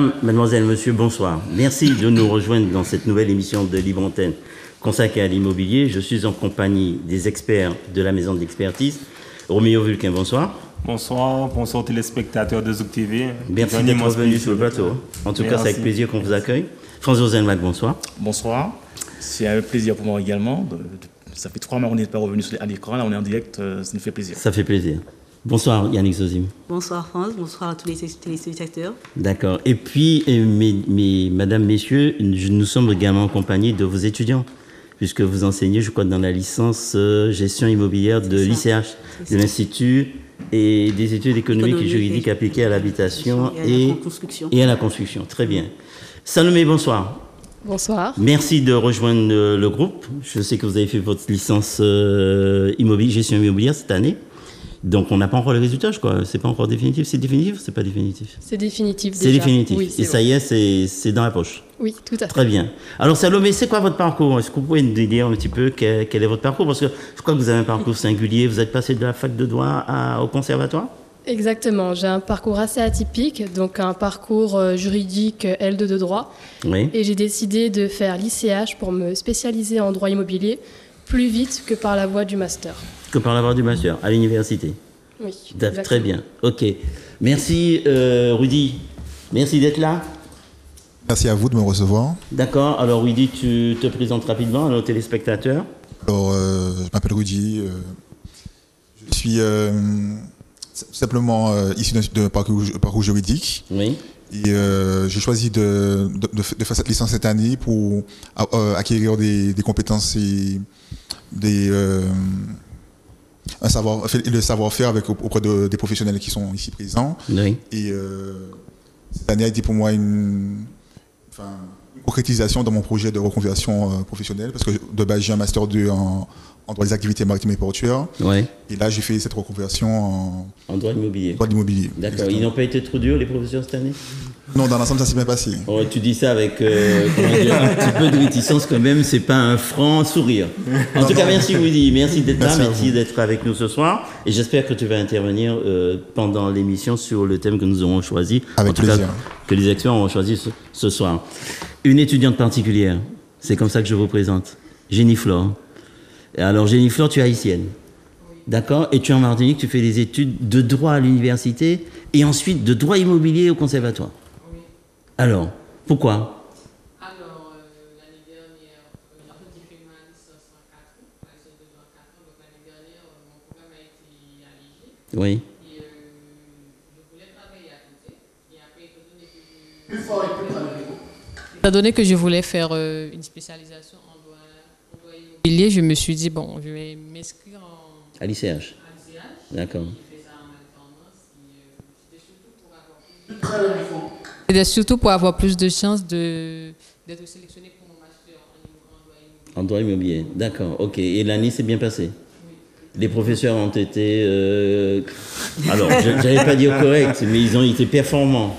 Mesdames, Mademoiselles, Monsieur, bonsoir. Merci de nous rejoindre dans cette nouvelle émission de Libre Antenne consacrée à l'immobilier. Je suis en compagnie des experts de la maison d'expertise. Roméo Vulcain, bonsoir. Bonsoir, bonsoir téléspectateurs de Zouk TV. Merci d'être venu sur le plateau. En tout cas, c'est avec plaisir qu'on vous accueille. François Zenmac, bonsoir. Bonsoir. C'est un plaisir pour moi également. Ça fait 3 mois qu'on n'est pas revenu à l'écran. Là, on est en direct. Ça nous fait plaisir. Ça fait plaisir. Bonsoir Yannick Zozim. Bonsoir France, bonsoir à tous les téléspectateurs. D'accord. Et puis, mesdames, messieurs, nous sommes également en compagnie de vos étudiants, puisque vous enseignez, je crois, dans la licence gestion immobilière de l'ICH, de l'Institut et des études économiques et juridiques appliquées à l'habitation et à la construction. Très bien. Salomé, bonsoir. Bonsoir. Merci de rejoindre le groupe. Je sais que vous avez fait votre licence gestion immobilière cette année. Donc, on n'a pas encore le résultat, je crois. C'est pas encore définitif. C'est définitif ou c'est pas définitif? C'est définitif déjà. C'est définitif. Oui, et ça y est, c'est dans la poche. Oui, tout à fait. Très bien. Alors, Salomé, c'est quoi votre parcours? Est-ce que vous pouvez nous dire un petit peu quel est votre parcours? Parce que je crois que vous avez un parcours singulier. Vous êtes passé de la fac de droit au conservatoire? Exactement. J'ai un parcours assez atypique, donc un parcours juridique L2 de droit. Oui. Et j'ai décidé de faire l'ICH pour me spécialiser en droit immobilier plus vite que par la voie du master. Que par la voie du master, à l'université. Oui. Très bien. OK. Merci, Rudy. Merci d'être là. Merci à vous de me recevoir. D'accord. Alors, Rudy, tu te présentes rapidement à nos téléspectateurs. Alors, je m'appelle Rudy. Je suis simplement issu d'un parcours juridique. Oui. Et j'ai choisi de faire cette licence cette année pour acquérir des compétences et le savoir-faire auprès des professionnels qui sont ici présents. Oui. Et cette année a été pour moi une concrétisation dans mon projet de reconversion professionnelle, parce que de base j'ai un master 2 en droit des activités maritimes et portuaires. Ouais. Et là j'ai fait cette reconversion en droit immobilier. Droit immobilier. D'accord. Ils n'ont pas été trop durs, les professeurs, cette année? Non, dans l'ensemble ça s'est bien passé. Oh, tu dis ça avec un petit peu de réticence quand même, c'est pas un franc sourire. En tout cas, merci Rudy, merci d'être là, merci d'être avec nous ce soir. Et j'espère que tu vas intervenir pendant l'émission sur le thème que nous aurons choisi. Avec plaisir. Que les experts auront choisi ce soir. Une étudiante particulière, c'est comme ça que je vous présente, Jenny-Flore. Alors Jenny-Flore, tu es haïtienne. D'accord? Et tu es en Martinique, tu fais des études de droit à l'université et ensuite de droit immobilier au conservatoire. Oui. Alors, pourquoi? Alors, l'année dernière, j'ai fait ma licence en 4 ans, la licence de droit en 4 ans, donc l'année dernière, mon programme a été allégé. Oui. Et je voulais travailler à côté. Et après, étant donné que je voulais faire une spécialisation en droit immobilier, je me suis dit, bon, je vais m'inscrire à l'ICH. D'accord. C'était surtout pour avoir plus de chances d'être sélectionné pour mon master en droit immobilier. D'accord, ok. Et l'année s'est bien passée? Oui. Les professeurs ont été... Alors, je n'allais pas dire correct, mais ils ont été performants.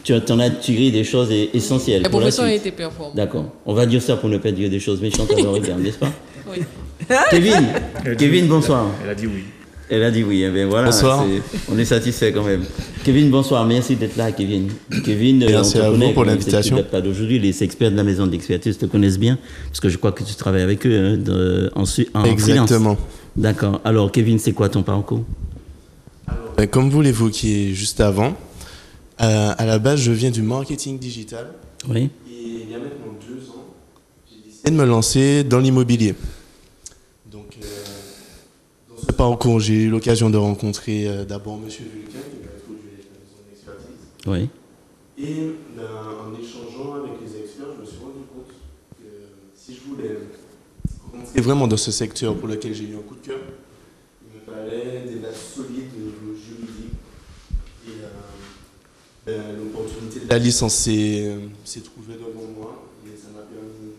Tu en as tiré des choses essentielles. Les professeurs ont été performants. D'accord. On va dire ça pour ne pas dire des choses méchantes à leur égard, n'est-ce pas? Oui. Kevin, bonsoir. Elle a dit oui. Elle a dit oui. Eh bien, voilà, bonsoir. On est satisfait quand même. Kevin, bonsoir. Merci d'être là, Kevin. Kevin, merci à vous pour l'invitation. Tu ne pas d'aujourd'hui. Les experts de la maison d'expertise te connaissent bien, parce que je crois que tu travailles avec eux en Exactement. Freelance. D'accord. Alors, Kevin, c'est quoi ton parcours? Comme vous l'évoquiez juste avant, à la base, je viens du marketing digital. Oui. Et il y a maintenant 2 ans, j'ai décidé de me lancer dans l'immobilier. Donc, dans ce parcours, j'ai eu l'occasion de rencontrer d'abord M. Vulcain, qui m'a introduit à la maison d'expertise. Oui. Et en échangeant avec les experts, je me suis rendu compte que si je voulais rentrer vraiment dans ce secteur pour lequel j'ai eu un coup de cœur, il me fallait des bases solides au niveau juridique. Et l'opportunité de la licence s'est trouvée devant moi et ça m'a permis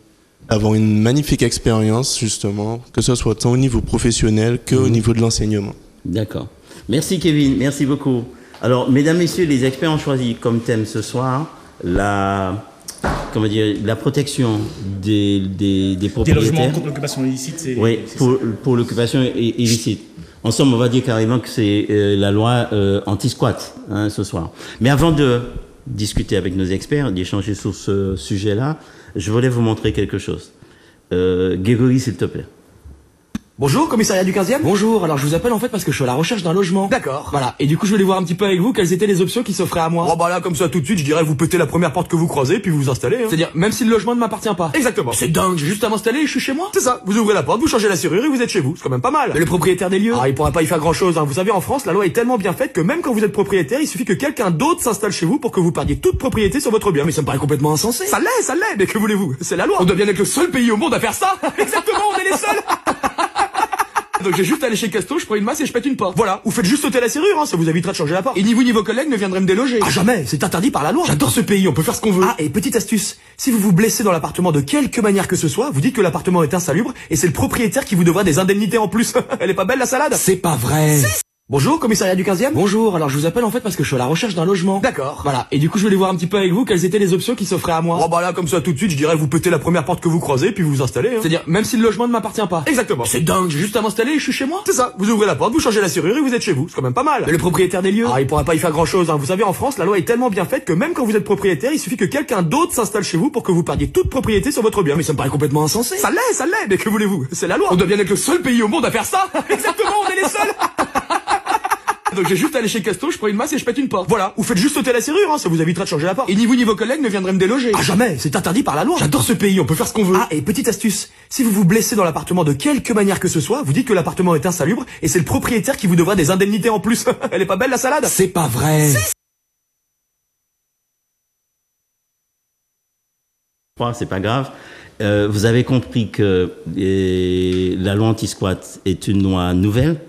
d'avoir une magnifique expérience, justement, que ce soit tant au niveau professionnel qu'au niveau de l'enseignement. D'accord. Merci Kevin, merci beaucoup. Alors, mesdames, messieurs, les experts ont choisi comme thème ce soir la protection des propriétaires. Des logements contre l'occupation illicite. Oui, pour l'occupation illicite. En somme, on va dire carrément que c'est la loi anti-squat ce soir. Mais avant de discuter avec nos experts, d'échanger sur ce sujet-là, je voulais vous montrer quelque chose. Grégory, s'il te plaît. Bonjour, commissariat du 15e. Bonjour, alors je vous appelle en fait parce que je suis à la recherche d'un logement. D'accord. Voilà, et du coup je voulais voir un petit peu avec vous quelles étaient les options qui s'offraient à moi. Oh bah là, comme ça tout de suite, je dirais vous pétez la première porte que vous croisez puis vous vous installez. Hein. C'est-à-dire, même si le logement ne m'appartient pas. Exactement. C'est dingue, j'ai juste à m'installer et je suis chez moi. C'est ça, vous ouvrez la porte, vous changez la serrure et vous êtes chez vous. C'est quand même pas mal. Mais le propriétaire des lieux, il pourra pas y faire grand-chose. Hein. Vous savez, en France, la loi est tellement bien faite que même quand vous êtes propriétaire, il suffit que quelqu'un d'autre s'installe chez vous pour que vous perdiez toute propriété sur votre bien. Mais ça me paraît complètement insensé. Ça l'est, mais que voulez-vous? C'est la loi. On doit bien être le seul pays au monde à faire ça. Exactement, on est les seuls. Donc j'ai juste à aller chez Casto, je prends une masse et je pète une porte. Voilà, vous faites juste sauter la serrure, hein, ça vous évitera de changer la porte. Et ni vous ni vos collègues ne viendraient me déloger. Ah jamais, c'est interdit par la loi. J'adore ce pays, on peut faire ce qu'on veut. Ah, et petite astuce, si vous vous blessez dans l'appartement de quelque manière que ce soit, vous dites que l'appartement est insalubre et c'est le propriétaire qui vous devra des indemnités en plus. Elle est pas belle la salade? C'est pas vrai. Bonjour, commissariat du 15e. Bonjour, alors je vous appelle en fait parce que je suis à la recherche d'un logement. D'accord. Voilà, et du coup je voulais voir un petit peu avec vous quelles étaient les options qui s'offraient à moi. Oh bah là, comme ça tout de suite, je dirais vous pétez la première porte que vous croisez puis vous vous installez. Hein. C'est-à-dire, même si le logement ne m'appartient pas. Exactement. C'est dingue, j'ai juste à m'installer et je suis chez moi. C'est ça, vous ouvrez la porte, vous changez la serrure et vous êtes chez vous. C'est quand même pas mal. Mais le propriétaire des lieux, il pourra pas y faire grand-chose. Hein. Vous savez, en France, la loi est tellement bien faite que même quand vous êtes propriétaire, il suffit que quelqu'un d'autre s'installe chez vous pour que vous perdiez toute propriété sur votre bien. Mais ça me paraît complètement insensé. Ça l'est, mais que voulez-vous? C'est la loi. On doit bien être le seul pays au monde à faire ça. Exactement, on est les seuls. Donc j'ai juste à aller chez Casto, je prends une masse et je pète une porte. Voilà, vous faites juste sauter la serrure, hein, ça vous évitera de changer la porte. Et ni vous ni vos collègues ne viendraient me déloger. Ah jamais, c'est interdit par la loi. J'adore ce pays, on peut faire ce qu'on veut. Ah, et petite astuce, si vous vous blessez dans l'appartement de quelque manière que ce soit, vous dites que l'appartement est insalubre et c'est le propriétaire qui vous devra des indemnités en plus. Elle est pas belle la salade? C'est pas vrai. C'est pas grave. Vous avez compris que la loi anti-squat est une loi nouvelle.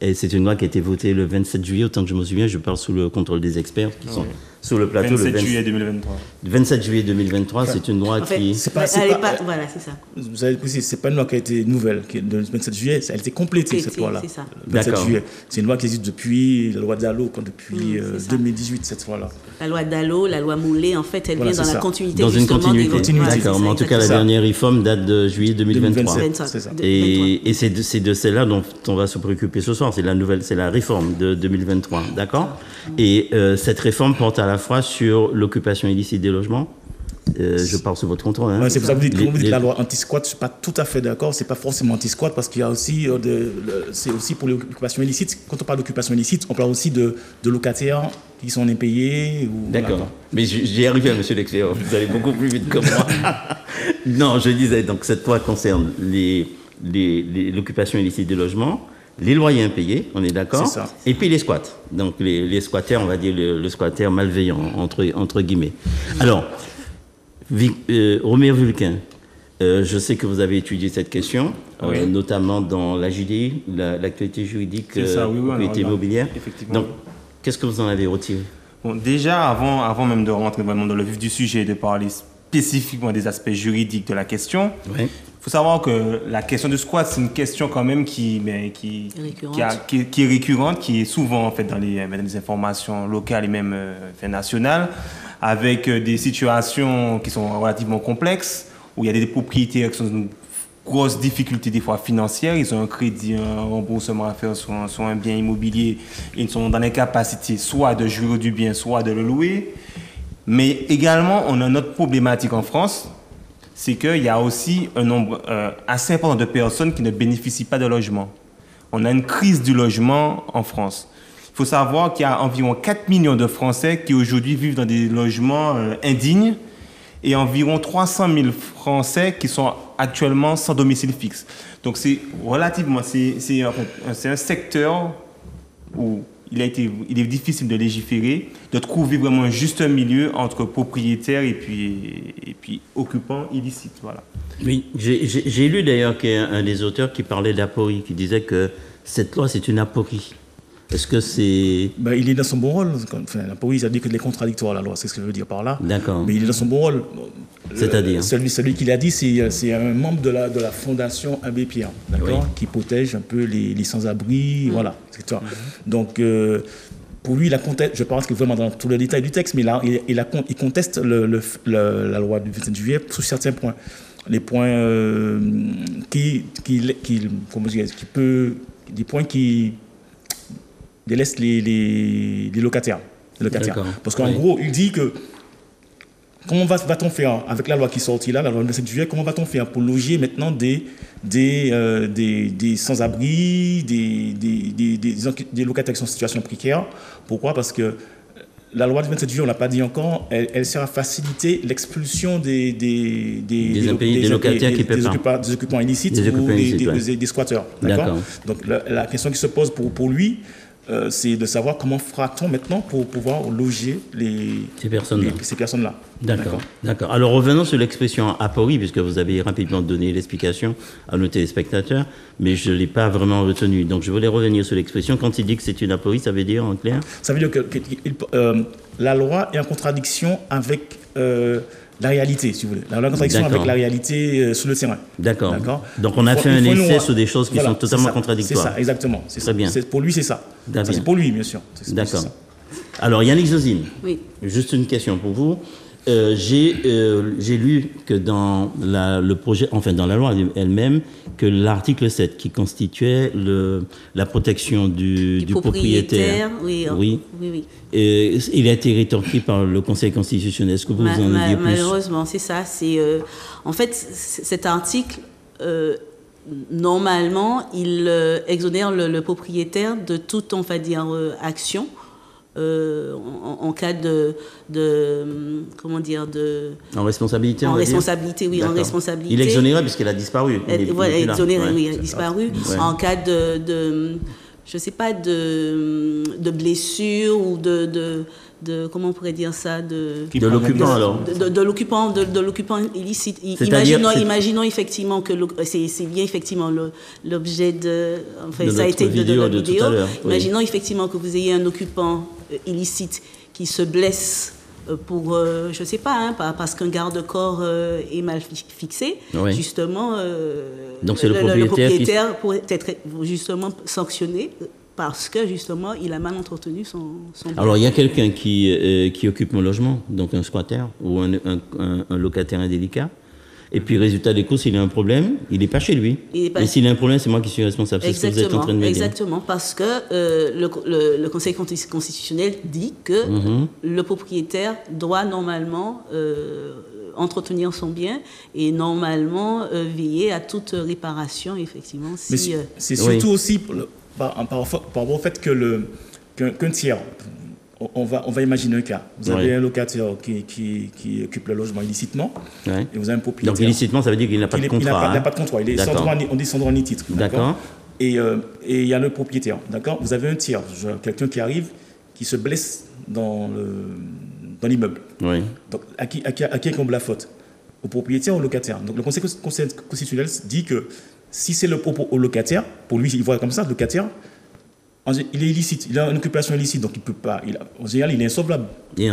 Et c'est une loi qui a été votée le 27 juillet, autant que je me souviens, je parle sous le contrôle des experts qui sont sur le plateau. 27 juillet 2023. 27 juillet 2023, c'est une loi qui... Voilà, c'est ça. Vous avez précisé, c'est pas une loi qui a été nouvelle, qui est de 27 juillet, elle a été complétée cette loi-là. C'est ça. 27 juillet. C'est une loi qui existe depuis la loi Dallot, depuis 2018, cette loi-là. La loi Dallot, la loi Moulet, en fait, elle vient dans la continuité. Dans une continuité. D'accord, mais en tout cas, la dernière réforme date de juillet 2023. c'est ça. Et c'est de celle-là dont on va se préoccuper ce soir. C'est la nouvelle, c'est la réforme de 2023, d'accord? Et cette réforme porte à la fois sur l'occupation illicite des logements. Je parle sous votre contrôle. Hein. Ouais, c'est pour ça que vous dites la loi anti-squat, je ne suis pas tout à fait d'accord. C'est pas forcément anti-squat parce qu'il y a aussi, c'est aussi pour l'occupation illicite. Quand on parle d'occupation illicite, on parle aussi de locataires qui sont impayés. D'accord. Voilà. Mais j'y arrivé, monsieur l'expert. Vous allez beaucoup plus vite que moi. Non, je disais, donc cette loi concerne l'occupation illicite des logements, les loyers impayés, on est d'accord, et puis les squats. Donc les squatteurs, on va dire le squatter malveillant, entre guillemets. Alors, Roméo Vulcain, je sais que vous avez étudié cette question, notamment dans la JDI, l'actualité juridique propriété immobilière. Effectivement. Donc, qu'est-ce que vous en avez retiré? Bon, déjà, avant même de rentrer vraiment dans le vif du sujet et de parler spécifiquement des aspects juridiques de la question, il faut savoir que la question du squat, c'est une question quand même qui est récurrente, qui est souvent en fait dans les informations locales et même nationales, avec des situations qui sont relativement complexes, où il y a des propriétaires qui sont dans une grosse difficulté des fois financière, ils ont un crédit, un remboursement à faire sur un bien immobilier, ils sont dans l'incapacité soit de jouir du bien, soit de le louer. Mais également, on a une autre problématique en France, c'est qu'il y a aussi un nombre assez important de personnes qui ne bénéficient pas de logement. On a une crise du logement en France. Il faut savoir qu'il y a environ 4 millions de Français qui aujourd'hui vivent dans des logements indignes et environ 300 000 Français qui sont actuellement sans domicile fixe. Donc c'est relativement, c'est un secteur où il est difficile de légiférer, de trouver vraiment un juste milieu entre propriétaires et puis occupants illicites. Voilà. Oui, j'ai lu d'ailleurs qu'il y a un des auteurs qui parlait d'aporie, qui disait que cette loi c'est une aporie. Est-ce que c'est... il est dans son bon rôle. Enfin, l'aporie, ça dit que les contradictoires, la loi, c'est ce que je veux dire par là. D'accord. Mais il est dans son bon rôle. C'est-à-dire celui qui l'a dit, c'est un membre de la fondation Abbé Pierre, d'accord, qui protège un peu les sans-abri, voilà, etc. Donc, pour lui, je pense que vraiment dans tout le détail du texte, mais là, il conteste la loi du 27 juillet sur certains points. Les points des points qui délaissent les locataires. locataires. Parce qu'en gros, il dit que comment va-t-on faire avec la loi qui est sortie là, la loi du 27 juillet, comment va-t-on faire pour loger maintenant des sans-abri, des locataires qui sont en situation précaire? Pourquoi? Parce que la loi du 27 juillet, on ne l'a pas dit encore, elle sert à faciliter l'expulsion des locataires qui peuvent pas. Des occupants illicites ou des squatteurs. D'accord. Donc la question qui se pose pour lui, c'est de savoir comment fera-t-on maintenant pour pouvoir loger ces personnes-là. D'accord. Alors revenons sur l'expression aporie, puisque vous avez rapidement donné l'explication à nos téléspectateurs, mais je ne l'ai pas vraiment retenu. Donc je voulais revenir sur l'expression. Quand il dit que c'est une aporie, ça veut dire en clair? Ça veut dire que la loi est en contradiction avec la réalité, si vous voulez. La contradiction avec la réalité sur le terrain. D'accord. Donc on a fait un essai sur des choses qui sont totalement contradictoires. C'est ça, exactement. Très bien. Pour lui, c'est ça. C'est pour lui, bien sûr. D'accord. Alors Yannick Josine, oui. Juste une question pour vous. J'ai lu que dans le projet, enfin dans la loi elle-même, que l'article 7 qui constituait la protection du propriétaire, oui. Il a été rétorqué par le Conseil constitutionnel. Est-ce que vous en disiez plus? Malheureusement, c'est ça. En fait, cet article, normalement, il exonère le propriétaire de toute, on va dire, action. En cas en responsabilité, en responsabilité. Il est exonéré puisqu'il a disparu. Il a disparu. En cas je sais pas, de blessure ou de comment on pourrait dire ça, de l'occupant alors. De l'occupant illicite. Imaginons effectivement que c'est bien effectivement l'objet de ça a été de la vidéo. Imaginons effectivement que vous ayez un occupant illicite qui se blesse pour, je sais pas, parce qu'un garde-corps est mal fixé, justement, donc c'est le propriétaire pourrait être justement sanctionné parce que justement il a mal entretenu son bien. Alors il y a quelqu'un qui occupe mon logement, donc un squatter ou un locataire indélicat. Et puis, résultat des courses, s'il a un problème, il n'est pas chez lui. Et s'il a un problème, c'est moi qui suis responsable. C'est ce que vous êtes en train de me dire. Exactement, parce que le Conseil constitutionnel dit que le propriétaire doit normalement entretenir son bien et normalement veiller à toute réparation, effectivement. C'est surtout aussi par rapport au fait qu'un tiers... On va imaginer un cas. Vous avez un locataire qui occupe le logement illicitement et vous avez un propriétaire. Donc illicitement, ça veut dire qu'il n'a pas de contrat. Il n'a pas de contrat. On dit sans droit ni titre. D'accord. Et il y a le propriétaire. D'accord. Vous avez un tiers, quelqu'un qui arrive, qui se blesse dans l'immeuble. Oui. Donc à qui incombe la faute? Au propriétaire ou au locataire? Donc le Conseil constitutionnel dit que si c'est le propos au locataire, pour lui, il voit comme ça, le locataire. Il est illicite, il a une occupation illicite, donc il peut pas. En général, il est insolvable.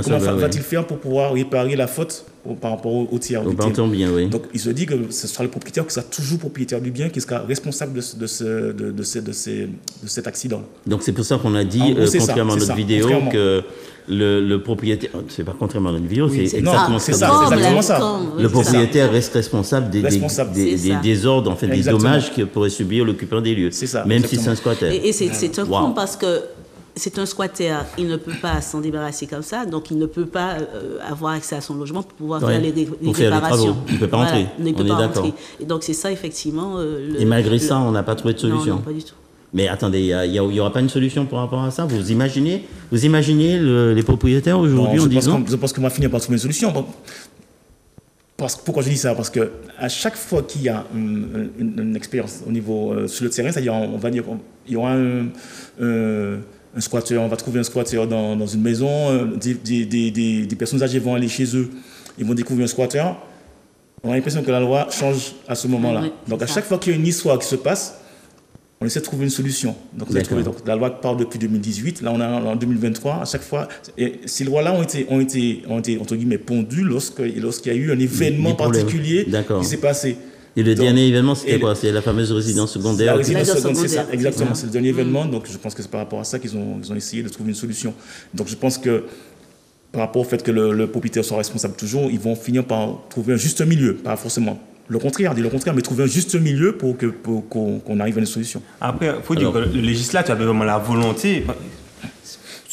Comment va-t-il faire pour pouvoir réparer la faute par rapport au tiers? Donc il se dit que ce sera le propriétaire qui sera toujours propriétaire du bien, qui sera responsable de cet accident. Donc c'est pour ça qu'on a dit, contrairement à notre vidéo, que le propriétaire, c'est pas contrairement à notre vidéo, c'est exactement ça. Le propriétaire reste responsable des désordres, en fait, des dommages que pourrait subir l'occupant des lieux, même si c'est un squatter. Et c'est un con parce que c'est un squatter, il ne peut pas s'en débarrasser comme ça, donc il ne peut pas avoir accès à son logement pour pouvoir faire les réparations. Il ne peut pas rentrer. On est d'accord. Et donc c'est ça effectivement. Et malgré ça, on n'a pas trouvé de solution. Non, pas du tout. Mais attendez, il n'y aura pas une solution par rapport à ça? Vous imaginez les propriétaires aujourd'hui en disant... Je pense qu'on va finir par trouver une solution. Pourquoi je dis ça? Parce qu'à chaque fois qu'il y a une expérience au niveau sur le terrain, c'est-à-dire on va dire il y aura un squatteur, on va trouver un squatteur dans une maison, des personnes âgées vont aller chez eux, ils vont découvrir un squatteur, on a l'impression que la loi change à ce moment-là. Donc à chaque fois qu'il y a une histoire qui se passe, on essaie de trouver une solution. Donc, la loi parle depuis 2018. Là, on est en 2023. À chaque fois, ces lois-là ont été entre guillemets pondues lorsqu'il y a eu un événement particulier qui s'est passé. Et le dernier événement, c'était quoi? C'est la fameuse résidence secondaire. La résidence secondaire, c'est ça, exactement. C'est le dernier événement. Donc, je pense que c'est par rapport à ça qu'ils ont essayé de trouver une solution. Donc, je pense que par rapport au fait que le propriétaire soit responsable toujours, ils vont finir par trouver un juste milieu, pas forcément le contraire, mais trouver un juste milieu pour qu'on arrive à une solution. Après, il faut dire que le législateur avait vraiment la volonté.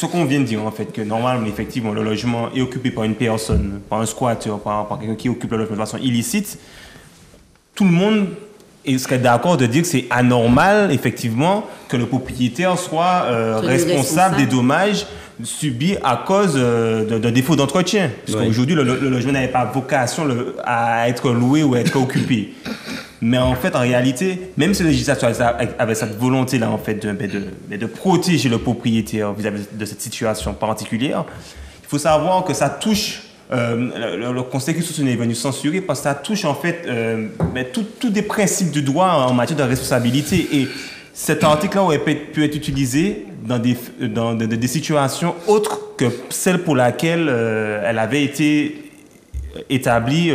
ce qu'on vient de dire, en fait, que normalement, effectivement, le logement est occupé par une personne, par un squatteur, par quelqu'un qui occupe le logement de façon illicite, tout le monde serait d'accord de dire que c'est anormal, effectivement, que le propriétaire soit responsable des dommages subis à cause d'un défaut d'entretien. Puisqu'aujourd'hui, le logement n'avait pas vocation à être loué ou à être occupé. Mais en fait, en réalité, même si le législateur avait cette volonté-là, en fait, de protéger le propriétaire vis-à-vis de cette situation particulière, il faut savoir que ça touche, le Conseil constitutionnel est venu censurer parce que ça touche, en fait, tous des principes du droit en matière de responsabilité. Et cet article-là aurait pu être utilisé dans des situations autres que celles pour laquelle elle avait été établi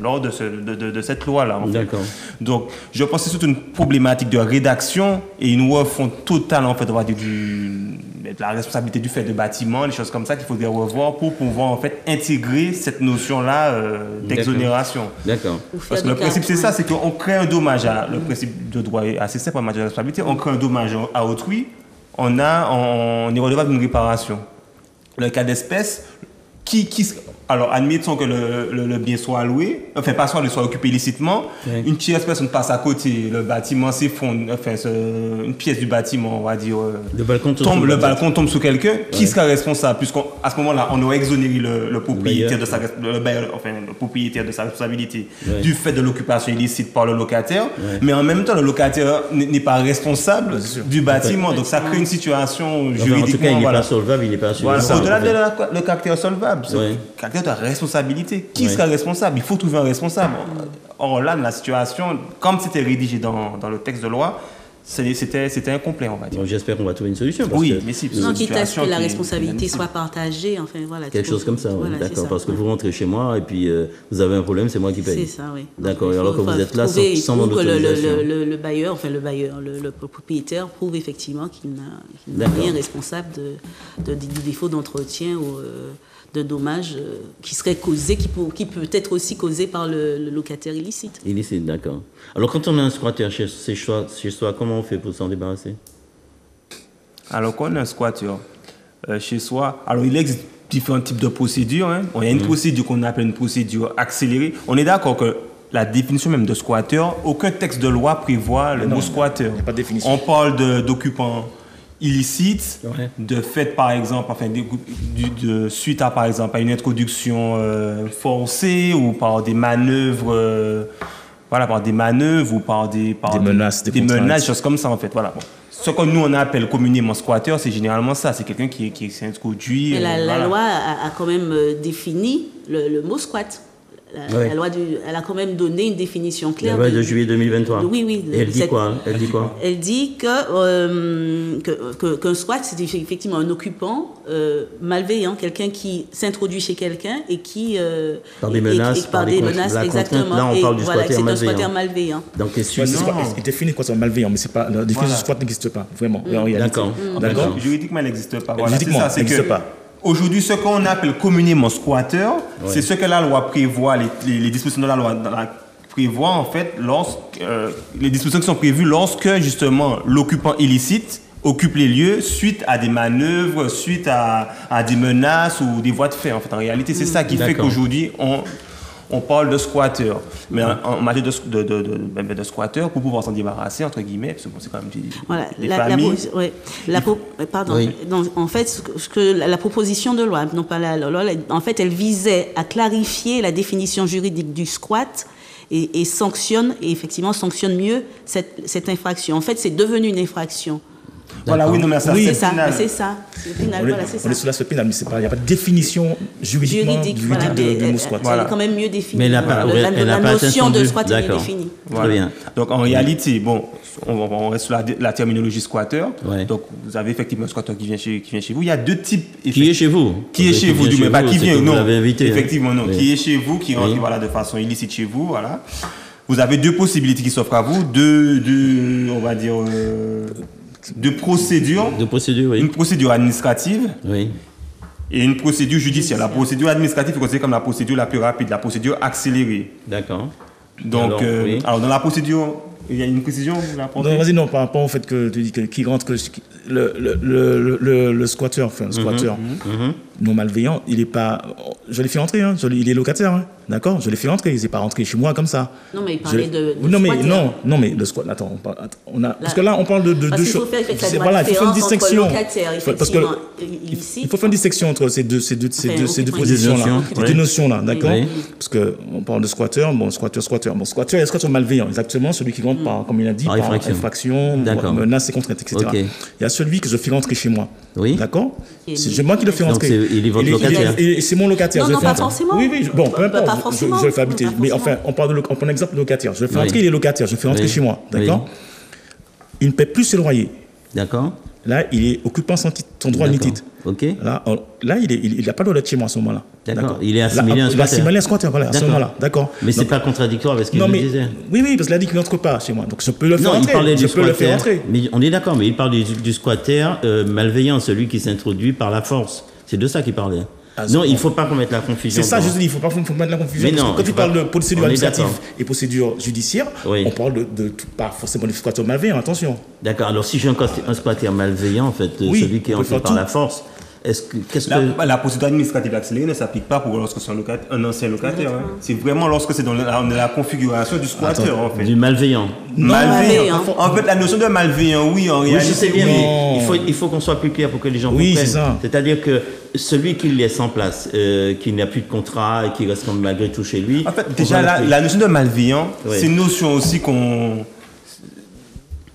lors de cette loi-là. D'accord. Donc, je pense que c'est toute une problématique de rédaction et une refonte totale, en fait, de la responsabilité du fait de bâtiment, des choses comme ça qu'il faudrait revoir pour pouvoir, en fait, intégrer cette notion-là d'exonération. D'accord. Parce que le principe, c'est ça, c'est qu'on crée un dommage le principe de droit est assez simple en matière de responsabilité, on crée un dommage à autrui, on est redevable d'une réparation. Le cas d'espèce, alors, admettons que le bien soit alloué, enfin, pas soit occupé illicitement, une tierce personne passe à côté, le bâtiment s'effondre, enfin, une pièce du bâtiment, on va dire, le balcon tombe sur quelqu'un, qui sera responsable? Puisqu'à ce moment-là, on aurait exonéré le propriétaire le propriétaire de sa responsabilité du fait de l'occupation illicite par le locataire, mais en même temps, le locataire n'est pas responsable du bâtiment, donc ça crée une situation juridiquement. En tout cas, il n'est pas solvable, il n'est pas assuré. Au-delà de le caractère solvable, caractère de responsabilité. Qui sera responsable? Il faut trouver un responsable. Or là, la situation, comme c'était rédigé dans le texte de loi, c'était incomplet, on va dire. Donc, j'espère qu'on va trouver une solution. Mais si. Non, quitte à ce que la responsabilité soit partagée, enfin voilà. Quelque chose comme ça, d'accord. Parce que vous rentrez chez moi et puis vous avez un problème, c'est moi qui paye. C'est ça, oui. D'accord. Alors que vous êtes là sans mon autorisation. Le propriétaire prouve effectivement qu'il n'a rien responsable du défaut d'entretien ou de dommages qui seraient causés, qui peut être aussi causé par le locataire illicite. Illicite, d'accord. Alors, quand on a un squatteur chez soi, comment on fait pour s'en débarrasser? Alors, quand on a un squatteur chez soi, alors il existe différents types de procédures. Il y a une procédure qu'on appelle une procédure accélérée. On est d'accord que la définition même de squatteur, aucun texte de loi prévoit le mot squatteur. Il n'y a pas de définition. On parle d'occupants illicites, de fait par exemple, suite à par exemple à une introduction forcée ou par des manœuvres, ou par des menaces, choses comme ça en fait. Voilà. Bon. Ce que nous on appelle communément squatter, c'est généralement ça, c'est quelqu'un qui s'est introduit. Mais la loi a quand même défini le mot squat. La loi elle a quand même donné une définition claire. La loi de juillet 2023. Oui. Et elle dit quoi? Elle dit qu'un squat, c'est effectivement un occupant malveillant, quelqu'un qui s'introduit chez quelqu'un et qui... par des menaces, exactement. Là, on parle du squatter malveillant. C'est un squatter malveillant. Donc, il définit quoi, c'est malveillant, mais c'est pas... La définition du squat n'existe pas, vraiment. D'accord. Juridiquement, elle n'existe pas. Juridiquement, elle n'existe pas. Aujourd'hui, ce qu'on appelle communément squatter, c'est ce que la loi prévoit, les dispositions de la loi prévoient en fait les dispositions qui sont prévues lorsque justement l'occupant illicite occupe les lieux suite à des manœuvres, suite à des menaces ou des voies de fait. En fait, en réalité, c'est ça qui fait qu'aujourd'hui on parle de squatter. Mais en matière de squatter, pour pouvoir s'en débarrasser, entre guillemets, parce que c'est quand même des familles. En fait, la proposition de loi, non pas la loi, en fait, elle visait à clarifier la définition juridique du squat et sanctionne mieux cette infraction. En fait, c'est devenu une infraction. Voilà, oui, non, mais ça, c'est ça. C'est ça. On est sous l'aspect pénal, mais il n'y a pas de définition juridique du mot squat. Elle est quand même mieux définie. Mais la notion de squat est mieux définie. Voilà. Très bien. Donc, en réalité, on reste sur la terminologie squatter. Donc, vous avez effectivement un squatter qui vient chez vous. Il y a deux types. Qui est chez vous? Qui est chez vous, mais pas qui vient, non. Vous l'avez invité. Effectivement, non. Qui est chez vous, qui rentre de façon illicite chez vous, voilà. Vous avez deux possibilités qui s'offrent à vous, on va dire... De procédure, oui. Une procédure administrative et une procédure judiciaire. La procédure administrative est considérée comme la procédure la plus rapide, la procédure accélérée. D'accord. Donc, alors dans la procédure Il y a une précision là pour Non, vas-y, non, par rapport au fait que tu dis qu'il rentre, que le squatter, enfin, le squatter non malveillant, il est pas. Je l'ai fait entrer, hein, il est locataire, hein, d'accord? Je l'ai fait entrer, il n'est pas rentré chez moi comme ça. Non, mais il parlait de non, mais le squat. Attends, parce que là, on parle de deux choses. Voilà, il faut faire une distinction. Parce que il faut faire une distinction entre ces deux positions-là, ces deux notions-là, d'accord? Parce que on parle de squatter, squatter. Bon, squatter, il y a squatter malveillant, exactement, celui qui rentre par, comme il a dit, par infraction, menace et contrainte, etc. Il y a celui que je fais rentrer chez moi. Oui. D'accord? C'est moi qui le fais rentrer. Donc il est votre locataire. Et c'est mon locataire. Non, pas forcément. Oui, bon, peu importe. Je le fais habiter. Mais enfin, on prend l'exemple de locataire. Je le fais rentrer, il est locataire. Je le fais rentrer chez moi. D'accord? Il ne paie plus ses loyers. D'accord. Là, il est occupant sans droit ni titre. Ok. Là, il n'a pas le droit d'être chez moi à ce moment-là. D'accord. Il est assimilé à un squatter. Il est assimilé à un squatter, voilà, à ce moment-là. D'accord. Mais c'est pas contradictoire avec ce qu'il disait. Oui, parce qu'il a dit qu'il n'entre pas chez moi. Donc je peux le faire rentrer. Je peux le faire rentrer. Mais on est d'accord, mais il parle du squatter malveillant, celui qui s'introduit par la force. C'est de ça qu'il parlait. Non, il ne faut pas qu'on mette la confusion. C'est ça, je dis, il ne faut pas mettre la confusion. Parce que quand tu parles de procédure administrative et procédure judiciaire, on parle de pas forcément des squatteurs malveillants, attention. D'accord, alors si j'ai un squatter malveillant, en fait, celui qui est entré par la force, la procédure administrative accélérée ne s'applique pas pour lorsque c'est un ancien locataire. Hein. C'est vraiment lorsque c'est dans la configuration du squatter, en fait. Du malveillant. Malveillant. En fait, la notion de malveillant, oui, en réalité. Oui, je sais bien, mais il faut qu'on soit plus clair pour que les gens comprennent. C'est ça. C'est-à-dire que celui qui le laisse en place, qui n'a plus de contrat et qui reste malgré tout chez lui. En fait, déjà, la notion de malveillant, c'est une notion aussi qu'on.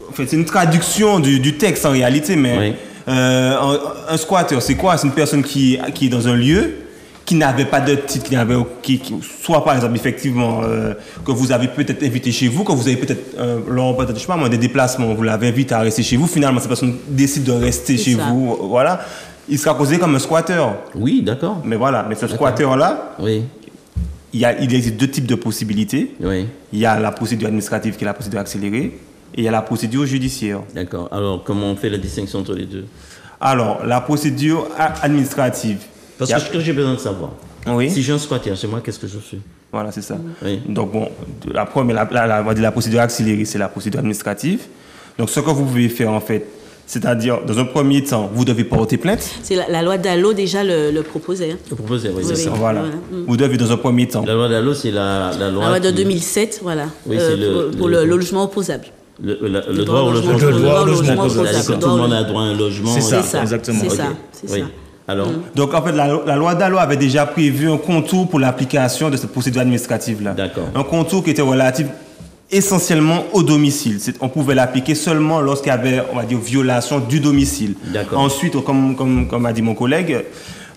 En fait, c'est une traduction du texte en réalité, mais. Un squatter, c'est quoi? C'est une personne qui est dans un lieu, qui n'avait pas de titre, soit par exemple, effectivement, que vous avez peut-être invité chez vous, que vous avez peut-être, je sais pas moi, des déplacements, vous l'avez invité à rester chez vous, finalement, cette personne décide de rester chez vous, voilà. Il sera considéré comme un squatter. Oui, d'accord. Mais voilà, mais ce squatter-là, il existe deux types de possibilités. Oui. Il y a la procédure administrative qui est la procédure accélérée. Et il y a la procédure judiciaire. D'accord. Alors, comment on fait la distinction entre les deux? Alors, la procédure administrative. Parce que ce que j'ai besoin de savoir. Oui. Si j'ai un squatter chez moi, qu'est-ce que je fais? Voilà, c'est ça. Oui. Donc, bon, la procédure accélérée, c'est la procédure administrative. Donc, ce que vous pouvez faire, en fait, c'est-à-dire, dans un premier temps, vous devez porter plainte. C'est la loi Dallot, déjà, le proposait. Hein. Le proposait, oui, c'est ça. Voilà. Vous devez, dans un premier temps. La loi Dallot, c'est la loi... La loi de 2007, voilà. Oui, pour le logement opposable. Le droit au logement opposable. C'est-à-dire que tout le monde a droit à un logement. C'est ça, exactement. C'est ça. Alors, donc, en fait, la loi Dallot avait déjà prévu un contour pour l'application de cette procédure administrative-là. D'accord. Un contour qui était relatif essentiellement au domicile. On pouvait l'appliquer seulement lorsqu'il y avait, on va dire, violation du domicile. D'accord. Ensuite, comme a dit mon collègue,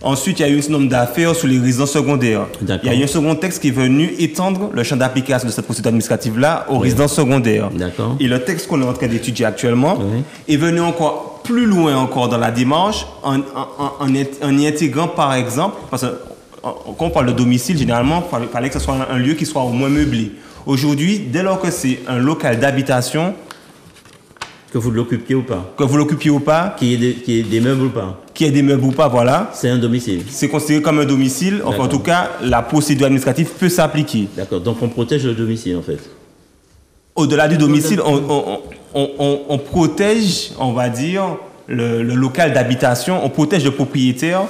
ensuite, il y a eu un certain nombre d'affaires sur les résidences secondaires. D'accord. Il y a eu un second texte qui est venu étendre le champ d'application de cette procédure administrative-là aux résidences secondaires. D'accord. Et le texte qu'on est en train d'étudier actuellement est venu encore plus loin encore dans la démarche en y intégrant, par exemple, parce que quand on parle de domicile, généralement, il fallait que ce soit un lieu qui soit au moins meublé. Aujourd'hui, dès lors que c'est un local d'habitation, que vous l'occupiez ou pas. Que vous l'occupiez ou pas. Qu'il y ait des meubles ou pas. Qu'il y ait des meubles ou pas, voilà. C'est un domicile. C'est considéré comme un domicile. Enfin, en tout cas, la procédure administrative peut s'appliquer. D'accord. Donc, on protège le domicile, en fait. Au-delà du domicile, on protège, on va dire, le local d'habitation. On protège le propriétaire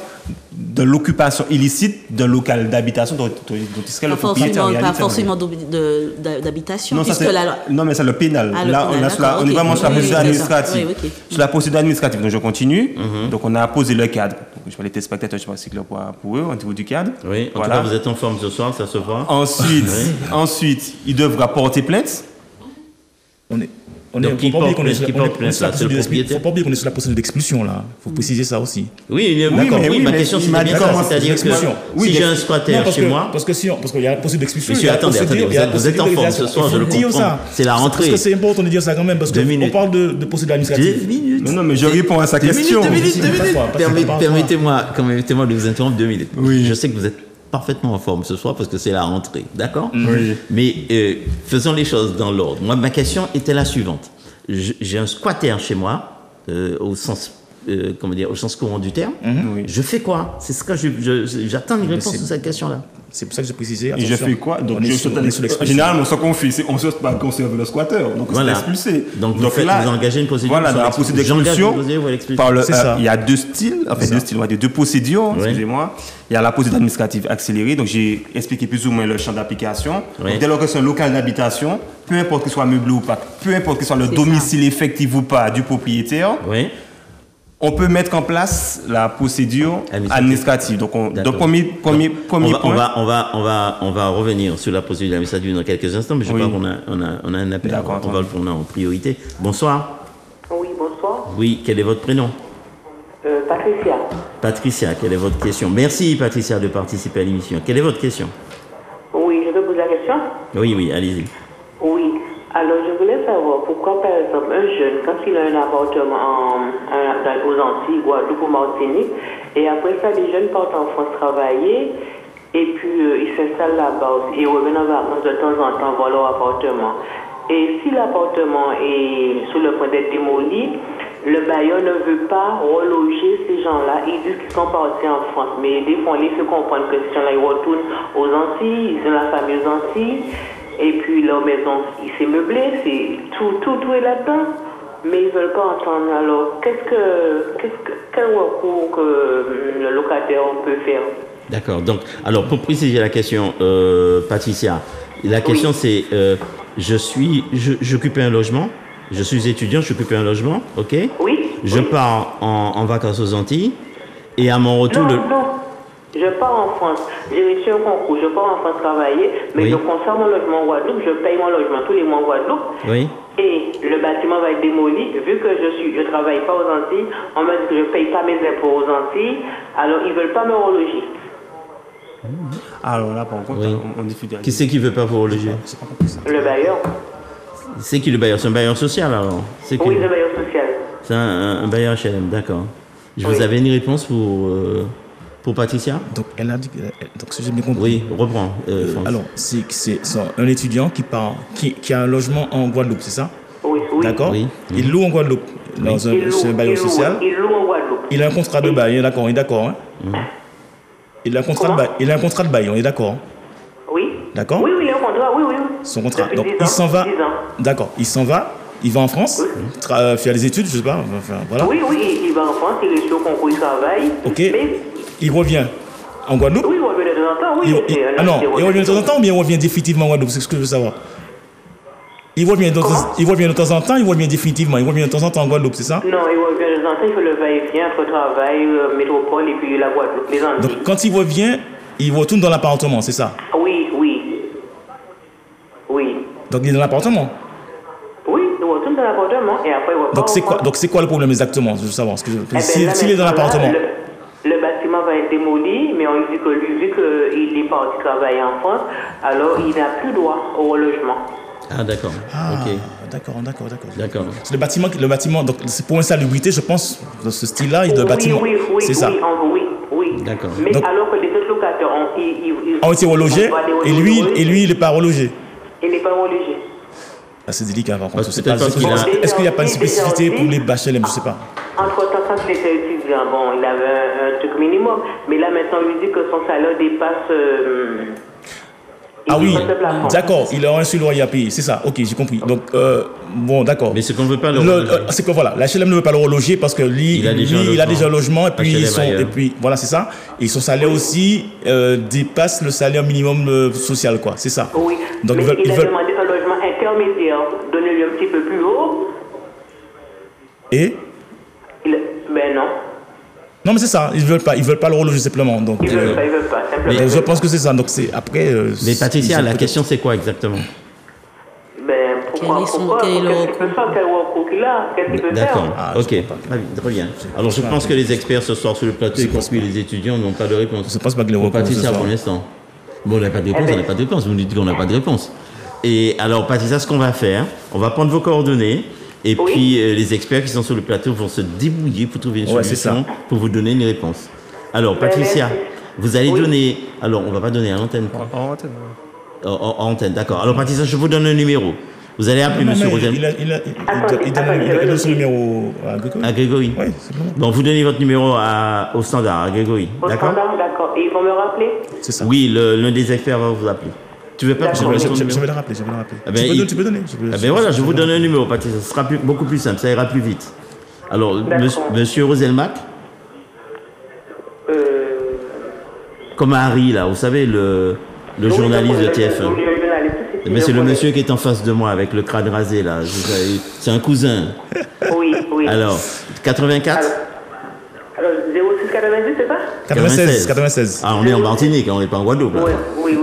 de l'occupation illicite d'un local d'habitation dont il serait le propriétaire. Pas forcément d'habitation. Non, mais c'est le pénal. Là, on est vraiment sur la procédure administrative. Sur la procédure administrative, donc je continue. Donc, on a posé le cadre. Donc, je vais les téléspectateurs, je pense que c'est pour eux, au niveau du cadre. Oui, en tout cas, vous êtes en forme ce soir, ça se voit. Ensuite, ils doivent rapporter plainte. Il ne faut pas oublier qu'on est sur la procédure d'expulsion, là. Il faut préciser ça aussi. Oui, d'accord. Oui, ma question, c'est bien ça. C'est-à-dire que si j'ai un squatter chez moi... Parce qu'il y a la procédure d'expulsion. Monsieur, attendez, vous êtes en forme ce soir, je le comprends. C'est la rentrée. Parce que c'est important de dire ça quand même, parce qu'on parle de procédure administrative. 2 minutes. Non, mais je réponds à sa question. 2 minutes. Permettez-moi de vous interrompre 2 minutes. Oui. Je sais que vous êtes parfaitement en forme ce soir parce que c'est la rentrée, d'accord? Oui. Mais faisons les choses dans l'ordre. Moi, ma question était la suivante. J'ai un squatter chez moi, au sens courant du terme. Oui. Je fais quoi? C'est ce que j'attends une réponse sur cette question-là. C'est pour ça que je précisais. Et je fais quoi? Donc, généralement, ce qu'on fait, c'est qu'on ne saute pas conserver le squatteur. Donc, on s'est expulsé. Donc là, vous engagez une procédure. Voilà, dans la procédure d'expulsion, il y a deux styles, deux procédures, excusez-moi. Il y a la procédure administrative accélérée. Donc, j'ai expliqué plus ou moins le champ d'application. Donc, dès lors que c'est un local d'habitation, peu importe qu'il soit meublé ou pas, peu importe qu'il soit le domicile effectif ou pas du propriétaire, on peut mettre en place la procédure administrative. Donc, premier point. On va revenir sur la procédure administrative dans quelques instants, mais je crois qu'on a un appel. On va le prendre en priorité. Bonsoir. Oui, bonsoir. Oui, quel est votre prénom? Patricia. Patricia, quelle est votre question? Merci, Patricia, de participer à l'émission. Quelle est votre question? Oui, je peux poser la question? Oui, allez-y. Oui. Alors, je voulais savoir pourquoi, par exemple, un jeune, quand il a un appartement aux Antilles, Guadeloupe ou Martinique, et après ça, les jeunes partent en France travailler, et puis ils s'installent là-bas et reviennent en vacances de temps en temps voir leur appartement. Et si l'appartement est sur le point d'être démoli, le bailleur ne veut pas reloger ces gens-là. Ils disent qu'ils sont partis en France, mais des fois, on les fait comprendre que ces gens-là, ils retournent aux Antilles, ils ont la famille aux Antilles. Et puis leur maison, il s'est meublé, tout est là-dedans, mais ils ne veulent pas entendre. Alors, quel recours que le locataire peut faire? D'accord. Donc, alors pour préciser la question, Patricia, la question c'est, j'occupe un logement, je suis étudiant, j'occupe un logement, ok? Oui. Je pars en vacances aux Antilles, et à mon retour... Non. Je pars en France, j'ai réussi un concours, je pars en France travailler, mais je conserve mon logement en Guadeloupe, je paye mon logement tous les mois en Guadeloupe, et le bâtiment va être démoli. Vu que je ne travaille pas aux Antilles, on m'a dit que je ne paye pas mes impôts aux Antilles, alors ils ne veulent pas me reloger. Alors là, par contre, on diffuse. Qui c'est qui ne veut pas vous reloger? Le bailleur. C'est qui le bailleur? C'est un bailleur social alors? Oui, le bailleur social. C'est un bailleur HLM, d'accord. Vous avez une réponse pour Patricia? Donc, elle a dit, donc si j'ai bien compris. Oui, reprends. Alors, c'est un étudiant qui a un logement en Guadeloupe, c'est ça? Oui. D'accord. Oui. Il loue en Guadeloupe, dans un bailleur social. Il loue en Guadeloupe. Il a un contrat de bail, on est d'accord, hein? Il a un contrat de bail, on est d'accord? Oui. D'accord? Oui, il a un contrat, oui. Son contrat. Donc, il s'en va. D'accord. Il s'en va. Il va en France, faire des études, je sais pas. Enfin, voilà. Oui, il va en France, il est sur concours, il travaille. Ok. Mais il revient en Guadeloupe? Oui, il revient de temps en temps, oui. Il revient de temps en temps ou bien il revient définitivement en Guadeloupe? C'est ce que je veux savoir. Il revient de temps en temps, il revient définitivement, il revient de temps en temps en Guadeloupe, c'est ça? Non, il revient de temps en temps, il fait le va-et-vient entre travail, métropole et puis la Guadeloupe, les Antilles. Donc quand il revient, il retourne dans l'appartement, c'est ça? Oui. Donc il est dans l'appartement? Oui, il retourne dans l'appartement et après il repart. Donc c'est quoi le problème exactement? Je veux savoir. S'il est dans l'appartement. Le bâtiment va être démoli, mais on dit que lui, vu qu'il est parti travailler en France, alors il n'a plus droit au relogement. Ah, d'accord. Ok. D'accord. C'est le bâtiment, donc c'est pour insalubrité, je pense, dans ce style-là, le bâtiment. Oui, c'est ça. Oui. D'accord. Mais donc, alors que les autres locataires ont été relogés, et lui, il n'est pas relogé. Il n'est pas relogé. C'est délicat, par contre. Est-ce qu'il n'y a pas une spécificité pour les HLM? Je ne sais pas. Entre-temps, quand il était étudiant, il avait un truc minimum. Mais là, maintenant, on lui dit que son salaire dépasse... Ah oui, d'accord, il a un seul loyer à payer, c'est ça, ok, j'ai compris. Donc, bon, d'accord. Mais ce qu'on ne veut pas le reloger. C'est que voilà, la HLM ne veut pas le reloger parce que lui, il a déjà un logement, et puis, voilà, c'est ça. Et son salaire aussi dépasse le salaire minimum social, quoi, c'est ça. Oui, donc, mais il a demandé un logement intermédiaire, donnez-lui un petit peu plus haut. Et Ben non. Non, mais c'est ça, ils veulent pas le reloger simplement. Donc, ils veulent pas, simplement. Donc, je pense que c'est ça. Donc, c'est après. Mais Patricia, la question, c'est quoi exactement? Ben, pourquoi quel recours qu'il a? Qu'est-ce qu'il peut faire? D'accord, ok, très bien. Alors, je pense que les experts ce soir sur le plateau, y compris les étudiants, n'ont pas de réponse. Je pense pas que les recours. Patricia, pour l'instant. Bon, on n'a pas de réponse, on n'a pas de réponse. Vous nous dites qu'on n'a pas de réponse. Et alors, Patricia, ce qu'on va faire, on va prendre vos coordonnées. Et puis, les experts qui sont sur le plateau vont se débrouiller pour trouver une solution pour vous donner une réponse. Alors, Patricia, vous allez donner... Alors, on ne va pas donner à l'antenne. En antenne. En antenne, d'accord. Alors, Patricia, je vous donne un numéro. Vous allez appeler M. Rosel. Il donne son numéro à Grégory. À Grégory. Oui, c'est bon. Bon, vous donnez votre numéro au standard, à Grégory. D'accord. D'accord. Et ils vont me rappeler? C'est ça. Oui, l'un des experts va vous appeler. Tu veux pas que je vais le rappeler. Ah ben, tu peux donner. Ah ben voilà, je vous donne un numéro, Patricia. Ce sera beaucoup plus simple, ça ira plus vite. Alors, monsieur Roselmack, comme Harry, là, vous savez, le journaliste de TF1. Mais c'est le monsieur qui est en face de moi avec le crâne rasé, là. C'est un cousin. Oui. Alors, 84 Alors, 06 90, c'est pas 96. Ah, on est en Martinique, on n'est pas en Guadeloupe. Là. Oui.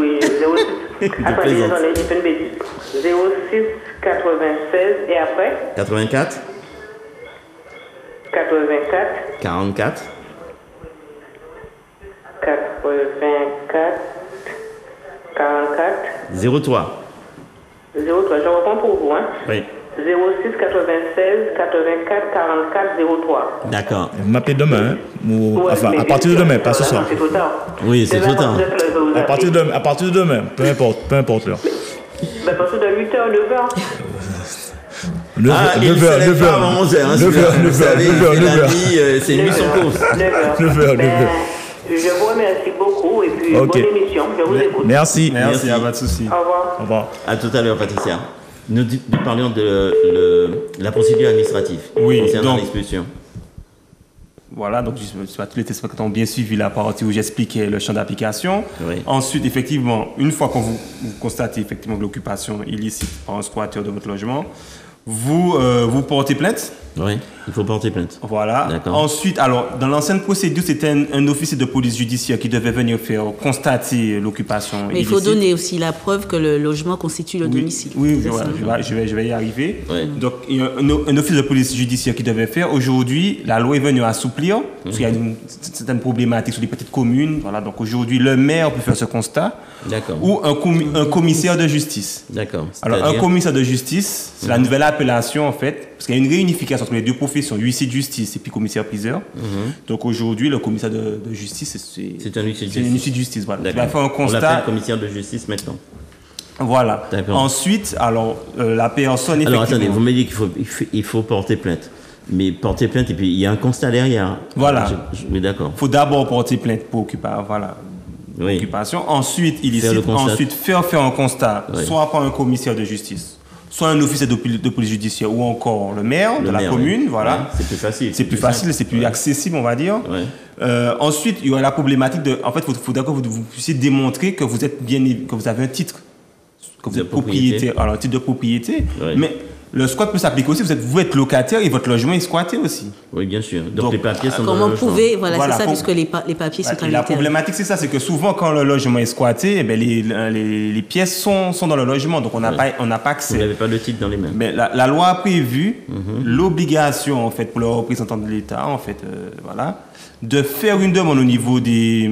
06. Attendez, j'en ai fait une bêtise. 06 96 et après 84 44 03. Je reprends pour vous, hein. Oui. 06 96 84 44 03. D'accord. Vous m'appelez demain, enfin, à partir de demain, pas ce soir. C'est trop tard. Oui, c'est trop tard. À partir de demain, peu importe l'heure. À partir de 8h, 9h. 9h. À 11h. C'est nuit sans cause. 9h. Je vous remercie beaucoup et puis bonne émission. Je vous écoute. Merci. Pas de souci. Au revoir. À tout à l'heure, Patricia. Nous parlions de la procédure administrative concernant l'expulsion. Voilà, donc tous les téléspectateurs ont bien suivi la partie où j'expliquais le champ d'application. Oui. Ensuite, effectivement, une fois que vous constatez effectivement l'occupation illicite par un squatteur de votre logement, vous portez plainte. Oui, il faut porter plainte. Voilà. Ensuite, alors, dans l'ancienne procédure, c'était un officier de police judiciaire qui devait venir faire constater l'occupation illicite. Mais il faut donner aussi la preuve que le logement constitue le domicile. Oui, je vais y arriver. Oui. Donc, il y a un officier de police judiciaire qui devait faire. Aujourd'hui, la loi est venue assouplir, parce qu'il y a une certaine problématique sur les petites communes. Voilà. Donc, aujourd'hui, le maire peut faire ce constat. D'accord. Ou un commissaire de justice. D'accord. Alors, un commissaire de justice, c'est la nouvelle appellation, en fait, parce qu'il y a une réunification entre les deux professions, huissier de justice et puis commissaire-priseur. Donc, aujourd'hui, le commissaire de justice, c'est un huissier de justice. C'est un huissier de justice, voilà. Il va faire un constat. On l'appelle commissaire de justice maintenant. Voilà. Ensuite, alors, la personne... Alors, attendez, vous me dites qu'il faut porter plainte. Mais porter plainte, et puis il y a un constat derrière. Voilà. Oui, d'accord. Il faut d'abord porter plainte pour occupation. Ensuite, faire un constat, soit par un commissaire de justice, soit un officier de police judiciaire, ou encore le maire de la commune. Voilà. Ouais, c'est plus facile. C'est plus facile, c'est plus accessible, on va dire. Ouais. Ensuite, il y aura la problématique de... En fait, il faut d'accord que vous puissiez démontrer que vous êtes que vous avez un titre, que vous êtes propriétaire. Alors, un titre de propriété. Ouais. Mais le squat peut s'appliquer aussi. Vous êtes locataire et votre logement est squatté aussi. Oui, bien sûr. Donc les papiers sont dans le logement. Comment prouver, c'est ça, puisque les papiers sont à la problématique, c'est ça, c'est que souvent, quand le logement est squatté, les pièces sont dans le logement. Donc, on n'a pas accès. Vous n'avez pas le titre dans les mains. Mais la loi a prévu l'obligation, en fait, pour le représentant de l'État, en fait, de faire une demande au niveau des,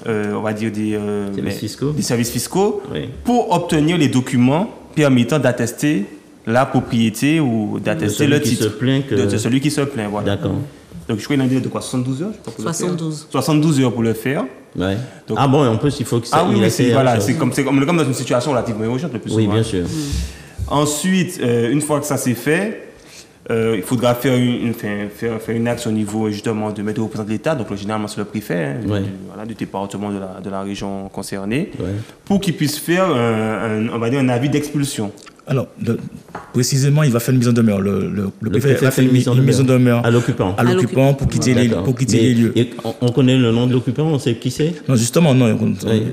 on va dire, des services fiscaux pour obtenir les documents permettant d'attester la propriété ou d'attester le titre de celui qui se plaint. Voilà. D'accord. Donc, je crois qu'il y a un délai de quoi, 72 heures 72 heures pour le faire. Ouais. Donc, bon, en plus, il faut que ça... c'est comme dans une situation relativement urgente le plus souvent. Oui, bien sûr. Ensuite, une fois que ça c'est fait, il faudra faire une action au niveau justement de mettre au représentant de l'État, donc généralement c'est le préfet du département de la région concernée, pour qu'il puisse faire on va dire un avis d'expulsion. Alors, précisément, il va faire une mise en demeure. Le préfet va faire une mise en demeure à l'occupant pour quitter les lieux. Et on connaît le nom de l'occupant, on sait qui c'est? Non, justement, non.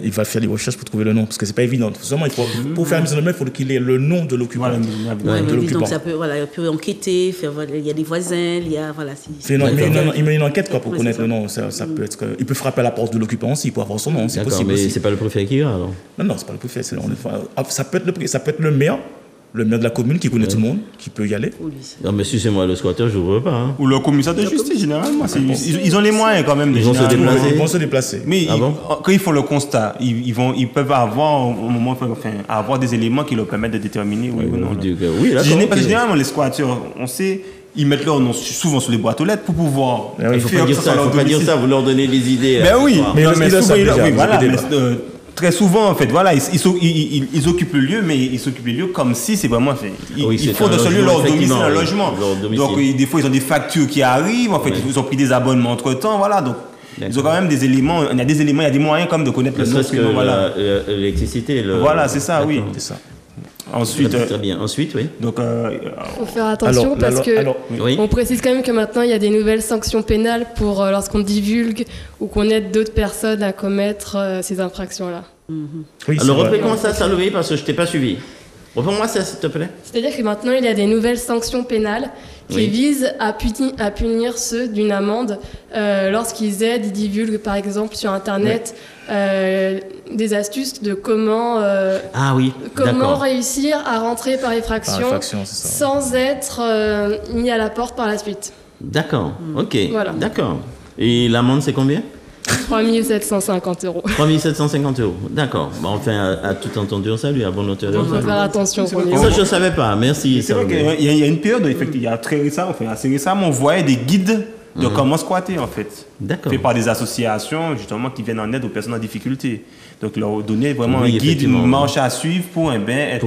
Il va faire des recherches pour trouver le nom, parce que c'est pas évident. Seulement, pour faire une mise en demeure, il faut qu'il ait le nom de l'occupant. Donc ça peut enquêter, il y a des voisins, il y a il met une enquête pour connaître le nom. Ça peut être. Il peut frapper à la porte de l'occupant aussi pour avoir son nom. C'est possible. Mais c'est pas le préfet qui va alors? Non, c'est pas le préfet. Ça peut être le maire. Le maire de la commune qui connaît tout le monde, qui peut y aller. Non, mais si c'est moi le squatteur, je ne veux pas. Hein. Ou le commissaire de justice, généralement. Ils ont les moyens quand même. Ils vont se déplacer. Mais quand ils font le constat, ils peuvent avoir, au moment, avoir des éléments qui leur permettent de déterminer oui ou non. Parce que généralement, les squatteurs, on sait, ils mettent leur nom souvent sur les boîtes aux lettres pour pouvoir. Il ne faut pas dire ça, vous leur donnez des idées. Mais oui, mais Très souvent, en fait, voilà, ils occupent le lieu, mais ils s'occupent le lieu comme si c'est vraiment fait. Ils font de ce lieu leur domicile, un logement. Donc, des fois, ils ont des factures qui arrivent, en fait, ils ont pris des abonnements entre-temps, voilà. Donc, ils ont quand même des éléments, il y a des moyens comme de connaître le sens. Voilà. L'électricité. Voilà, c'est ça, oui. C'est ça. Ensuite, très bien. Ensuite, oui. Donc, faut faire attention parce que on précise quand même que maintenant il y a des nouvelles sanctions pénales pour lorsqu'on divulgue ou qu'on aide d'autres personnes à commettre ces infractions-là. Oui, alors reprends ça, Salomé, parce que je t'ai pas suivi. Reprends-moi ça, s'il te plaît. C'est-à-dire que maintenant il y a des nouvelles sanctions pénales qui visent à punir ceux d'une amende lorsqu'ils aident, ils divulguent par exemple sur Internet des astuces de comment réussir à rentrer par effraction sans être mis à la porte par la suite. D'accord, ok. Voilà. D'accord. Et l'amende, c'est combien ? 3 750 €. 3 750 €, d'accord. Bon, enfin, à tout entendu, on salue, à bon auteur. On va faire attention. Ça, je ne savais pas, merci. C'est vrai qu'il y a une période, il y a très récemment, assez récemment, on voyait des guides de comment squatter, en fait. D'accord. Fait par des associations, justement, qui viennent en aide aux personnes en difficulté. Donc, leur donner vraiment un guide, une marche à suivre pour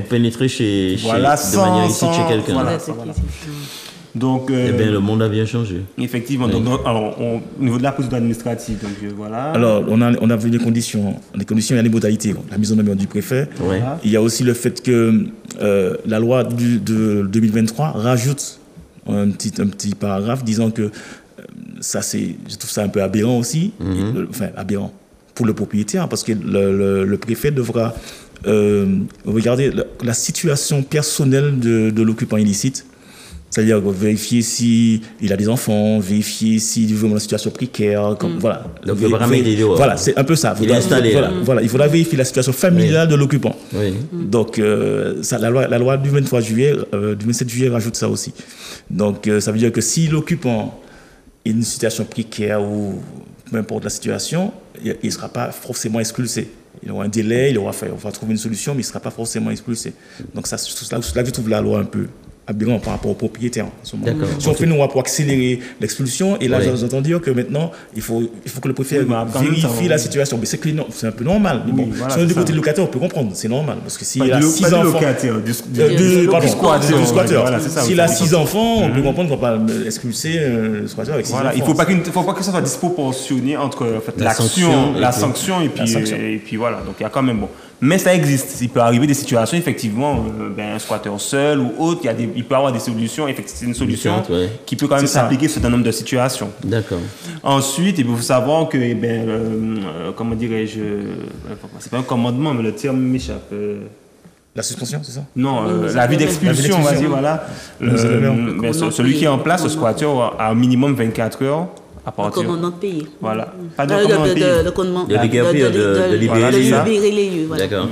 pénétrer de manière ici chez quelqu'un. Voilà. Donc, le monde a bien changé. Effectivement. Oui. Donc, au niveau de la procédure administrative, donc voilà. Alors, on a vu les conditions. Les conditions, il y a les modalités. La mise en œuvre du préfet. Ouais. Il y a aussi le fait que la loi de 2023 rajoute un petit paragraphe disant que je trouve ça un peu aberrant aussi. Aberrant pour le propriétaire, parce que le préfet devra regarder la situation personnelle de l'occupant illicite. C'est-à-dire vérifier s'il a des enfants, vérifier s'il est vraiment dans une situation précaire. Voilà. Donc, voilà, c'est un peu ça. Il est installé. Voilà, il faudra vérifier la situation familiale de l'occupant. Oui. Donc, la loi du 27 juillet rajoute ça aussi. Donc, ça veut dire que si l'occupant est dans une situation précaire ou peu importe la situation, il ne sera pas forcément expulsé. Il aura un délai, on va trouver une solution, mais il ne sera pas forcément expulsé. Donc, c'est là que je trouve la loi un peu aberrant par rapport aux propriétaires. Si on fait une loi pour accélérer l'expulsion, et là j'entends dire que maintenant il faut que le préfet vérifie la situation. Mais c'est un peu normal. Mais bon, si on est du côté du locataire, on peut comprendre, c'est normal. Parce que s'il a 6 enfants. Du squatteur. S'il a 6 enfants, on peut comprendre qu'on ne va pas expulser le squatteur avec 6 enfants. Il ne faut pas que ça soit disproportionné entre la sanction et puis voilà. Donc il y a quand même Mais ça existe. Il peut arriver des situations, effectivement, un squatteur seul ou autre, il peut avoir des solutions. C'est une solution qui peut quand même s'appliquer sur un nombre de situations. D'accord. Ensuite, il faut savoir que, comment dirais-je, c'est pas un commandement, mais le terme m'échappe. La suspension, c'est ça? Non, l'avis d'expulsion, on va dire, voilà. Celui qui est en place, le squatteur, a un minimum 24 heures. Le commandement de payer. Voilà. Pas de commandement de payer. De libérer les lieux. Voilà. D'accord.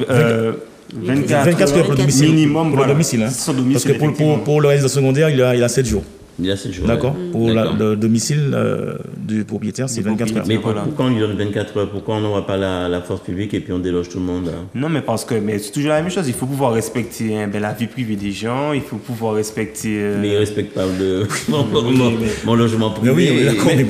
24 heures pour le domicile. Minimum, pour le domicile. Parce que pour le résidence secondaire, il a 7 jours. Il y a 7 jours. D'accord. Pour le domicile du propriétaire, c'est 24 heures. Mais pourquoi on lui donne 24 heures? Pourquoi on n'aura pas la force publique et puis on déloge tout le monde? Non, mais parce que c'est toujours la même chose. Il faut pouvoir respecter la vie privée des gens. Il faut pouvoir respecter. Mais ils ne respectent pas mon logement privé.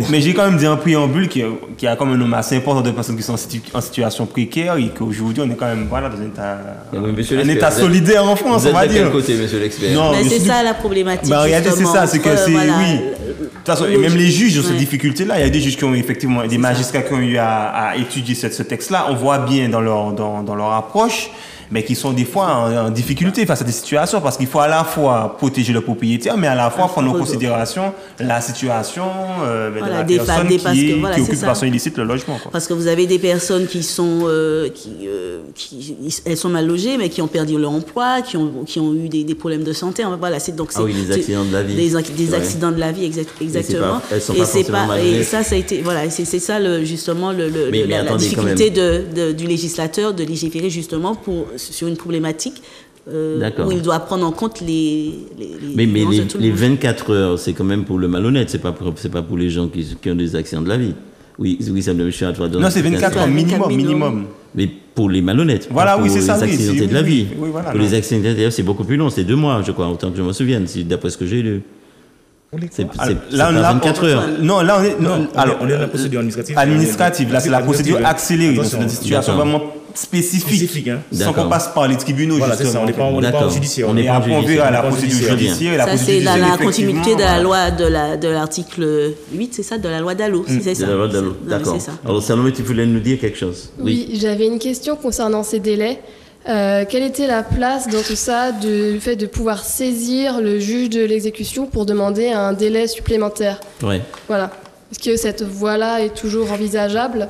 Mais j'ai quand même dit en préambule qu'il y a quand même un nombre assez important de personnes qui sont en situation précaire et qu'aujourd'hui on est quand même dans un état solidaire en France, on va dire. De quel côté, monsieur l'expert? Mais c'est ça la problématique. Regardez, c'est ça, c'est que oui. De toute façon, et même les juges ont cette difficulté-là. Il y a des juges qui ont effectivement, des magistrats qui ont eu à étudier ce texte-là. On voit bien dans leur approche, mais qui sont des fois en difficulté face à des situations, parce qu'il faut à la fois protéger le propriétaire, mais à la fois prendre en considération la situation de la personne qui occupe de façon illicite le logement. Parce que vous avez des personnes qui sont elles sont mal logées, mais qui ont perdu leur emploi, qui ont eu des problèmes de santé. Voilà, les accidents de la vie. Des accidents de la vie, exactement. Et ça a été, voilà, c'est ça justement la difficulté du législateur de légiférer justement sur une problématique où il doit prendre en compte les 24 heures, c'est quand même pour le malhonnête, c'est pas pour les gens qui ont des accidents de la vie. Oui, ça me fait non, c'est 24 heures minimum. Mais pour les malhonnêtes, voilà, pour les accidentés de la vie. Oui, voilà, pour les accidentés de la vie, c'est beaucoup plus long, c'est 2 mois, je crois, autant que je me souvienne, d'après ce que j'ai lu. là, 24 heures. Non, là, on est dans la procédure administrative. Administrative, là, c'est la procédure accélérée. Donc, c'est une situation vraiment spécifique, sans qu'on passe par les tribunaux. Voilà, c'est ça, on n'est pas en judiciaire. On est pas en verra la procédure judiciaire. Ça, c'est dans la continuité de la loi de l'article 8, c'est ça, de la loi Dallot. C'est ça. De la loi Dallot, d'accord. Alors, Salomé, tu voulais nous dire quelque chose? Oui, j'avais une question concernant ces délais. Quelle était la place dans tout ça du fait de pouvoir saisir le juge de l'exécution pour demander un délai supplémentaire? Ouais. Voilà. Est-ce que cette voie-là est toujours envisageable?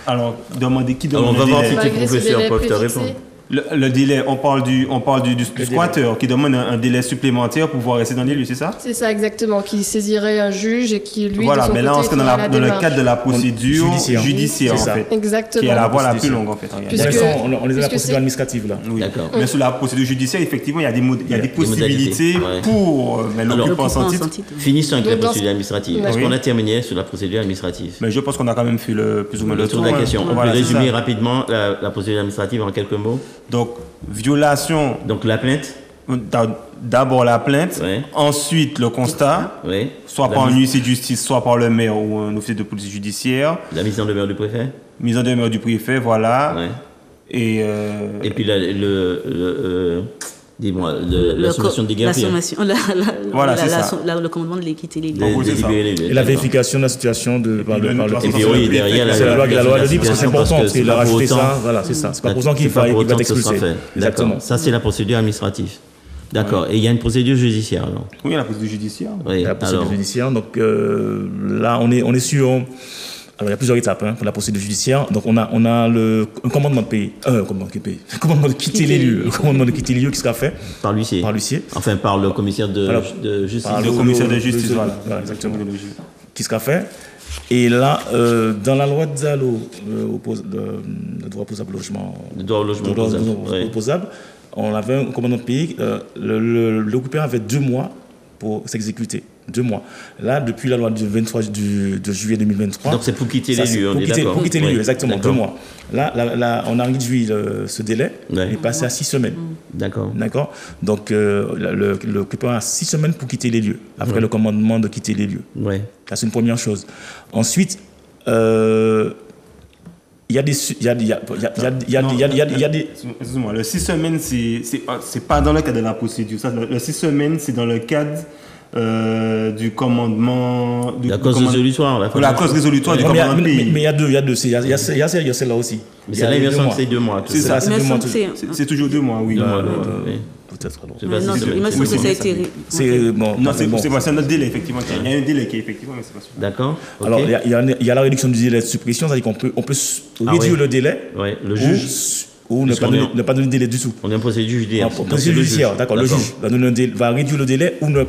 Alors, demandez qui demande on va voir si Malgré tes professeurs peuvent te répondre. Le délai, on parle du squatteur qui demande un délai supplémentaire pour pouvoir rester dans les lieux, c'est ça? C'est ça exactement, qui saisirait un juge et qui lui voilà, de son mais là côté, on est dans le cadre de la procédure judiciaire en fait, exactement, qui est la voie la plus longue en fait. On est dans la procédure administrative là. Oui. D'accord. Mais sur la procédure judiciaire, effectivement, il y a des possibilités pour l'occupant sans titre. Finissons avec la procédure administrative, parce qu'on a terminé sur la procédure administrative. Mais je pense qu'on a quand même fait plus ou moins le tour de la question. On peut résumer rapidement la procédure administrative en quelques mots. Donc, violation. Donc, la plainte. D'abord la plainte, ensuite le constat, soit par un huissier de justice, soit par le maire ou un officier de police judiciaire. La mise en demeure du préfet. Mise en demeure du préfet, voilà. Et puis dis-moi, la sommation de déguerpir. Voilà, c'est ça. Le commandement de quitter les lieux. Et la vérification de la situation par le et puis oui, derrière la loi le dit, parce que c'est important, parce qu'il a rajouté ça. Voilà, c'est ça. C'est pas pour autant qu'il va t'expulser. Exactement. Ça, c'est la procédure administrative. D'accord. Et il y a une procédure judiciaire, alors? Oui, il y a la procédure judiciaire. Oui, la procédure judiciaire. Donc là, on est sur... Alors, il y a plusieurs étapes pour la procédure judiciaire. Donc, on a un commandement de payer, un commandement de quitter les lieux, un commandement de quitter les lieux qui sera fait par l'huissier. Enfin, par le commissaire de justice. Par le commissaire de justice, voilà, exactement. Qui sera fait. Et là, dans la loi de Dallot, le droit opposable au logement, opposable, on avait un commandement de payer. L'occupant avait 2 mois pour s'exécuter. 2 mois. Là, depuis la loi du 23 de juillet 2023... Donc c'est pour quitter les lieux, on est d'accord. Pour quitter les lieux, exactement, 2 mois. Là, on a réduit ce délai, il est passé à 6 semaines. D'accord. D'accord. Donc, l'occupant a 6 semaines pour quitter les lieux, après le commandement de quitter les lieux. Ouais. Ça, c'est une première chose. Ensuite, il y a des... Excuse-moi, le 6 semaines, c'est pas dans le cadre de la procédure. Le 6 semaines, c'est dans le cadre du commandement... La cause résolutoire. La cause résolutoire du commandement de pays. Mais il y a deux. Il y a celle-là aussi. Mais celle-là, il me semble que c'est 2 mois. C'est ça, c'est 2 mois. C'est toujours 2 mois, oui. Peut-être. Non, il me semble que ça a été... Non, c'est notre délai, effectivement. Il y a un délai qui est effectivement... D'accord. Alors, il y a la réduction du délai de suppression, c'est-à-dire qu'on peut réduire le délai. Le juge... Ou ne pas donner de délai du tout. On est en procédure judiciaire. Procédure judiciaire, d'accord. Le juge va réduire le délai ou ne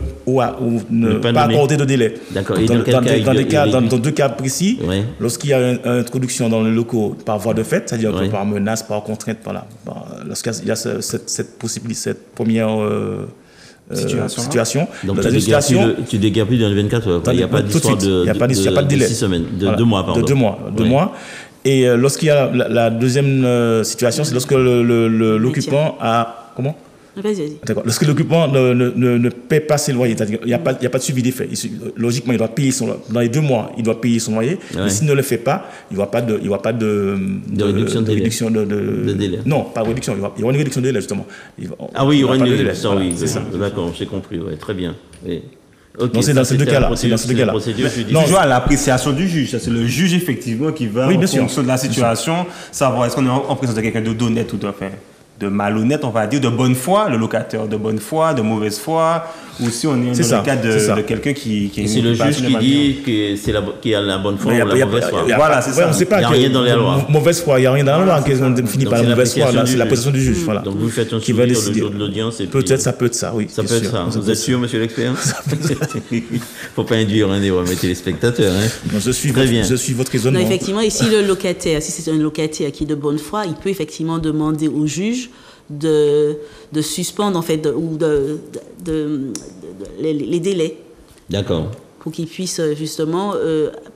pas accorder de délai. D'accord. Dans 2 cas précis, lorsqu'il y a une introduction dans les locaux par voie de fait, c'est-à-dire par menace, par contrainte, lorsqu'il y a cette possibilité, cette première situation. Donc tu dégages plus dans les 24 heures. Il n'y a pas d'histoire de délai. 6 semaines, de 2 mois, pardon. De 2 mois. Et lorsqu'il y a la deuxième situation, c'est lorsque l'occupant a... Comment ? Vas-y. D'accord. Lorsque l'occupant ne paie pas ses loyers, c'est-à-dire qu'il n'y a pas de suivi des faits. Logiquement, il doit payer dans les 2 mois, il doit payer son loyer. Mais s'il ne le fait pas, il n'y aura pas de réduction de délai. Non, pas de réduction. Il y aura une réduction de délai, justement. Il y aura une réduction, oui. C'est ça. D'accord, j'ai compris. Très bien. Okay, donc c'est dans ces deux cas-là. Non, je vois l'appréciation du juge. C'est le juge effectivement qui va, en fonction de la situation, savoir est-ce qu'on est en présence de quelqu'un d'honnête ou de malhonnête, on va dire, de bonne foi, le locataire de bonne foi, de mauvaise foi, ou si on est dans le cas de quelqu'un qui est... C'est le juge qui dit qu'il a la bonne foi ou la mauvaise foi. Voilà, c'est ça. Il n'y a rien dans la loi. Mauvaise foi, il n'y a rien dans la loi. On finit par la mauvaise foi, c'est la position du juge. Donc vous faites un sourire le jour de l'audience. Peut-être, ça peut être ça, oui. Ça peut être ça. Vous êtes sûr, monsieur l'expert? Il ne faut pas induire un erreur, mes téléspectateurs. Je suis votre raisonnement. Effectivement, ici, le locataire, si c'est un locataire qui est de bonne foi, il peut effectivement demander au juge de suspendre en fait les délais. D'accord. Pour qu'il puisse justement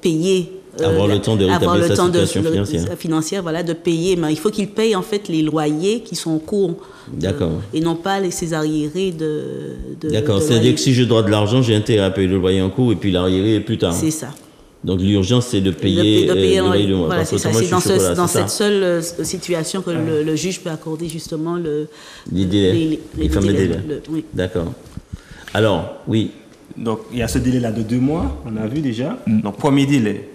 payer avoir le temps de rétablir sa situation financière, voilà, de payer. Mais il faut qu'il paye en fait les loyers qui sont en cours. D'accord. Et non pas ces arriérés de D'accord. C'est-à-dire que si je dois de l'argent, j'ai intérêt à payer le loyer en cours et puis l'arriéré plus tard. C'est ça. Donc l'urgence, c'est de payer le loyer de mois. Voilà, c'est ça. C'est dans cette seule situation que le juge peut accorder justement les délais, les fameux délais. Oui. D'accord. Alors, oui. Donc il y a ce délai-là de 2 mois, on a vu déjà. Donc premier délai.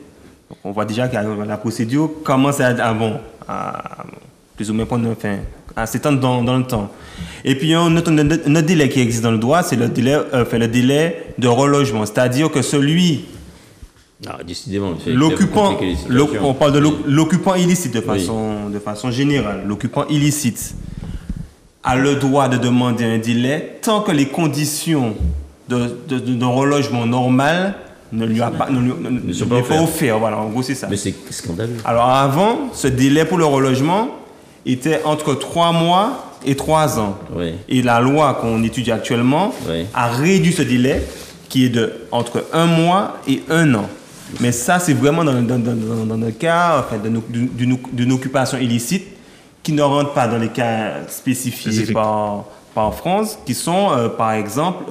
Donc, on voit déjà que la procédure commence à plus ou moins à s'étendre dans le temps. Et puis un autre délai qui existe dans le droit, c'est le délai de relogement. C'est-à-dire que celui... décidément, l'occupant, on parle de l'occupant illicite de façon générale. L'occupant illicite a le droit de demander un délai tant que les conditions d'un relogement normal ne lui a pas offert. Voilà, en gros, c'est ça. Mais c'est scandaleux. Alors avant, ce délai pour le relogement était entre 3 mois et 3 ans. Oui. Et la loi qu'on étudie actuellement a réduit ce délai qui est entre 1 mois et 1 an. Mais ça, c'est vraiment dans le cas d'une occupation illicite qui ne rentre pas dans les cas spécifiés par France, qui sont, par exemple,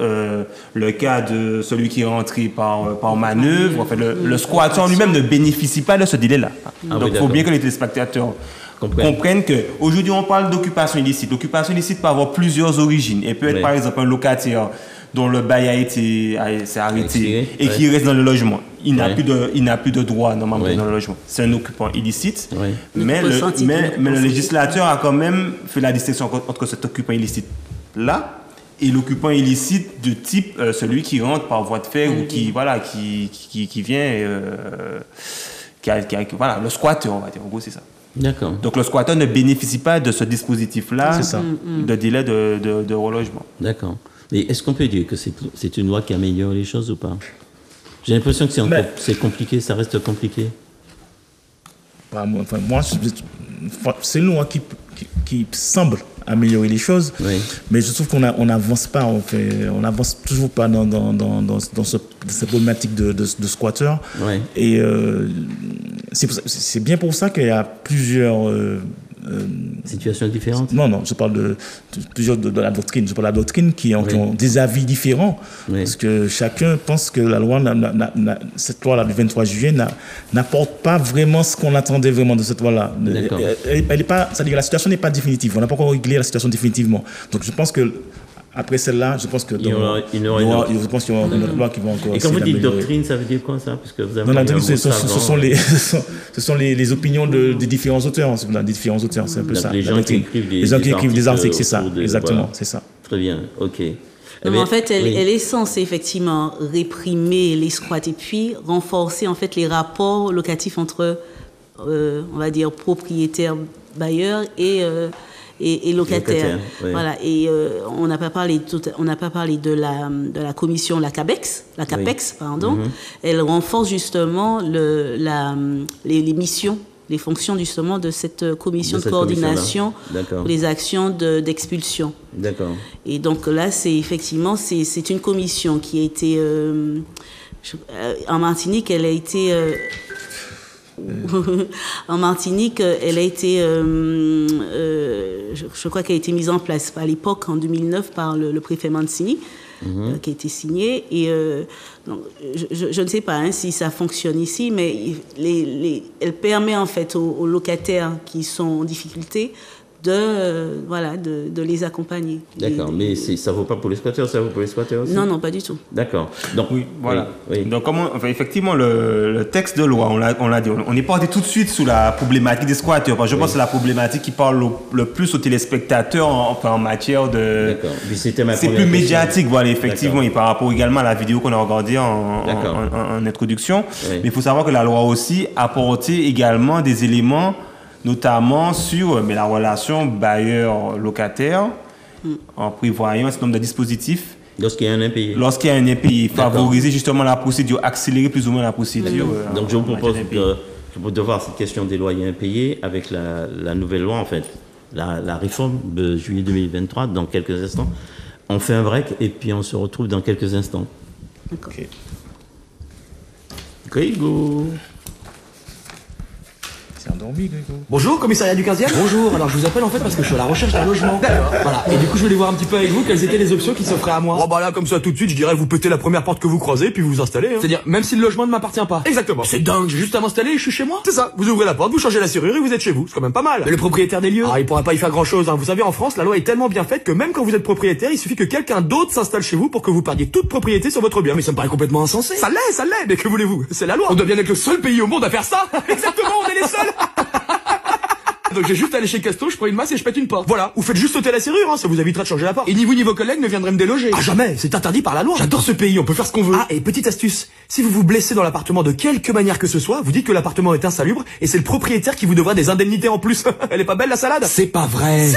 le cas de celui qui est rentré par manœuvre. Le squatteur lui-même ne bénéficie pas de ce délai-là. Donc, il faut bien que les téléspectateurs comprennent qu'aujourd'hui, on parle d'occupation illicite. L'occupation illicite peut avoir plusieurs origines. Elle peut être, par exemple, un locataire dont le bail s'est arrêté et qui reste dans le logement. Il n'a plus de droit normalement dans le logement. C'est un occupant illicite, mais le législateur a quand même fait la distinction entre cet occupant illicite-là et l'occupant illicite de type celui qui rentre par voie de fait ou qui vient... le squatteur, on va dire. En gros, c'est ça. D'accord. Donc le squatteur ne bénéficie pas de ce dispositif-là de délai de relogement. D'accord. Mais est-ce qu'on peut dire que c'est une loi qui améliore les choses ou pas? J'ai l'impression que c'est compliqué, ça reste compliqué. Moi, c'est une loi qui semble améliorer les choses, mais je trouve qu'on n'avance pas, on n'avance toujours pas dans cette problématique de squatter. Et c'est bien pour ça qu'il y a plusieurs... situations différentes? Non, je parle de la doctrine. Je parle de la doctrine qui ont des avis différents. Parce que chacun pense que la loi, cette loi-là du 23 juillet n'apporte pas vraiment ce qu'on attendait vraiment de cette loi-là. C'est-à-dire que la situation n'est pas définitive. On n'a pas encore réglé la situation définitivement. Donc je pense que après celle-là, je pense qu'il y aura une autre loi qui va encore... Et quand vous dites doctrine, ça veut dire quoi ça? Parce que vous avez ce sont les opinions des différents auteurs. Des différents auteurs, c'est un peu ça. Les gens qui écrivent des articles, c'est ça. Exactement, c'est ça. Très bien, ok. En fait, elle est censée effectivement réprimer les squats et puis renforcer en fait les rapports locatifs entre, on va dire, propriétaires, bailleurs et locataires. Voilà. Et on n'a pas parlé de la commission, la CAPEX, pardon. Elle renforce justement les missions, les fonctions justement de cette commission de coordination pour les actions d'expulsion. D'accord. Et donc là, c'est une commission qui a été en Martinique, elle a été en Martinique, elle a été, je crois qu'elle a été mise en place à l'époque, en 2009, par le préfet Mancini, qui a été signé. Et donc, je ne sais pas si ça fonctionne ici, mais elle permet en fait aux locataires qui sont en difficulté de les accompagner. D'accord, mais ça ne vaut pas pour les squatteurs, ça vaut pour les squatteurs aussi? Non, pas du tout. D'accord. Donc, Donc, effectivement, le texte de loi, on l'a dit, on est porté tout de suite sous la problématique des squatteurs. Parce que je pense que c'est la problématique qui parle le plus aux téléspectateurs en matière de... D'accord. C'est plus médiatique, effectivement, et par rapport également à la vidéo qu'on a regardée en introduction. Mais il faut savoir que la loi aussi a apporté également des éléments notamment sur la relation bailleur-locataire, en prévoyant un certain nombre de dispositifs. Lorsqu'il y a un impayé. Favoriser justement la procédure, accélérer plus ou moins la procédure. Donc je vous propose de voir cette question des loyers impayés avec la nouvelle loi, en fait, la réforme de juillet 2023, dans quelques instants. On fait un break et puis on se retrouve dans quelques instants. D'accord. Ok, go. C'est endormi, Grégo. Bonjour, commissariat du 15e. Bonjour, alors je vous appelle en fait parce que je suis à la recherche d'un logement. D'accord. Voilà, et du coup je voulais voir un petit peu avec vous quelles étaient les options qui s'offraient à moi. Oh bah là, comme ça tout de suite, je dirais vous pétez la première porte que vous croisez puis vous vous installez. Hein. C'est-à-dire, même si le logement ne m'appartient pas. Exactement. C'est dingue, j'ai juste à m'installer et je suis chez moi. C'est ça, vous ouvrez la porte, vous changez la serrure et vous êtes chez vous. C'est quand même pas mal. Mais le propriétaire des lieux, il pourra pas y faire grand-chose. Hein. Vous savez, en France, la loi est tellement bien faite que même quand vous êtes propriétaire, il suffit que quelqu'un d'autre s'installe chez vous pour que vous perdiez toute propriété sur votre bien. Mais ça me paraît complètement insensé. Ça l'est, mais que voulez-vous? C'est la loi. On doit bien être le seul pays au monde à faire ça. Exactement, on est les seuls. Donc j'ai juste à aller chez Casto, je prends une masse et je pète une porte. Voilà, ou faites juste sauter la serrure, hein, ça vous évitera de changer la porte. Et ni vous ni vos collègues ne viendraient me déloger. Ah jamais, c'est interdit par la loi. J'adore ce pays, on peut faire ce qu'on veut. Ah, et petite astuce, si vous vous blessez dans l'appartement de quelque manière que ce soit, vous dites que l'appartement est insalubre et c'est le propriétaire qui vous devra des indemnités en plus. Elle est pas belle la salade? C'est pas vrai.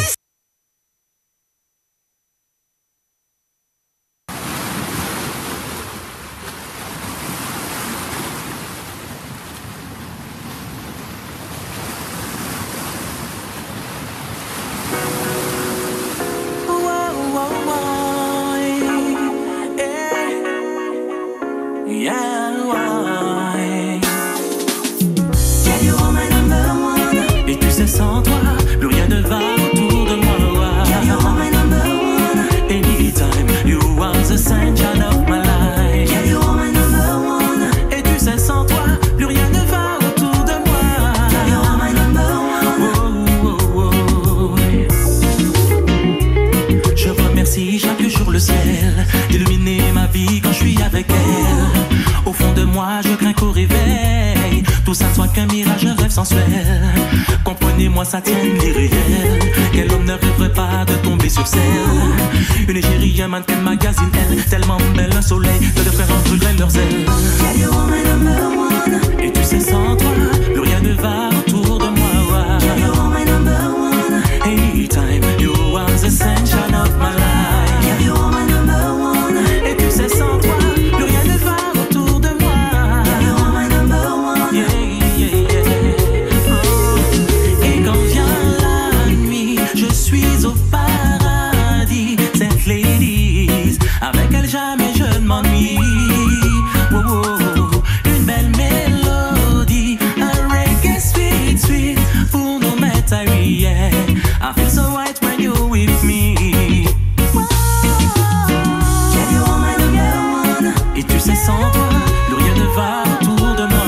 Comprenez-moi, ça tient l'irréel. Quel homme ne rêverait pas de tomber sur celle? Une égérie, un mannequin magazine, elle, tellement belle, un soleil, de faire entrer leurs ailes. Et tu sais, sans toi, plus rien ne va autour de moi. Anytime, you are the sunshine of my life. Et tu sais, sans toi, plus rien ne va autour de moi. Yeah, yeah, yeah. Et quand vient la nuit, je suis au paradis. Cette ladies, avec elle jamais je ne m'ennuie. Oh, oh, oh. Une belle mélodie, un reggae sweet, sweet, pour nous mettre à yeah. I feel so right when you're with me. Et tu sais, sans toi, plus rien ne va autour de moi.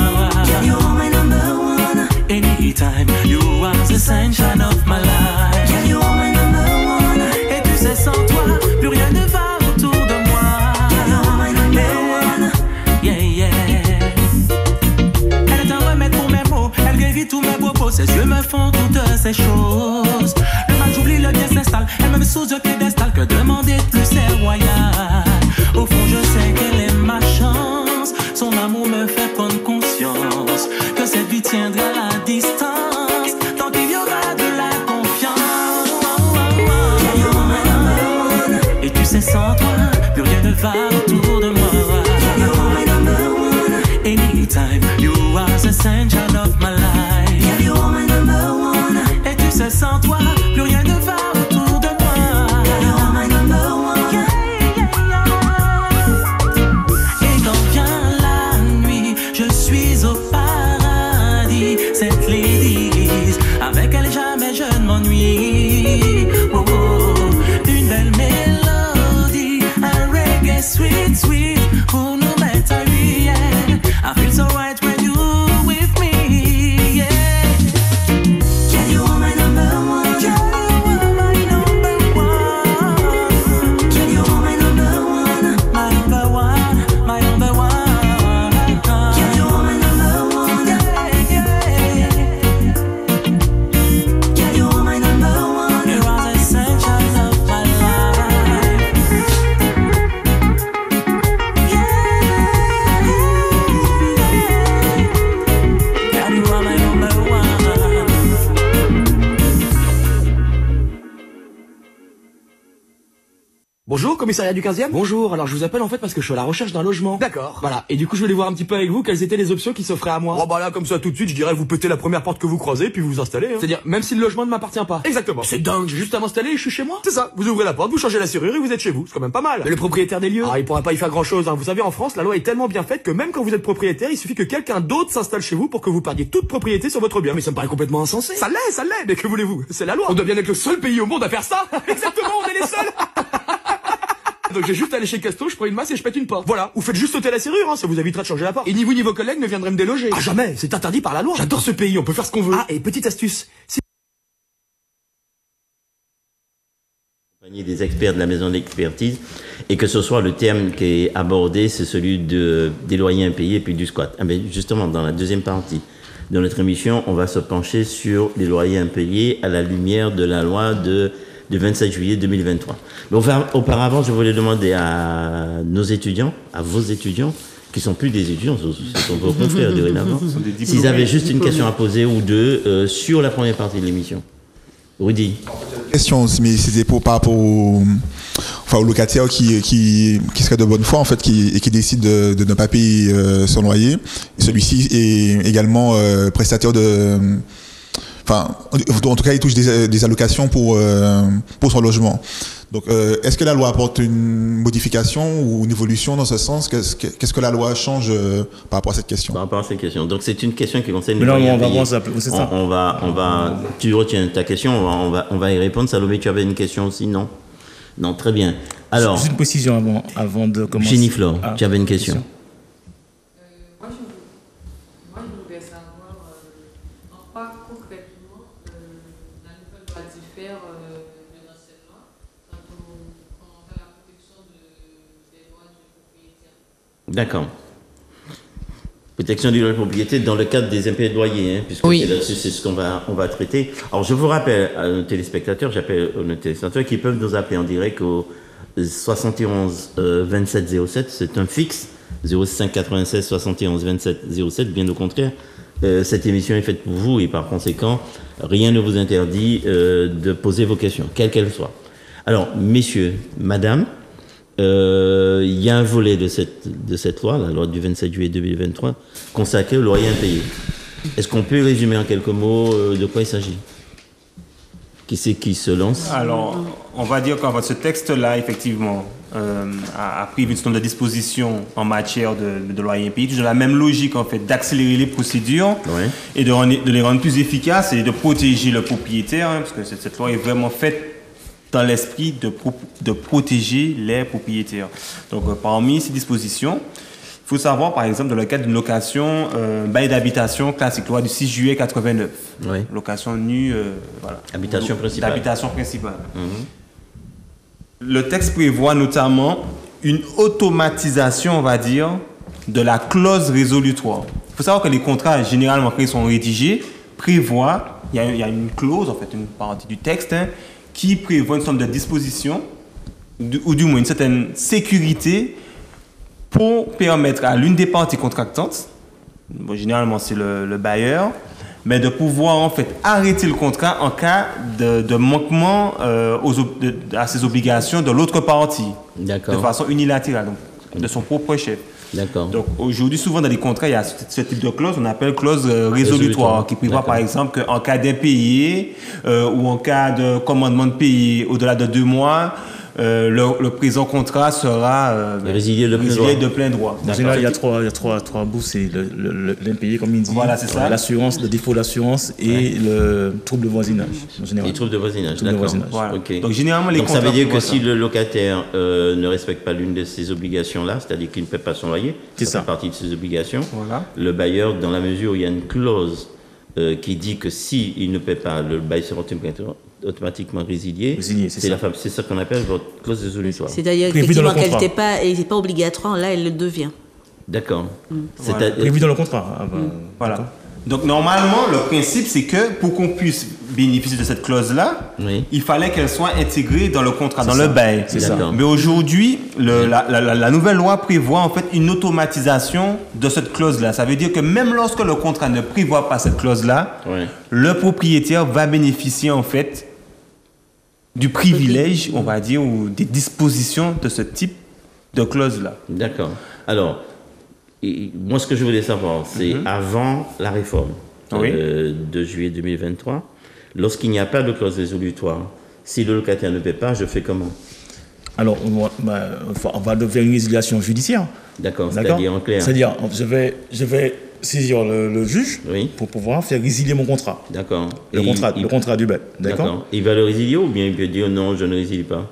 Anytime, you are the sunshine of my life. Et tu sais, sans toi, plus rien ne va autour de moi. Yeah, yeah. Elle est un remède pour mes mots, elle guérit tous mes propos. Ses yeux me font toutes ces choses. Le mal j'oublie, le bien s'installe. Elle me met sous un piédestal, que demander de plus c'est royal. Au fond je sais qu'elle est ma chance. Son amour me fait prendre conscience que cette vie tiendra à la distance tant qu'il y aura de la confiance. Et tu sais, sans toi, plus rien ne va autour de moi. Anytime, you are the sunshine of my life. Et tu sais, sans toi, plus rien ne va autour de moi. Et quand vient la nuit, je suis au paradis. Cette ladies, avec elle jamais je ne m'ennuie. Oh, oh, une belle mélodie, un reggae sweet, sweet, pour nous mettre à lui. I feel so right when you with me, yeah. Can you hold my number one? Can you hold my number one? Can you hold my number one? My number one, my number one. Can you hold my number one? Yeah, yeah. Bonjour, commissariat du 15e. Bonjour, alors je vous appelle en fait parce que je suis à la recherche d'un logement. D'accord. Voilà, et du coup je voulais voir un petit peu avec vous quelles étaient les options qui s'offraient à moi. Oh bah là, comme ça tout de suite, je dirais vous pétez la première porte que vous croisez puis vous vous installez. Hein. C'est-à-dire, même si le logement ne m'appartient pas. Exactement. C'est dingue, j'ai juste à m'installer et je suis chez moi. C'est ça, vous ouvrez la porte, vous changez la serrure et vous êtes chez vous. C'est quand même pas mal. Mais le propriétaire des lieux, il pourra pas y faire grand-chose. Hein. Vous savez, en France, la loi est tellement bien faite que même quand vous êtes propriétaire, il suffit que quelqu'un d'autre s'installe chez vous pour que vous perdiez toute propriété sur votre bien. Mais ça me paraît complètement insensé. Ça l'est, mais que voulez-vous? C'est la loi. On doit bien être le seul pays au monde à faire ça. Exactement, on est les seuls. Donc j'ai juste à aller chez Casto, je prends une masse et je pète une porte. Voilà, ou faites juste sauter la serrure, hein, ça vous évitera de changer la porte. Et ni vous ni vos collègues ne viendraient me déloger. Ah jamais, c'est interdit par la loi. J'adore ce pays, on peut faire ce qu'on veut. Ah, et petite astuce. Des experts de la maison d'expertise, et que ce soit le terme qui est abordé, c'est celui des loyers impayés et puis du squat. Ah ben justement, dans la deuxième partie de notre émission, on va se pencher sur les loyers impayés à la lumière de la loi du 27 juillet 2023. Mais auparavant, je voulais demander à nos étudiants, à vos étudiants, qui sont plus des étudiants, ce sont vos confrères dorénavant, s'ils avaient juste une question à poser ou deux sur la première partie de l'émission. Rudy. Question, mais c'était par rapport au locataire qui serait de bonne foi en fait, et qui décide de ne pas payer son loyer. Et celui-ci est également prestataire de, enfin, en tout cas, il touche des allocations pour son logement. Donc, est-ce que la loi apporte une modification ou une évolution dans ce sens? Qu'est-ce que la loi change par rapport à cette question? Par rapport à cette question. Donc, c'est une question qui concerne les loyers impayés. Tu retiens ta question, on va y répondre. Salomé, tu avais une question aussi, non? Non, très bien. Alors, juste une précision avant de commencer. Jennifer, tu avais une question. Moi, je voudrais savoir en quoi concrètement la nouvelle loi diffère de l'ancienne loi quant à la protection des droits du propriétaire. D'accord. Protection du droit de propriété dans le cadre des impayés de loyer, hein, puisque oui. C'est ce qu'on va traiter. Alors, je vous rappelle à nos téléspectateurs, j'appelle nos téléspectateurs qui peuvent nous appeler en direct au 71 27 07, c'est un fixe, 05 96 71 27 07, bien au contraire. Cette émission est faite pour vous et par conséquent, rien ne vous interdit de poser vos questions, quelles qu'elles soient. Alors, messieurs, madame, il y a un volet de cette loi, la loi du 27 juillet 2023, consacré au loyer impayé. Est-ce qu'on peut résumer en quelques mots de quoi il s'agit? Qui c'est qui se lance? Alors, on va dire qu'en fait, ce texte-là, effectivement, a pris une certain nombre de dispositions en matière de loyer impayé, toujours la même logique, en fait, d'accélérer les procédures et de les rendre plus efficaces et de protéger le propriétaire, hein, parce que cette loi est vraiment faite dans l'esprit de protéger les propriétaires. Donc, parmi ces dispositions, il faut savoir, par exemple, dans le cadre d'une location bail d'habitation classique, loi du 6 juillet 89. Oui. Location nue, voilà. Habitation principale. D'habitation principale. Le texte prévoit notamment une automatisation, on va dire, de la clause résolutoire. Il faut savoir que les contrats, généralement, quand ils sont rédigés, prévoient, il y a une clause, en fait, une partie du texte, hein, qui prévoit une sorte de disposition, ou du moins une certaine sécurité, pour permettre à l'une des parties contractantes, bon, généralement c'est le bailleur, mais de pouvoir en fait arrêter le contrat en cas de manquement à ses obligations de l'autre partie, de façon unilatérale, donc de son propre chef. D'accord. Donc aujourd'hui, souvent dans les contrats, il y a ce type de clause, on appelle clause résolutoire, qui prévoit par exemple qu'en cas d'impayé ou en cas de commandement de payer au-delà de 2 mois, le présent contrat sera résilié de plein droit. En général, il y a trois bouts, c'est l'impayé, comme il dit, voilà, c'est ça. L'assurance, le défaut d'assurance et le trouble de voisinage. En général. Les troubles de voisinage, d'accord. Voilà. Okay. Donc, généralement, les ça veut dire que si le locataire ne respecte pas l'une de ces obligations-là, c'est-à-dire qu'il ne paie pas son loyer, ça fait partie de ses obligations, le bailleur, dans la mesure où il y a une clause qui dit que s'il ne paie pas, le bail sera automatiquement résilié. C'est ça qu'on appelle votre clause résolutoire. C'est-à-dire qu'effectivement, qu'elle n'était pas obligatoire, là, elle le devient. D'accord. Voilà. Prévu dans le contrat. Voilà. Donc, normalement, le principe, c'est que pour qu'on puisse bénéficier de cette clause-là, il fallait qu'elle soit intégrée dans le contrat, dans le bail. Mais aujourd'hui, la nouvelle loi prévoit en fait une automatisation de cette clause-là. Ça veut dire que même lorsque le contrat ne prévoit pas cette clause-là, le propriétaire va bénéficier en fait du privilège, on va dire, ou des dispositions de ce type de clause-là. D'accord. Alors, moi, ce que je voulais savoir, c'est avant la réforme de juillet 2023, lorsqu'il n'y a pas de clause résolutoire, si le locataire ne paie pas, je fais comment? Alors, on va vers une résiliation judiciaire. D'accord, c'est-à-dire en clair. C'est-à-dire, je vais saisir le juge pour pouvoir faire résilier mon contrat. D'accord. Le contrat du bail. D'accord. Il va le résilier ou bien il peut dire non, je ne résilie pas?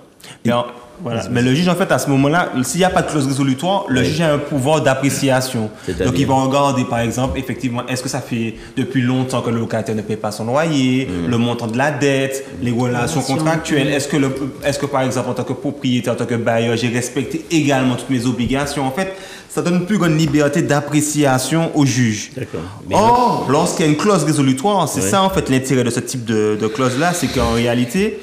Voilà. Mais le juge, en fait, à ce moment-là, s'il n'y a pas de clause résolutoire, le juge a un pouvoir d'appréciation. Donc, il va regarder, par exemple, effectivement, est-ce que ça fait depuis longtemps que le locataire ne paie pas son loyer, le montant de la dette, les relations contractuelles, est-ce que, par exemple, en tant que propriétaire, en tant que bailleur, j'ai respecté également toutes mes obligations. En fait, ça donne une plus grande liberté d'appréciation au juge. Or, lorsqu'il y a une clause résolutoire, c'est ça, en fait, l'intérêt de ce type de clause-là, c'est qu'en réalité,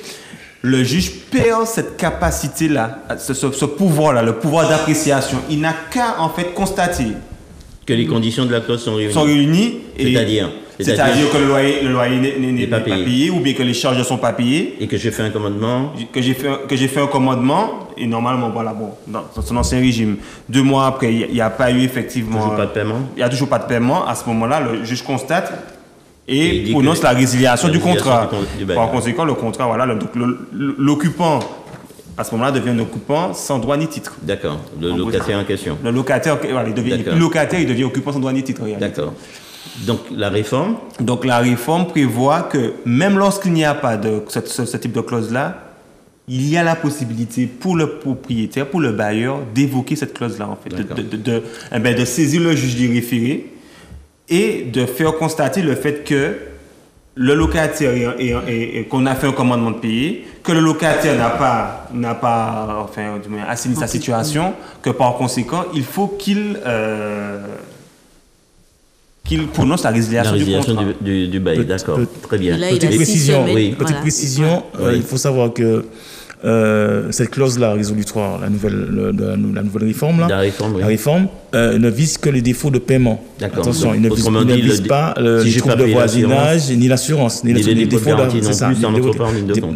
le juge perd cette capacité-là, ce pouvoir-là, le pouvoir d'appréciation. Il n'a qu'à, en fait, constater que les conditions de la clause sont réunies. C'est-à-dire que le loyer n'est pas payé, ou bien que les charges ne sont pas payées. Et que j'ai fait un commandement. Que j'ai fait un commandement, et normalement, voilà, bon, dans son ancien régime, 2 mois après, il n'y a pas eu effectivement... Toujours pas de paiement. Il n'y a toujours pas de paiement. À ce moment-là, le juge constate et prononce la résiliation du contrat. Par conséquent, le contrat, voilà, l'occupant, à ce moment-là, devient un occupant sans droit ni titre. D'accord, le locataire en question. Le locataire, voilà, il devient plus locataire, il devient occupant sans droit ni titre. D'accord. Donc la réforme prévoit que même lorsqu'il n'y a pas de ce type de clause-là, il y a la possibilité pour le propriétaire, pour le bailleur, d'évoquer cette clause-là, en fait, de saisir le juge du référé et de faire constater le fait que le locataire, qu'on a fait un commandement de payer, que le locataire n'a pas assaini sa situation, que par conséquent, il faut qu'il prononce la résiliation du contrat. Du bail, d'accord, très bien. Petite précision, il faut savoir que cette clause-là résolutoire, la nouvelle réforme, la réforme ne vise que les défauts de paiement. Attention, il ne vise pas les troubles de voisinage, ni l'assurance, ni les défauts de garantie non plus,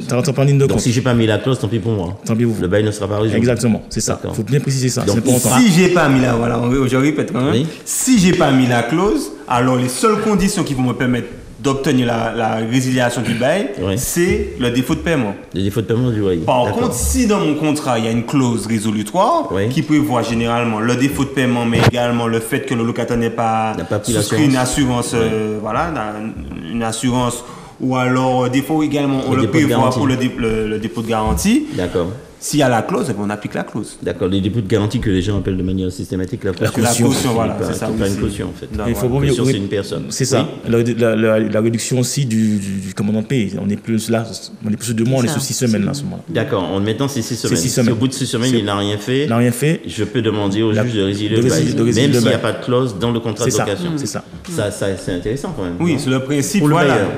ça rentre pas en ligne de compte. Donc si j'ai pas mis la clause, tant pis pour moi. Tant pis pour vous. Le bail ne sera pas résolu. Exactement, c'est ça. Il faut bien préciser ça. Donc, si j'ai pas mis la, voilà, je répète quand même, si j'ai pas mis la clause, alors les seules conditions qui vont me permettre d'obtenir la résiliation du bail, c'est le défaut de paiement. Le défaut de paiement du loyer. Par contre, si dans mon contrat, il y a une clause résolutoire qui prévoit généralement le défaut de paiement, mais également le fait que le locataire n'ait pas souscrit une assurance, une assurance, ou alors des fois également, on le prévoit pour le dépôt de garantie. D'accord. S'il y a la clause, on applique la clause. D'accord, les dépôts de garantie que les gens appellent de manière systématique la caution. La caution, voilà, c'est ça. Pas une caution, en fait. Il faut caution, c'est une personne. C'est ça. La réduction aussi du commandement de paye. On est plus là, on est plus de 2 mois, on est sur 6 semaines là, à ce moment-là. D'accord, en mettant c'est 6 semaines. Si au bout de 6 semaines, il n'a rien fait, je peux demander au juge de résilier le bail, même s'il n'y a pas de clause dans le contrat de location. C'est ça. Ça, c'est intéressant quand même. Oui, sur le principe,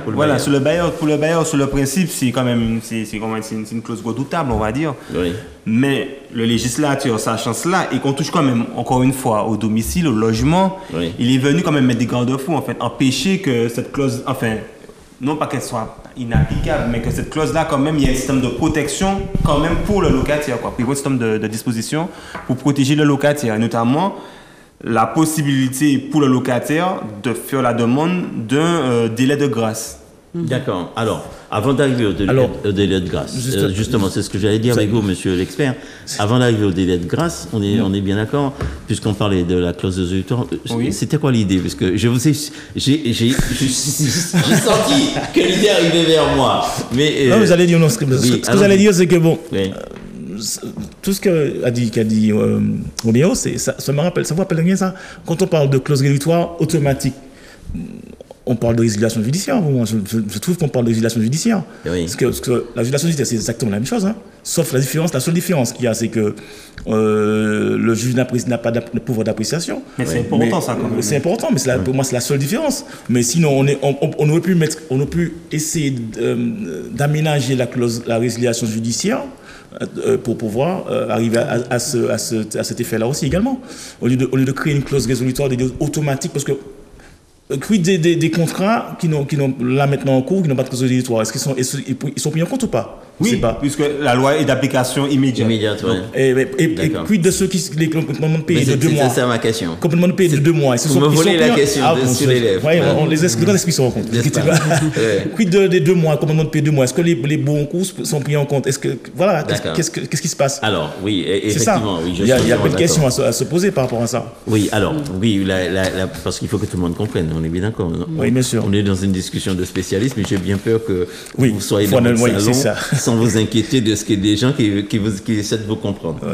voilà, sur le bailleur, sur le principe, c'est quand même une clause redoutable, on va dire. Oui. Mais le législateur, sachant cela, et qu'on touche quand même, encore une fois, au domicile, au logement, il est venu quand même mettre des garde-fous, en fait, empêcher que cette clause, enfin, non pas qu'elle soit inapplicable, mais que cette clause-là, quand même, il y a un système de protection, quand même, pour le locataire, quoi. Il y a un système de disposition pour protéger le locataire, et notamment la possibilité pour le locataire de faire la demande d'un délai de grâce. D'accord. Alors, avant d'arriver au délai de grâce, justement, c'est ce que j'allais dire avec vous, monsieur l'expert. Avant d'arriver au délai de grâce, on est bien d'accord, puisqu'on parlait de la clause résolutoire. C'était quoi l'idée? Parce que j'ai senti que l'idée arrivait vers moi. Mais, non, vous allez dire, ce que vous allez dire, c'est que bon. Tout ce qu'a dit Roméo, ça me rappelle, ça vous rappelle rien ça? Quand on parle de clause résolutoire automatique, on parle de résiliation judiciaire. Je trouve qu'on parle de résiliation judiciaire. Parce que la résiliation judiciaire, c'est exactement la même chose. Sauf la seule différence qu'il y a, c'est que le juge n'a pas de pouvoir d'appréciation. Mais c'est important, ça, quand même. C'est important, mais pour moi, c'est la seule différence. Mais sinon, on aurait pu essayer d'aménager la résiliation judiciaire pour pouvoir arriver à cet effet-là aussi également. Au lieu de créer une clause résolutoire automatique, parce que quid des contrats qui n'ont là maintenant en cours, qui n'ont pas de clause résolutoire, est-ce qu'ils sont pris en compte ou pas? Oui, puisque la loi est d'application immédiate. Et quid de ceux qui commandement de payer de 2 mois? C'est ça ma question. Commandement de payer de 2 mois. Vous me volez la question sur les lèvres. Oui, on les explique en compte. Quid des 2 mois, commandement de payer 2 mois? Est-ce que les baux en cours sont pris en compte? Est-ce que, voilà, qu'est-ce qui se passe? Alors, oui, effectivement. Oui, il y a plein de questions à se poser par rapport à ça. Oui, alors, oui, parce qu'il faut que tout le monde comprenne, on est bien d'accord. Oui, bien sûr. On est dans une discussion de spécialistes, mais j'ai bien peur que vous soyez dans le salon sans vous inquiéter de ce qu'il y a des gens qui essaient de vous comprendre. Ouais.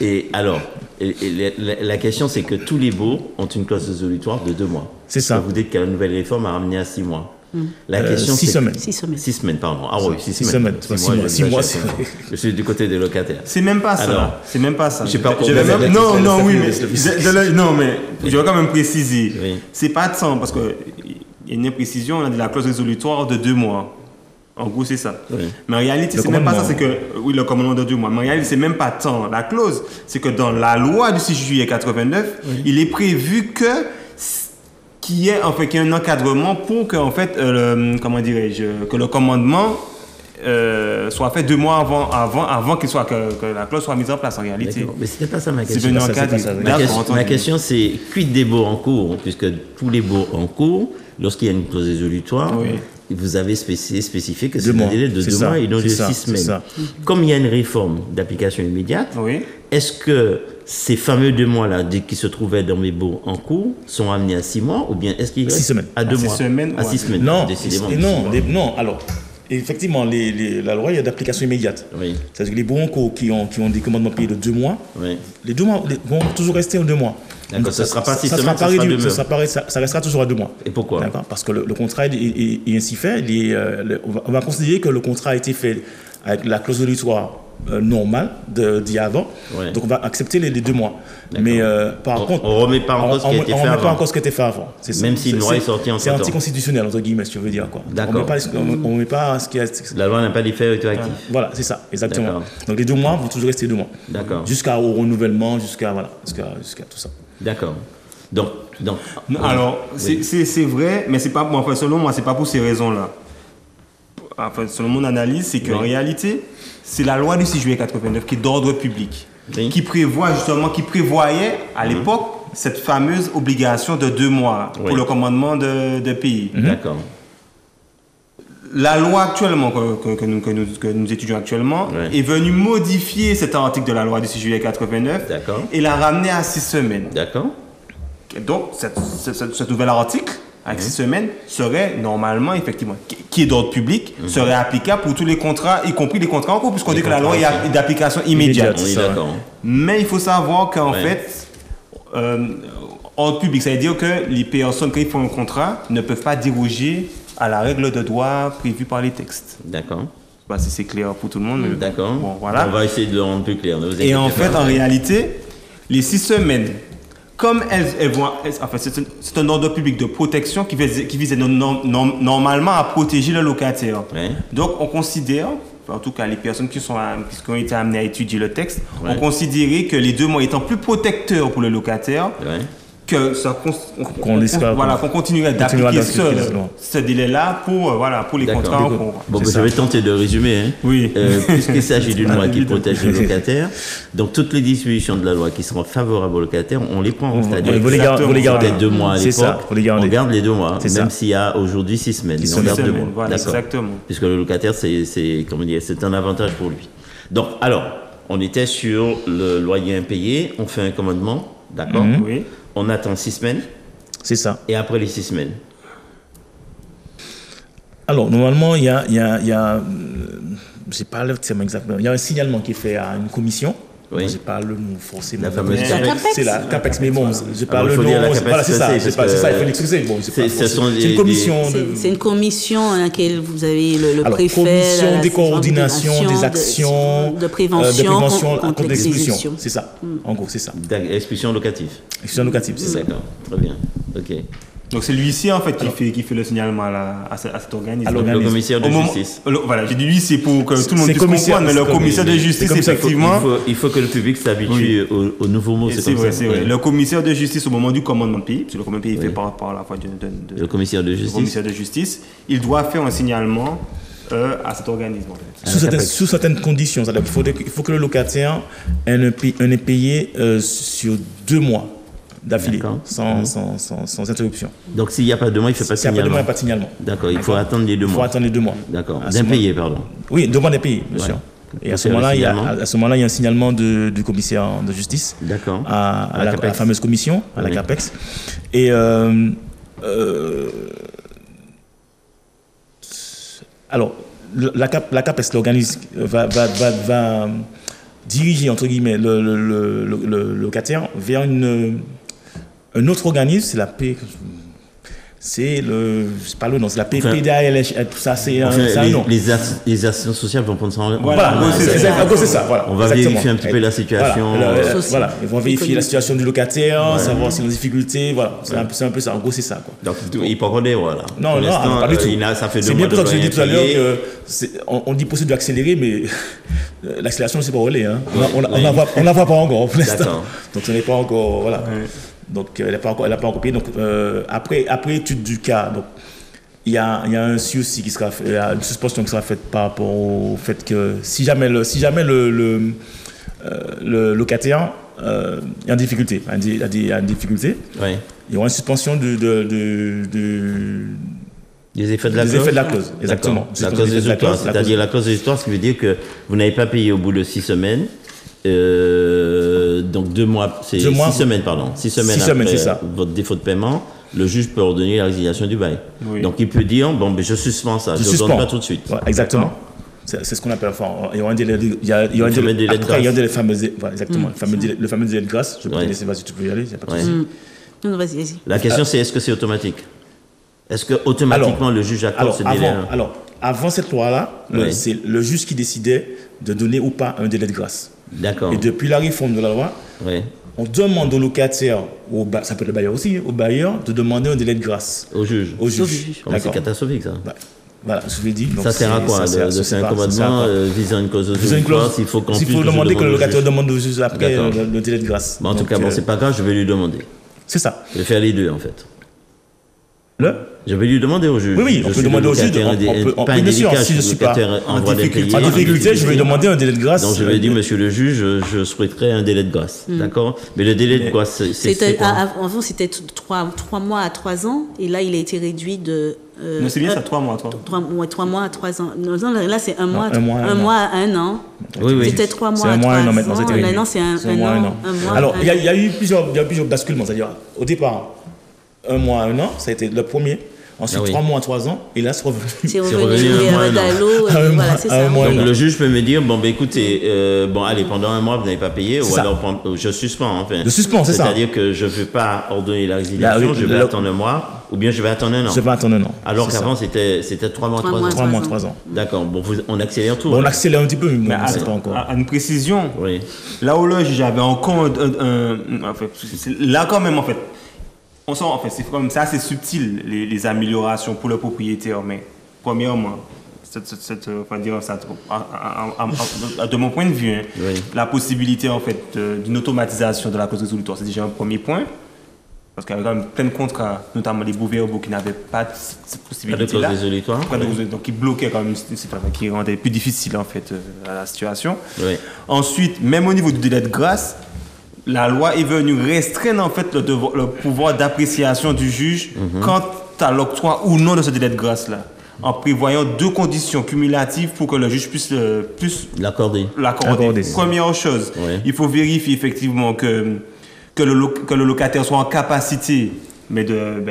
Et alors, la question, c'est que tous les baux ont une clause résolutoire de 2 mois. C'est ça. Vous dites que la nouvelle réforme a ramené à 6 mois. La question, 6 semaines. 6 semaines, pardon. Ah oui, 6 semaines. 6 mois. Je suis du côté des locataires. C'est même pas ça. C'est même pas ça. Je sais pas pourquoi. Non, mais je vais quand même préciser. Oui. C'est pas de temps, parce qu'il y a une imprécision, on a de la clause résolutoire de 2 mois. En gros, c'est ça. Oui. Mais en réalité, c'est même pas ça. C'est que, oui, le commandement de 2 mois. Mais en réalité, c'est même pas tant la clause. C'est que dans la loi du 6 juillet 89, il est prévu qu'il y ait un encadrement pour que, en fait, que le commandement soit fait 2 mois avant que la clause soit mise en place en réalité. D'accord. Mais c'était pas ça ma question. Ma question, c'est quid des baux en cours, puisque tous les baux en cours, lorsqu'il y a une clause résolutoire, vous avez spécifié que c'est un délai de 2 mois et non de 6 semaines. Comme il y a une réforme d'application immédiate, est-ce que ces fameux 2 mois-là qui se trouvaient dans mes baux en cours sont amenés à 6 mois ou bien est-ce qu'ils restent à 2 mois? À 6 semaines. Non, décidément. Non, alors. Effectivement, la loi est d'application immédiate. Oui. C'est-à-dire que les bons en cours qui ont des commandements payés de 2 mois, les 2 mois vont toujours rester en 2 mois. D'accord, ça ne sera pas 6 semaines, ça restera toujours à 2 mois. Et pourquoi? D'accord, parce que le contrat est ainsi fait. On va considérer que le contrat a été fait avec la clause résolutoire normale d'il y a avant. Ouais. Donc on va accepter les 2 mois. Mais par contre, on ne remet pas en cause ce qui a été fait avant. On ne remet pas en cause ce qui a été fait avant. Même si une loi est sortie en temps. C'est anticonstitutionnel, entre guillemets, si tu veux dire. D'accord. On ne met pas ce qui a... La loi n'a pas d'effet rétroactif. Voilà, c'est ça, exactement. Donc les 2 mois vont toujours rester 2 mois. D'accord. Jusqu'au renouvellement, jusqu'à tout ça. D'accord. Donc alors, c'est vrai, mais c'est pas, selon moi, c'est pas pour ces raisons-là. Enfin, selon mon analyse, c'est qu'en réalité, c'est la loi du 6 juillet 89 qui est d'ordre public, qui prévoyait à l'époque cette fameuse obligation de 2 mois pour le commandement de pays. D'accord. La loi actuellement que nous étudions actuellement est venue modifier cet article de la loi du 6 juillet 89 et l'a ramené à 6 semaines. D'accord. Donc, ce nouvel article, avec 6 semaines, serait normalement, effectivement, qui est d'ordre public, serait applicable pour tous les contrats, y compris les contrats en cours, puisqu'on dit que la loi est d'application immédiate. Oui, d'accord. Mais il faut savoir qu'en fait, ordre public, ça veut dire que les personnes, quand ils font un contrat, ne peuvent pas déroger à la règle de droit prévue par les textes. D'accord. Bah, si c'est clair pour tout le monde. D'accord. Bon, voilà. On va essayer de le rendre plus clair. Et en fait, en réalité, les 6 semaines, comme elles vont... Enfin, c'est un ordre public de protection qui vise normalement à protéger le locataire. Ouais. Donc, on considère, en tout cas les personnes qui ont été amenées à étudier le texte, ont considéré que les 2 mois étant plus protecteurs pour le locataire, qu'on continuerait d'appliquer ce délai-là pour les contrats en cours. Bon, je vais tenter de résumer. Oui. Puisqu'il s'agit d'une loi qui protège le locataire, donc toutes les dispositions de la loi qui seront favorables aux locataires, on les prend. C'est-à-dire vous les gardez 2 mois à l'époque, on garde les 2 mois, même s'il y a aujourd'hui 6 semaines. On garde 2 mois. Voilà, exactement. Puisque le locataire, c'est un avantage pour lui. Donc, alors, on était sur le loyer impayé, on fait un commandement, d'accord? Oui. On attend 6 semaines. C'est ça. Et après les 6 semaines? Alors, normalement, il y a je sais pas le terme exactement, il y a un signalement qui est fait à une commission. Oui. Je parle le nom forcément. La fameuse CAPEX. C'est la CAPEX, mais bon, je parle le nom. Voilà, c'est ça, il faut l'excuser. Bon, c'est une commission. C'est une commission à laquelle vous avez le préfet. Commission des coordinations des actions de prévention contre l'expulsion. C'est ça, en gros, c'est ça. Expulsion locative. Expulsion locative, c'est ça. D'accord, très bien. Ok. Donc c'est lui-ci en fait qui fait le signalement à cet organisme. Le commissaire de justice. Voilà, j'ai dit lui c'est pour que tout le monde puisse comprendre, mais le commissaire de justice effectivement. Il faut que le public s'habitue au nouveau mot. C'est vrai, c'est vrai. Le commissaire de justice au moment du commandement de pays, parce que le commandement de pays est fait par la voie le commissaire de justice. Le commissaire de justice, il doit faire un signalement à cet organisme. En fait. Sous certaines conditions. Il faut que le locataire ait payé sur 2 mois d'affilée, sans interruption. Donc s'il n'y a pas de 2 mois, il ne fait pas de signalement. S'il n'y a pas de 2 mois, il n'y a pas de signalement. D'accord, il faut attendre les 2 mois. Il faut attendre les 2 mois. D'accord, d'impayé, pardon. Oui, 2 mois d'impayé, bien sûr. Et à ce moment-là, il y a un signalement du commissaire de justice à la fameuse commission, à la CAPEX. Et alors, la CAPEX, l'organisme, va diriger, entre guillemets, le locataire vers un autre organisme, c'est la P. C'est la PPDAL, tout ça, c'est un nom. Les assistants sociaux vont prendre ça en Voilà, c'est ça. Voilà, on va vérifier un petit peu la situation. Voilà, ils vont vérifier la situation du locataire, savoir s'il a des difficultés. Voilà, c'est un peu ça. En gros, c'est ça. Quoi. Donc, il peut reler, voilà. Non, pas du tout. Ça fait 2 mois. C'est bien pour ça que je l'ai dit tout à l'heure. On dit procédure accélérée, mais l'accélération, c'est pas relais. On ne la voit pas encore pour l'instant. Donc, ce n'est pas encore. Voilà. Donc, elle n'a pas encore payé. Donc, après étude du cas, donc, il y a un sursis qui sera fait, une suspension qui sera faite par rapport au fait que si jamais le locataire est en difficulté, il y a une difficulté, il y aura une suspension des effets de la clause. Exactement. La clause exécutoire, c'est-à-dire la clause exécutoire, ce qui veut dire que vous n'avez pas payé au bout de 6 semaines. Donc 2 mois, c'est 6 semaines, pardon. 6 semaines après votre défaut de paiement, le juge peut ordonner la résiliation du bail. Oui. Donc il peut dire, bon, mais je suspends ça, je ne donne pas tout de suite. Ouais, exactement. C'est ce qu'on appelle, il y aura un délai de grâce. Il y a le fameux délai de grâce. Je peux te laisser, vas-y, tu peux y aller, il n'y a pas de souci. Non, vas-y. La question, c'est est-ce que c'est automatique? Est-ce que automatiquement le juge accorde ce délai? Alors, avant cette loi-là, c'est le juge qui décidait de donner ou pas un délai de grâce. D'accord. Et depuis la réforme de la loi, on demande au locataire, ça peut être le bailleur aussi, au bailleur, de demander un délai de grâce. Au juge. C'est catastrophique, ça. Voilà, je vous l'ai dit. Ça sert à quoi de faire un commandement visant une cause exécutoire s'il faut demander que le locataire demande au juge après le délai de grâce. En tout cas, c'est pas grave, je vais lui demander. C'est ça. Je vais faire les deux, en fait. Je vais lui demander au juge. Oui, on peut demander au juge. Bien sûr, si je suis pas en difficulté, je vais lui demander un délai de grâce. Donc je vais dire, monsieur le juge, je souhaiterais un délai de grâce. D'accord? Mais le délai de grâce, c'est quoi? Avant, c'était 3 mois à 3 ans. Et là, il a été réduit de... non, c'est bien ça, 3 mois. 3 mois à 3 ans. Non, là, c'est 1 mois à 1 an. Oui. C'était 3 mois à 3 ans. Maintenant, c'est 1 an. Alors, il y a eu plusieurs basculements. C'est-à-dire, au départ, 1 mois à 1 an, ça a été le premier. Ensuite, 3 mois à 3 ans, et là, c'est revenu. C'est revenu voilà, c'est ça. Donc, le juge peut me dire, écoutez, allez, pendant 1 mois, vous n'avez pas payé, ou alors je suspends, enfin. Je suspends, c'est ça. C'est-à-dire que je ne vais pas ordonner la résiliation, je vais attendre 1 mois, ou bien je vais attendre 1 an. Je vais attendre 1 an. Alors qu'avant, c'était 3 mois, 3 ans. 3 mois, 3 ans. D'accord, on accélère tout. On accélère un petit peu, mais c'est pas encore. À une précision, là où le juge avait encore là, quand même, en fait, on sent, en fait, c'est comme ça, c'est subtil, les améliorations pour le propriétaire. Mais premièrement, de mon point de vue, la possibilité, en fait, d'une automatisation de la clause résolutoire, c'est déjà un premier point. Parce qu'il y avait quand même plein de contrats, notamment les beaux-verbaux, qui n'avaient pas cette possibilité-là. Pas de clause résolutoire. Donc, qui bloquaient quand même, qui rendaient plus difficile, en fait, la situation. Ensuite, même au niveau du délai de grâce, la loi est venue restreindre en fait le pouvoir d'appréciation du juge quant à l'octroi ou non de ce délai de grâce-là, en prévoyant 2 conditions cumulatives pour que le juge puisse l'accorder. Première chose, il faut vérifier effectivement que le locataire soit en capacité de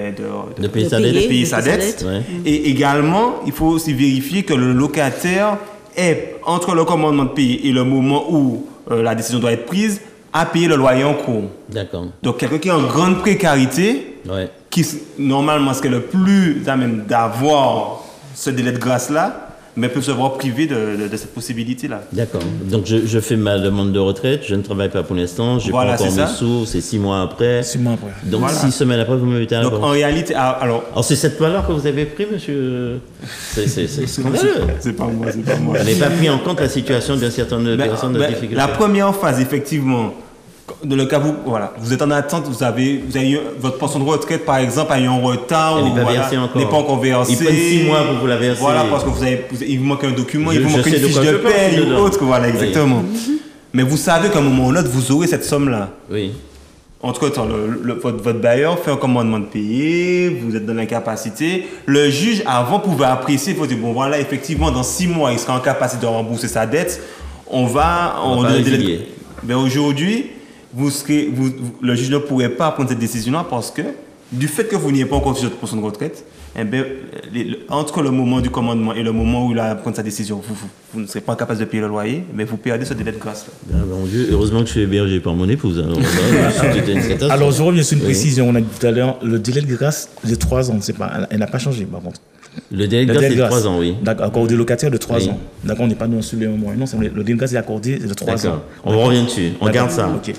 payer sa dette. Et également, il faut aussi vérifier que le locataire est, entre le commandement de payer et le moment où la décision doit être prise, à payer le loyer en cours. D'accord. Donc, quelqu'un qui est en grande précarité, qui normalement serait le plus à même d'avoir ce délai de grâce-là, mais peut se voir privé de cette possibilité-là. D'accord. Donc, je fais ma demande de retraite, je ne travaille pas pour l'instant, je n'ai pas encore mes sous, c'est 6 mois après. 6 mois après. Donc, 6 semaines après, vous me mettez à la banque. Donc, en réalité, alors c'est cette valeur que vous avez pris, monsieur? C'est scandaleux. C'est pas moi. Vous n'avez pas pris en compte la situation d'un certain nombre de personnes de difficulté. La première phase, effectivement, Dans le cas où vous êtes en attente, vous avez eu votre pension de retraite, par exemple, a eu un retard, ou n'est pas encore versée. Ils prennent 6 mois pour vous la verser. Voilà, parce que il vous manque un document, il vous manque une fiche de paie ou autre. Voilà, exactement. Mais vous savez qu'à un moment ou l'autre, vous aurez cette somme-là. Oui. Entre-temps, votre bailleur fait un commandement de payer, vous êtes dans l'incapacité. Le juge, avant, pouvait apprécier, il faut dire, bon, voilà, effectivement, dans 6 mois, il sera en capacité de rembourser sa dette. On va résilier. Mais aujourd'hui, le juge ne pourrait pas prendre cette décision-là parce que, du fait que vous n'ayez pas encore reçu votre pension de retraite, entre le moment du commandement et le moment où il a pris sa décision, vous ne serez pas capable de payer le loyer, mais vous perdez ce délai de grâce. Mon Dieu, heureusement que je suis hébergé par mon épouse. Alors, je reviens sur une précision. On a dit tout à l'heure, le délai de grâce de 3 ans, elle n'a pas changé par contre. Le délai de grâce, c'est de 3 ans, oui. D'accord, accordé aux locataires de 3 ans. D'accord, on n'est pas dans sur les 1 mois. Non, le délai de grâce est accordé de 3 ans. On revient dessus. On garde ça. Okay.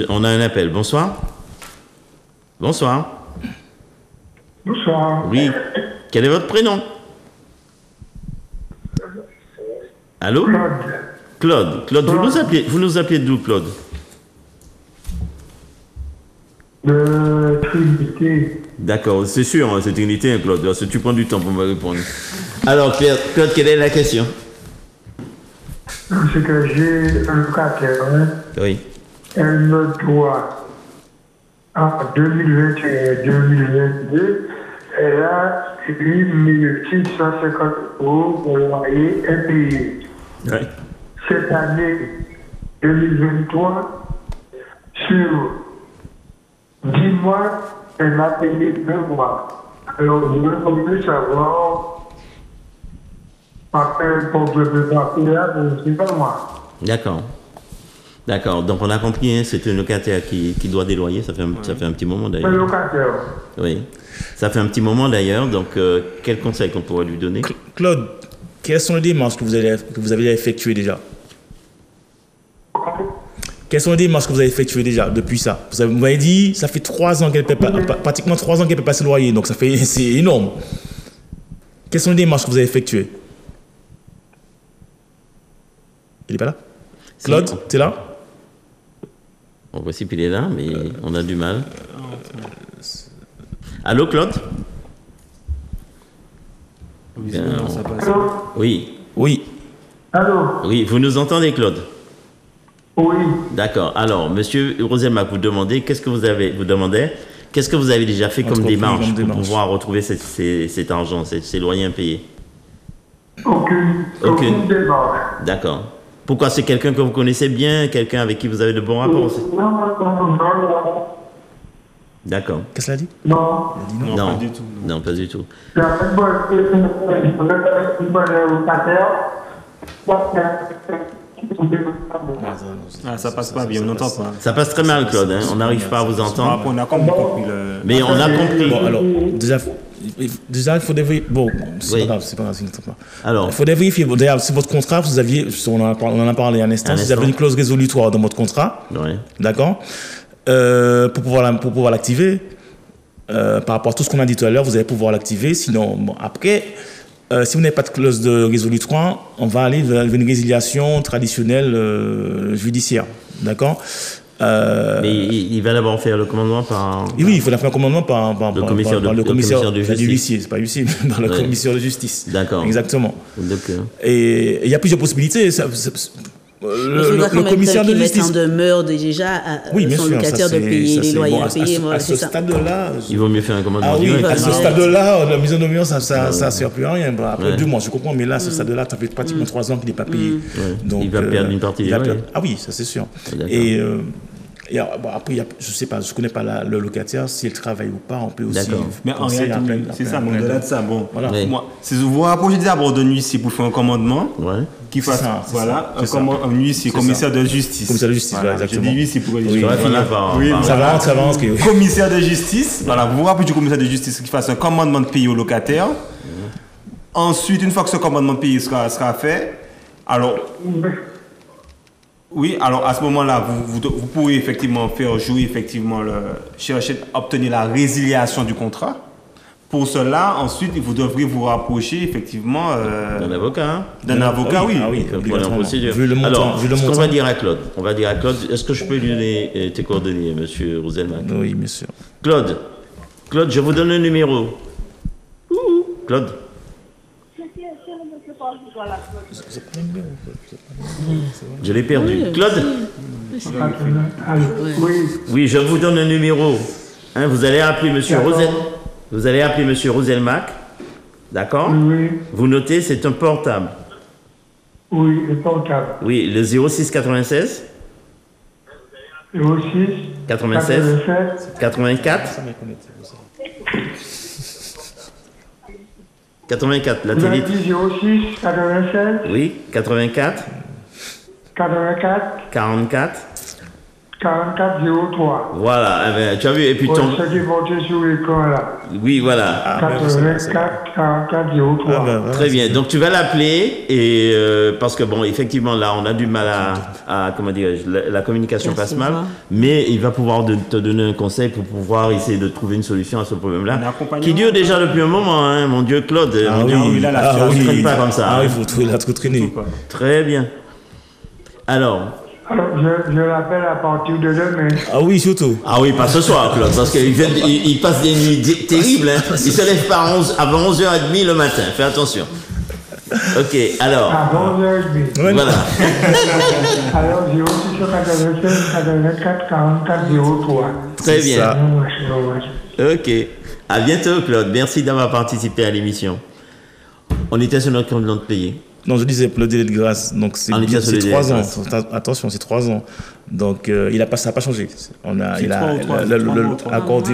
On a un appel. Bonsoir. Bonsoir. Bonsoir. Oui. Quel est votre prénom? Allô? Claude. Claude, vous nous appelez d'où, Claude? De Trinité. D'accord, c'est sûr, hein, c'est Trinité, hein, Claude. Parce que tu prends du temps pour me répondre. Alors, Claude, quelle est la question? C'est que j'ai un locataire. Hein? Oui. Elle me doit en 2021 et 2022. Elle a 8650 € pour le loyer impayé. Oui. Cette année 2023, sur 10 mois, elle m'a payé 2 mois. Alors, je voudrais savoir, après, pour que je ne pas payer, c'est pas moi. D'accord, donc on a compris, hein, c'est un locataire qui doit des loyers, ça fait un petit moment d'ailleurs. Un locataire. Oui, ça fait un petit moment d'ailleurs, donc quel conseil qu'on pourrait lui donner? Claude, quelles sont les démarches que vous avez effectuées déjà? Quelles sont les démarches que vous avez effectuées déjà depuis ça? Vous m'avez dit, ça fait 3 ans qu'elle paie pratiquement 3 ans qu'elle peut passer le loyer, donc c'est énorme. Quelles sont les démarches que vous avez effectuées? Il n'est pas là? Claude, tu es là? En principe, il est là, mais on a du mal. Allô, Claude? Oui. Oui. Allô? Oui, vous nous entendez, Claude? Oui. D'accord. Alors, monsieur Roselmack, vous demandez, qu'est-ce que vous avez déjà fait comme démarche pour pouvoir retrouver cet argent, ces loyers impayés? Aucune démarche. D'accord. Pourquoi? C'est quelqu'un que vous connaissez bien, quelqu'un avec qui vous avez de bons rapports aussi? Non. D'accord. Qu'est-ce qu'elle a dit? Non. Non, pas du tout. Non, pas du tout. Ça passe pas bien, on n'entend pas. Ça passe très mal, Claude, hein. On n'arrive pas à vous entendre. On a compris Mais on a compris. Bon, alors, déjà, il faut vérifier. Bon, c'est pas grave, Alors, il faut vérifier. Bon, d'ailleurs, si votre contrat, vous aviez, on en a parlé un instant, vous avez une clause résolutoire dans votre contrat. Oui. D'accord? Pour pouvoir l'activer, par rapport à tout ce qu'on a dit tout à l'heure, vous allez pouvoir l'activer. Sinon, bon, après, si vous n'avez pas de clause de résolutoire, on va aller vers une résiliation traditionnelle judiciaire. D'accord? Mais il va d'abord faire le commandement par... Oui, il faut faire un commandement par le commissaire de justice. L'huissier, c'est pas l'huissier, mais par le commissaire de justice. D'accord. Exactement. Et il y a plusieurs possibilités. Le commissaire de justice. En demeure déjà son locataire de payer les loyers impayés. À ce stade-là, il vaut mieux faire un commandement. Ah oui, à ce stade-là, la mise en demeure, ça ne sert plus à rien. Après 2 mois, je comprends, mais là, à ce stade-là, ça fait pratiquement 3 ans qu'il n'est pas payé. Donc, il va perdre une partie des loyers. Ah oui, ça c'est sûr. Et après, je ne sais pas, je ne connais pas le locataire, s'il travaille ou pas, on peut aussi. Mais en réalité, c'est ça, mais au-delà de ça, bon, voilà. Moi, si vous vous rapprochez d'abord d'un huissier pour faire un commandement, qui fasse un huissier, commissaire de justice. Commissaire de justice, exactement. J'ai dit huissier pour les ça va. Commissaire de justice, voilà, vous vous rappelez du commissaire de justice qui fasse un commandement de payer au locataire. Ensuite, une fois que ce commandement de payer sera fait, alors. Oui, alors à ce moment-là, vous pourrez effectivement faire jouer, chercher, obtenir la résiliation du contrat. Pour cela, ensuite, vous devriez vous rapprocher effectivement d'un avocat. D'un avocat, oui. Ah oui, pour la procédure. Alors, ce qu'on va dire à Claude, est-ce que je peux lui donner tes coordonnées, monsieur Roselmack? Oui, monsieur. Claude, je vous donne un numéro. Claude. Je l'ai perdu. Claude? Oui, je vous donne un numéro. Vous allez appeler monsieur Rosel. Vous allez appeler monsieur Roselmack. D'accord? Oui. Vous notez, c'est un portable. Oui, le portable. Oui, le 06 96. 06 96 84 84, la télé. Vous avez dit 06 96. Oui, 84 44 4403. Voilà, tu as vu, et puis ton... Ce qui est monté sur l'écran là. Oui, voilà. 84 4403. Très bien, donc tu vas l'appeler, et parce que bon, effectivement, là, on a du mal à comment dire, la communication passe mal, mais il va pouvoir te donner un conseil pour pouvoir essayer de trouver une solution à ce problème-là, qui dure déjà depuis un moment, hein, mon Dieu, Claude. On ne pas comme ça. Ah, il faut trouver la traîner. Très bien. Alors, je l'appelle à partir de demain. Ah oui, surtout. Ah oui, pas ce soir, Claude, parce qu'il passe des nuits terribles. Hein. Il se lève avant 11h30 le matin. Fais attention. Ok, alors. Avant 11h30. Voilà. Alors, 06 96 84 44 03. Très bien. Ok. À bientôt, Claude. Merci d'avoir participé à l'émission. On était sur notre compte de payer. Non, je disais le délai de grâce, donc c'est 3 ans. Attention, c'est 3 ans. Donc ça n'a pas changé. Il a accordé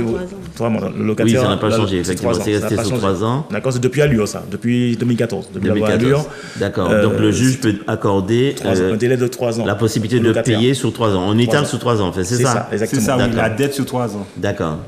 3 mois. Le locataire. Oui, ça n'a pas changé, effectivement. C'est resté sur 3 ans. D'accord, c'est depuis Allure, ça. Depuis 2014. Depuis la loi Allure. D'accord. Donc le juge peut accorder un délai de 3 ans. La possibilité de payer sur 3 ans. On étale sur 3 ans, en fait. C'est ça. Exactement. C'est ça, oui, la dette sur 3 ans. D'accord.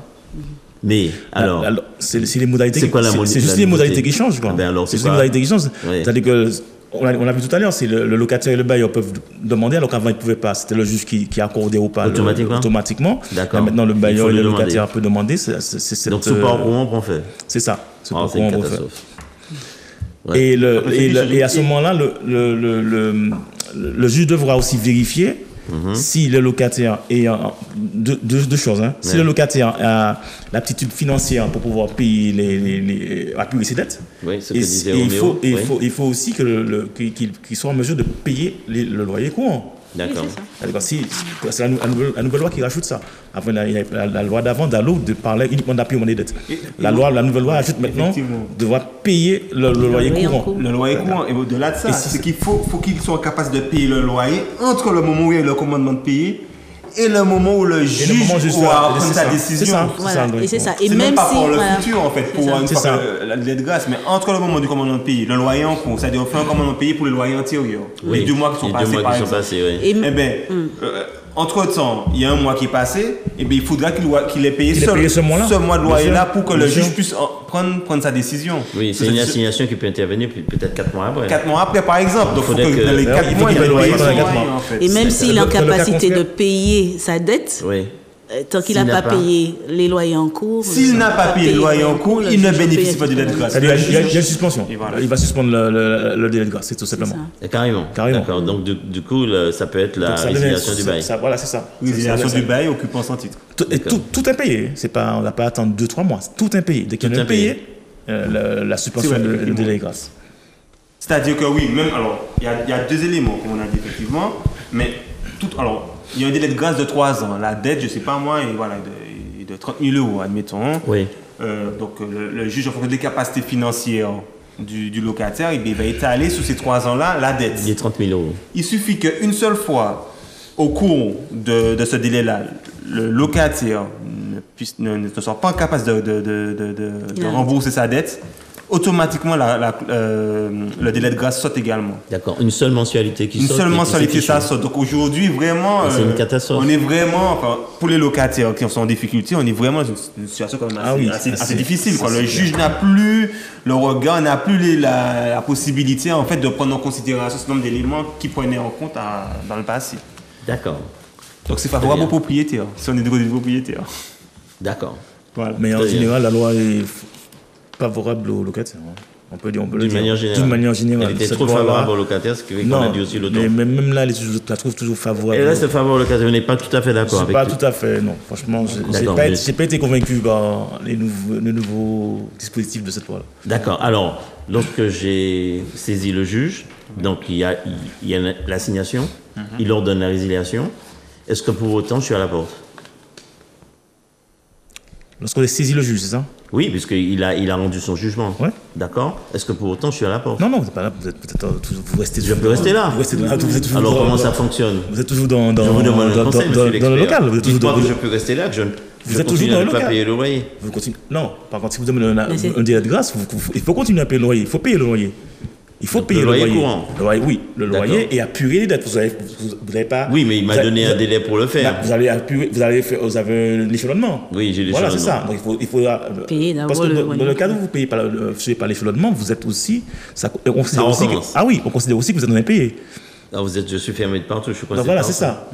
Mais alors, c'est les modalités. C'est juste les modalités qui changent, quoi. C'est juste les modalités qui changent. C'est-à-dire que on l'a vu tout à l'heure, c'est le locataire et le bailleur peuvent demander, alors qu'avant ils ne pouvaient pas. C'était le juge qui accordait ou pas automatiquement. D'accord. Maintenant le bailleur et le locataire peuvent demander. Donc ce pas au courant qu'on fait. C'est ça. C'est une catastrophe. Ouais. Et à ce moment-là, le juge devra aussi vérifier si le locataire est deux choses. Hein. Si le locataire a l'aptitude financière pour pouvoir payer appuyer ses dettes, il faut aussi qu'il soit en mesure de payer le loyer courant. D'accord. C'est la nouvelle loi qui rajoute ça. Après, la loi d'avant, d'Allo, de parler uniquement d'appui des dettes. La nouvelle loi ajoute maintenant devoir payer le loyer courant. Le loyer courant. Et au-delà de ça, c'est qu'il faut qu'ils soient capables de payer le loyer entre le moment où il y a le commandement de payer et le moment où le juge doit prendre sa décision. Et c'est ça. Et même pas pour le futur, en fait, pour une fois la dette de grâce, mais entre le moment du commandement de payer, le loyer en cours, c'est-à-dire on fait un commandement de payer pour les loyers antérieurs. Oui. Les 2 mois qui sont passés, par exemple. Eh bien, entre-temps, il y a un mois qui est passé, et bien il faudra qu'il ait payé ce mois de loyer-là pour que le juge puisse prendre sa décision. Oui, c'est une assignation qui peut intervenir peut-être 4 mois après. 4 mois après, par exemple. Donc, il faut que dans les 4 mois, il y ait le loyer. Et même s'il est en capacité de payer sa dette, tant qu'il n'a pas payé les loyers en cours. S'il n'a pas payé les loyers en cours, il ne bénéficie pas du délai de grâce. Il y a une suspension. Il va suspendre le délai de grâce, c'est tout simplement. Carrément. D'accord. Donc, du coup, ça peut être la résiliation du bail. Voilà, c'est ça. Résiliation du bail, occupant sans titre. Tout est payé. On n'a pas à attendre 2-3 mois. Tout est payé. Dès qu'il est payé, la suspension du délai de grâce. C'est-à-dire que oui, même, alors, il y a 2 éléments, comme on a dit effectivement, mais il y a un délai de grâce de 3 ans. La dette, je ne sais pas moi, de 30 000 €, admettons. Oui. Donc le juge, en fonction des capacités financières du locataire, il va étaler sur ces 3 ans-là la dette. Il est 30 000 €. Il suffit qu'une seule fois, au cours de ce délai-là, le locataire ne soit pas capable de rembourser sa dette, automatiquement le délai de grâce saute également. D'accord, une seule mensualité qui saute. Une seule mensualité, ça saute. Donc aujourd'hui, vraiment, c'est une catastrophe. On est vraiment, pour les locataires qui sont en difficulté, on est vraiment dans une situation quand même assez difficile. Le juge n'a plus le regard, n'a plus la possibilité en fait de prendre en considération ce nombre d'éléments qu'il prenait en compte dans le passé. D'accord. Donc c'est favorable aux propriétaires, si on est des propriétaires. D'accord. Voilà. Mais en général, la loi favorable aux locataires. On peut dire, d'une manière générale. Elle était trop favorable aux locataires, ce qui veut qu'on a dit aussi l'autre. Mais même là, je la trouve toujours favorable. Et là, c'est favorable aux locataires. Vous n'êtes pas tout à fait d'accord avec pas tout à fait, non. Franchement, je n'ai pas été convaincu par les nouveaux dispositifs de cette loi-là. D'accord. Alors, lorsque j'ai saisi le juge, donc il y a l'assignation, il ordonne la résiliation. Est-ce que pour autant, je suis à la porte? Lorsqu'on a saisi le juge, c'est ça? Oui, puisqu'il a rendu son jugement. Ouais. D'accord. Est-ce que pour autant je suis à la porte? Non, vous n'êtes pas là. Vous restez. Je peux rester là. Vous êtes toujours. Alors comment ça fonctionne? Vous êtes toujours dans je vous demande un conseil, monsieur l'expert. Dans le local. Vous êtes toujours que je peux rester là, que vous êtes toujours dans le local. Pas payer le loyer. Vous continuez. Non, par contre, si vous demandez un délai de grâce, il faut continuer à payer le loyer. Il faut payer le loyer. Il faut payer le loyer courant. Oui, le loyer et apurer les dettes. Vous n'avez pas. Oui, mais il m'a donné un délai pour le faire. Vous allez apurer, vous avez l'échelonnement. Oui, j'ai l'échelonnement. Voilà, c'est ça. Donc il faut payer d'abord. Parce que dans le cas où vous payez par l'échelonnement, vous êtes aussi. On considère aussi que vous êtes impayé. Je suis fermé de partout, je suis considéré. Voilà, c'est ça.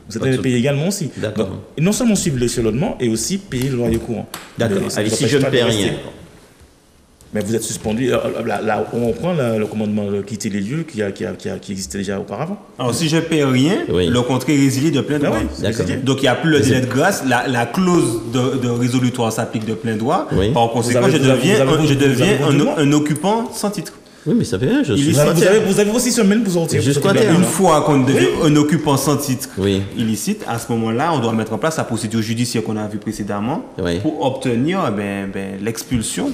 Vous êtes payé également aussi. D'accord. Et non seulement suivre l'échelonnement, et aussi payer le loyer courant. D'accord. Allez, si je ne paie rien. Mais vous êtes suspendu. Là, on prend le commandement de quitter les lieux qui existait déjà auparavant. Alors, si je ne paie rien, le contrat est résilié de plein droit. Donc, il n'y a plus le délai de grâce. La clause de résolutoire s'applique de plein droit. Oui. Par conséquent, je deviens un occupant sans titre. Oui, mais ça fait rien. Vous avez aussi semaine pour sortir. Une fois qu'on devient un occupant sans titre illicite, à ce moment-là, on doit mettre en place la procédure judiciaire qu'on a vue précédemment pour obtenir l'expulsion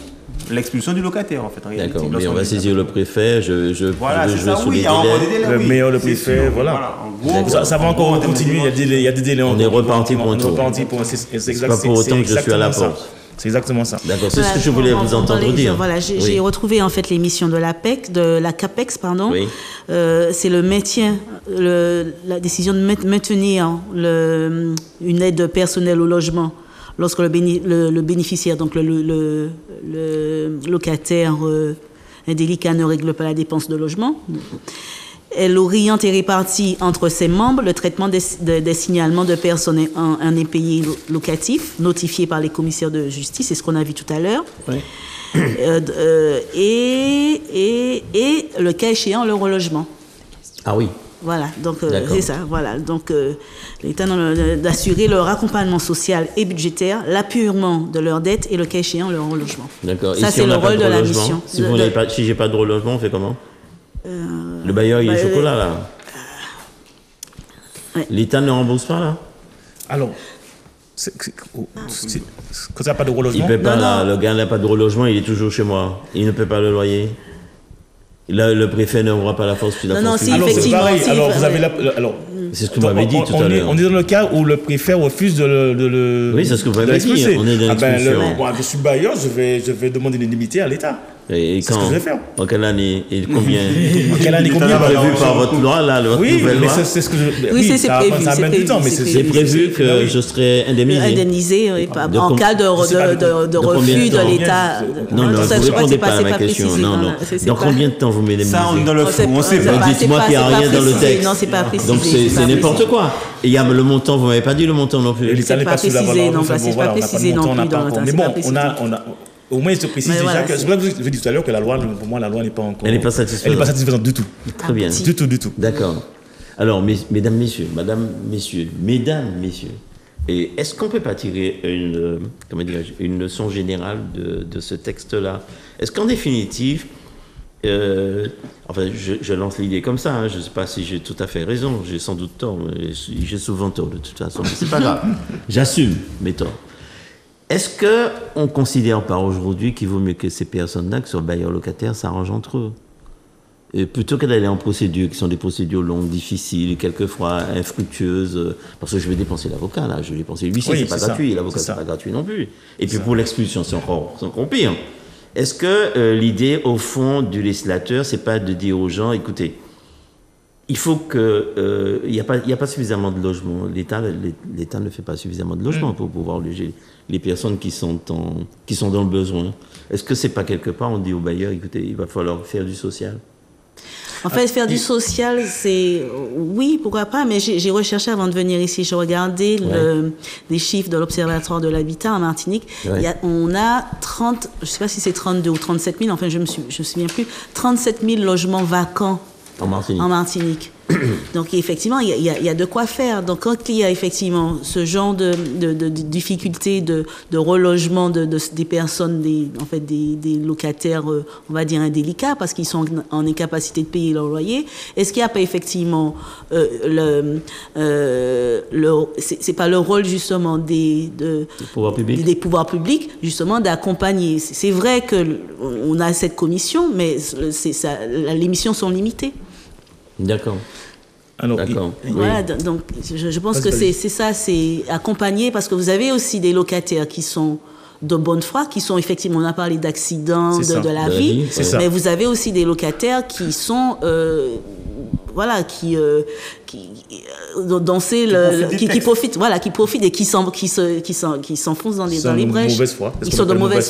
du locataire, en fait. D'accord, mais on va saisir le préfet, je vais sous les délais. Le maire, le préfet, voilà. En gros, ça va encore continuer, il y a des délais. On est reparti pour un tour. C'est pas pour autant que je suis à la porte. C'est exactement ça. D'accord, c'est ce que je voulais vous entendre dire. Voilà, j'ai retrouvé en fait l'émission de la CAPEX, pardon. Oui. C'est le maintien, la décision de maintenir une aide personnelle au logement lorsque le bénéficiaire, donc le locataire indélicat ne règle pas la dépense de logement. Elle oriente et répartit entre ses membres le traitement des signalements de personnes en impayés locatifs notifiés par les commissaires de justice, c'est ce qu'on a vu tout à l'heure. Oui. Et le cas échéant, le relogement. Ah oui. Voilà, donc c'est ça. Voilà, donc l'État d'assurer leur accompagnement social et budgétaire, l'appurement de leurs dettes et le cas échéant leur relogement. D'accord. Ça, c'est le rôle de la mission. Si j'ai pas de relogement, on fait comment? Le bailleur, il est chocolat, là. Ouais. L'État ne rembourse pas, là? Alors, quand il n'y a pas de relogement... Il ne peut pas, le gars n'a pas de relogement, il est toujours chez moi. Il ne paie pas le loyer. Là, le préfet n'aura pas la force. Non, si, effectivement. Alors, vous avez c'est ce que vous m'avez dit tout à l'heure. On est dans le cas où le préfet refuse de le oui, c'est ce que vous m'avez dit. On est dans l'expulsion. Moi, je suis bailleur, je vais demander une indemnité à l'État. Et c'est ce que je vais faire. En quelle année et combien? En quelle année combien prévu par votre loi, là, votre nouvelle loi? Oui, c'est ce que je... Oui, c'est prévu. Ça amène du temps, mais c'est prévu que je serai indemnisé. Indemnisé, oui, en cas de refus de l'État. Non, vous ne répondez pas à ma question. Non. Dans combien de temps vous m'indemnisez? Ça, on est dans le fou, on sait pas. Dites-moi qu'il n'y a rien dans le texte. Non, c'est pas précisé. Donc c'est n'importe quoi. Et il y a le montant, vous ne m'avez pas dit le montant non plus. C'est pas précisé non plus. C'est pas précisé non plus dans le texte. Mais bon, on a... Au moins, il se précise déjà que... C'est pour ça que je vous ai dit tout à l'heure que la loi, pour moi, la loi n'est pas encore... Elle n'est pas satisfaisante. Elle n'est pas satisfaisante du tout. Très bien. Du tout. D'accord. Alors, mesdames, messieurs, et est-ce qu'on ne peut pas tirer une leçon générale de ce texte-là? Est-ce qu'en définitive... enfin, je lance l'idée comme ça, je ne sais pas si j'ai tout à fait raison, j'ai sans doute tort, j'ai souvent tort de toute façon, mais c'est pas grave. J'assume mes torts. Est-ce qu'on ne considère pas aujourd'hui qu'il vaut mieux que ces personnes-là, que ce soit bailleurs locataires, s'arrangent entre eux? Et plutôt que d'aller en procédures, qui sont des procédures longues, difficiles, quelquefois infructueuses, parce que je vais dépenser l'avocat, là, je vais dépenser l'huissier, c'est pas gratuit, l'avocat, c'est pas gratuit non plus. Et puis pour l'expulsion, c'est encore pire. Est-ce que l'idée, au fond, du législateur, c'est pas de dire aux gens, écoutez, il faut que... il n'y a pas suffisamment de logements. L'État ne fait pas suffisamment de logements pour pouvoir loger les personnes qui sont dans le besoin. Est-ce que c'est pas quelque part, on dit aux bailleurs, écoutez, il va falloir faire du social? En fait, faire du social, c'est... Oui, pourquoi pas, mais j'ai recherché avant de venir ici, je regardais les chiffres de l'Observatoire de l'habitat en Martinique. On a 30, je ne sais pas si c'est 32 ou 37 000, enfin je me souviens plus, 37 000 logements vacants en Martinique. Donc effectivement, il y a de quoi faire. Donc quand il y a effectivement ce genre de difficultés de relogement des personnes, des locataires, on va dire indélicats, parce qu'ils sont en incapacité de payer leur loyer, est-ce qu'il n'y a pas effectivement c'est pas le rôle justement des pouvoirs publics justement d'accompagner. C'est vrai que on a cette commission, mais les missions sont limitées. D'accord. D'accord. Voilà, donc je pense que c'est ça, c'est accompagner, parce que vous avez aussi des locataires qui sont de bonne foi, qui sont effectivement, on a parlé d'accidents de la vie, mais vous avez aussi des locataires qui sont qui profitent et qui s'enfoncent dans les brèches. Ils sont de mauvaise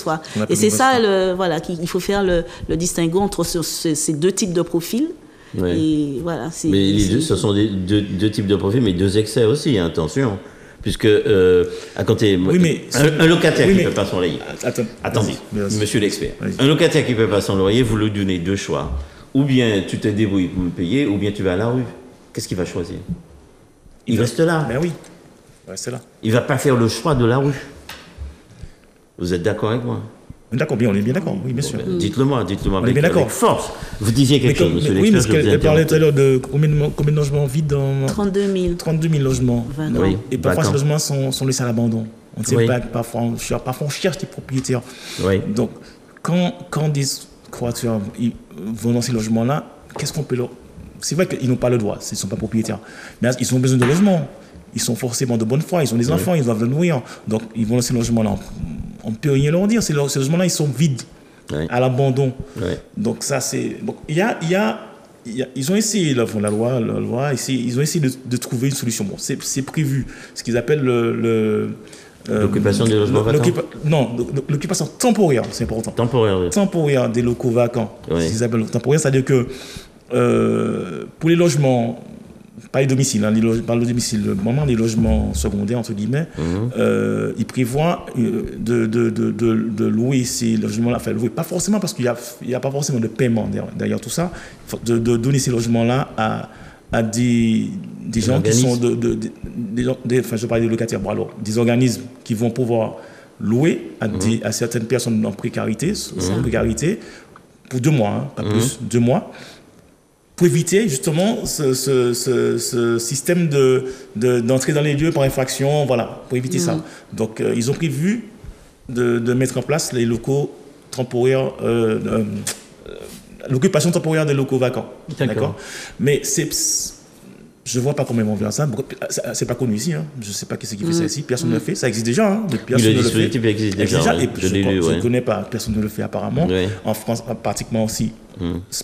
foi. Et c'est ça, qu'il faut faire le distinguo entre ces deux types de profils. Et voilà, mais les deux, ce sont deux types de profils, mais deux excès aussi, hein, attention. Puisque, à côté, un locataire qui ne peut pas son loyer. Attendez, monsieur l'expert. Un locataire qui ne peut pas son loyer, vous lui donnez deux choix. Ou bien tu te débrouilles pour me payer, ou bien tu vas à la rue. Qu'est-ce qu'il va choisir? Il reste là. Ben oui, il reste là. Il ne va pas faire le choix de la rue. Vous êtes d'accord avec moi? D'accord, on est bien d'accord, oui, bien sûr. Dites-le-moi. On est bien d'accord. Force. Vous disiez quelque chose, monsieur l'expert. Oui, parce qu'elle parlait tout à l'heure de combien de logements vides dans... 32 000. 32 000 logements. Oui, et parfois, ces logements sont laissés à l'abandon. On ne sait pas, parfois on cherche des propriétaires. Oui. Donc, quand des créateurs vont dans ces logements-là, qu'est-ce qu'on peut leur... C'est vrai qu'ils n'ont pas le droit, ils ne sont pas propriétaires. Mais ils ont besoin de logements. Ils sont forcément de bonne foi, ils ont des enfants, ils doivent le nourrir. Donc, ils vont dans ces logements-là. On ne peut rien leur dire. Ces logements-là, ils sont vides, à l'abandon. Donc, ça, c'est... Donc, ils ont essayé, la loi, ils ont essayé de trouver une solution. Bon, c'est prévu. Ce qu'ils appellent l'occupation des logements vacants. L'occupation temporaire, c'est important. Temporaire des locaux vacants. Ce qu'ils appellent temporaire, c'est-à-dire que pour les logements... Pas les domiciles, pas le domicile, vraiment les logements secondaires, entre guillemets, ils prévoient de louer ces logements-là, enfin louer, pas forcément parce qu'il n'y a pas forcément de paiement derrière tout ça, de donner ces logements-là à des gens qui sont enfin je parle des locataires, bon alors, des organismes qui vont pouvoir louer à certaines personnes en précarité, pour 2 mois, pas plus, 2 mois, pour éviter justement ce système d'entrer dans les lieux par infraction, voilà, pour éviter ça. Donc ils ont prévu de mettre en place les locaux temporaires, l'occupation temporaire des locaux vacants. D'accord. Mais je ne vois pas comment ils vont faire ça. C'est pas connu ici. Hein. Je ne sais pas qui c'est qui fait ça ici. Personne ne le fait. Ça existe déjà. Hein. Le dispositif existe déjà. Et je ne connais pas. Personne ne le fait apparemment. En France, pratiquement aussi,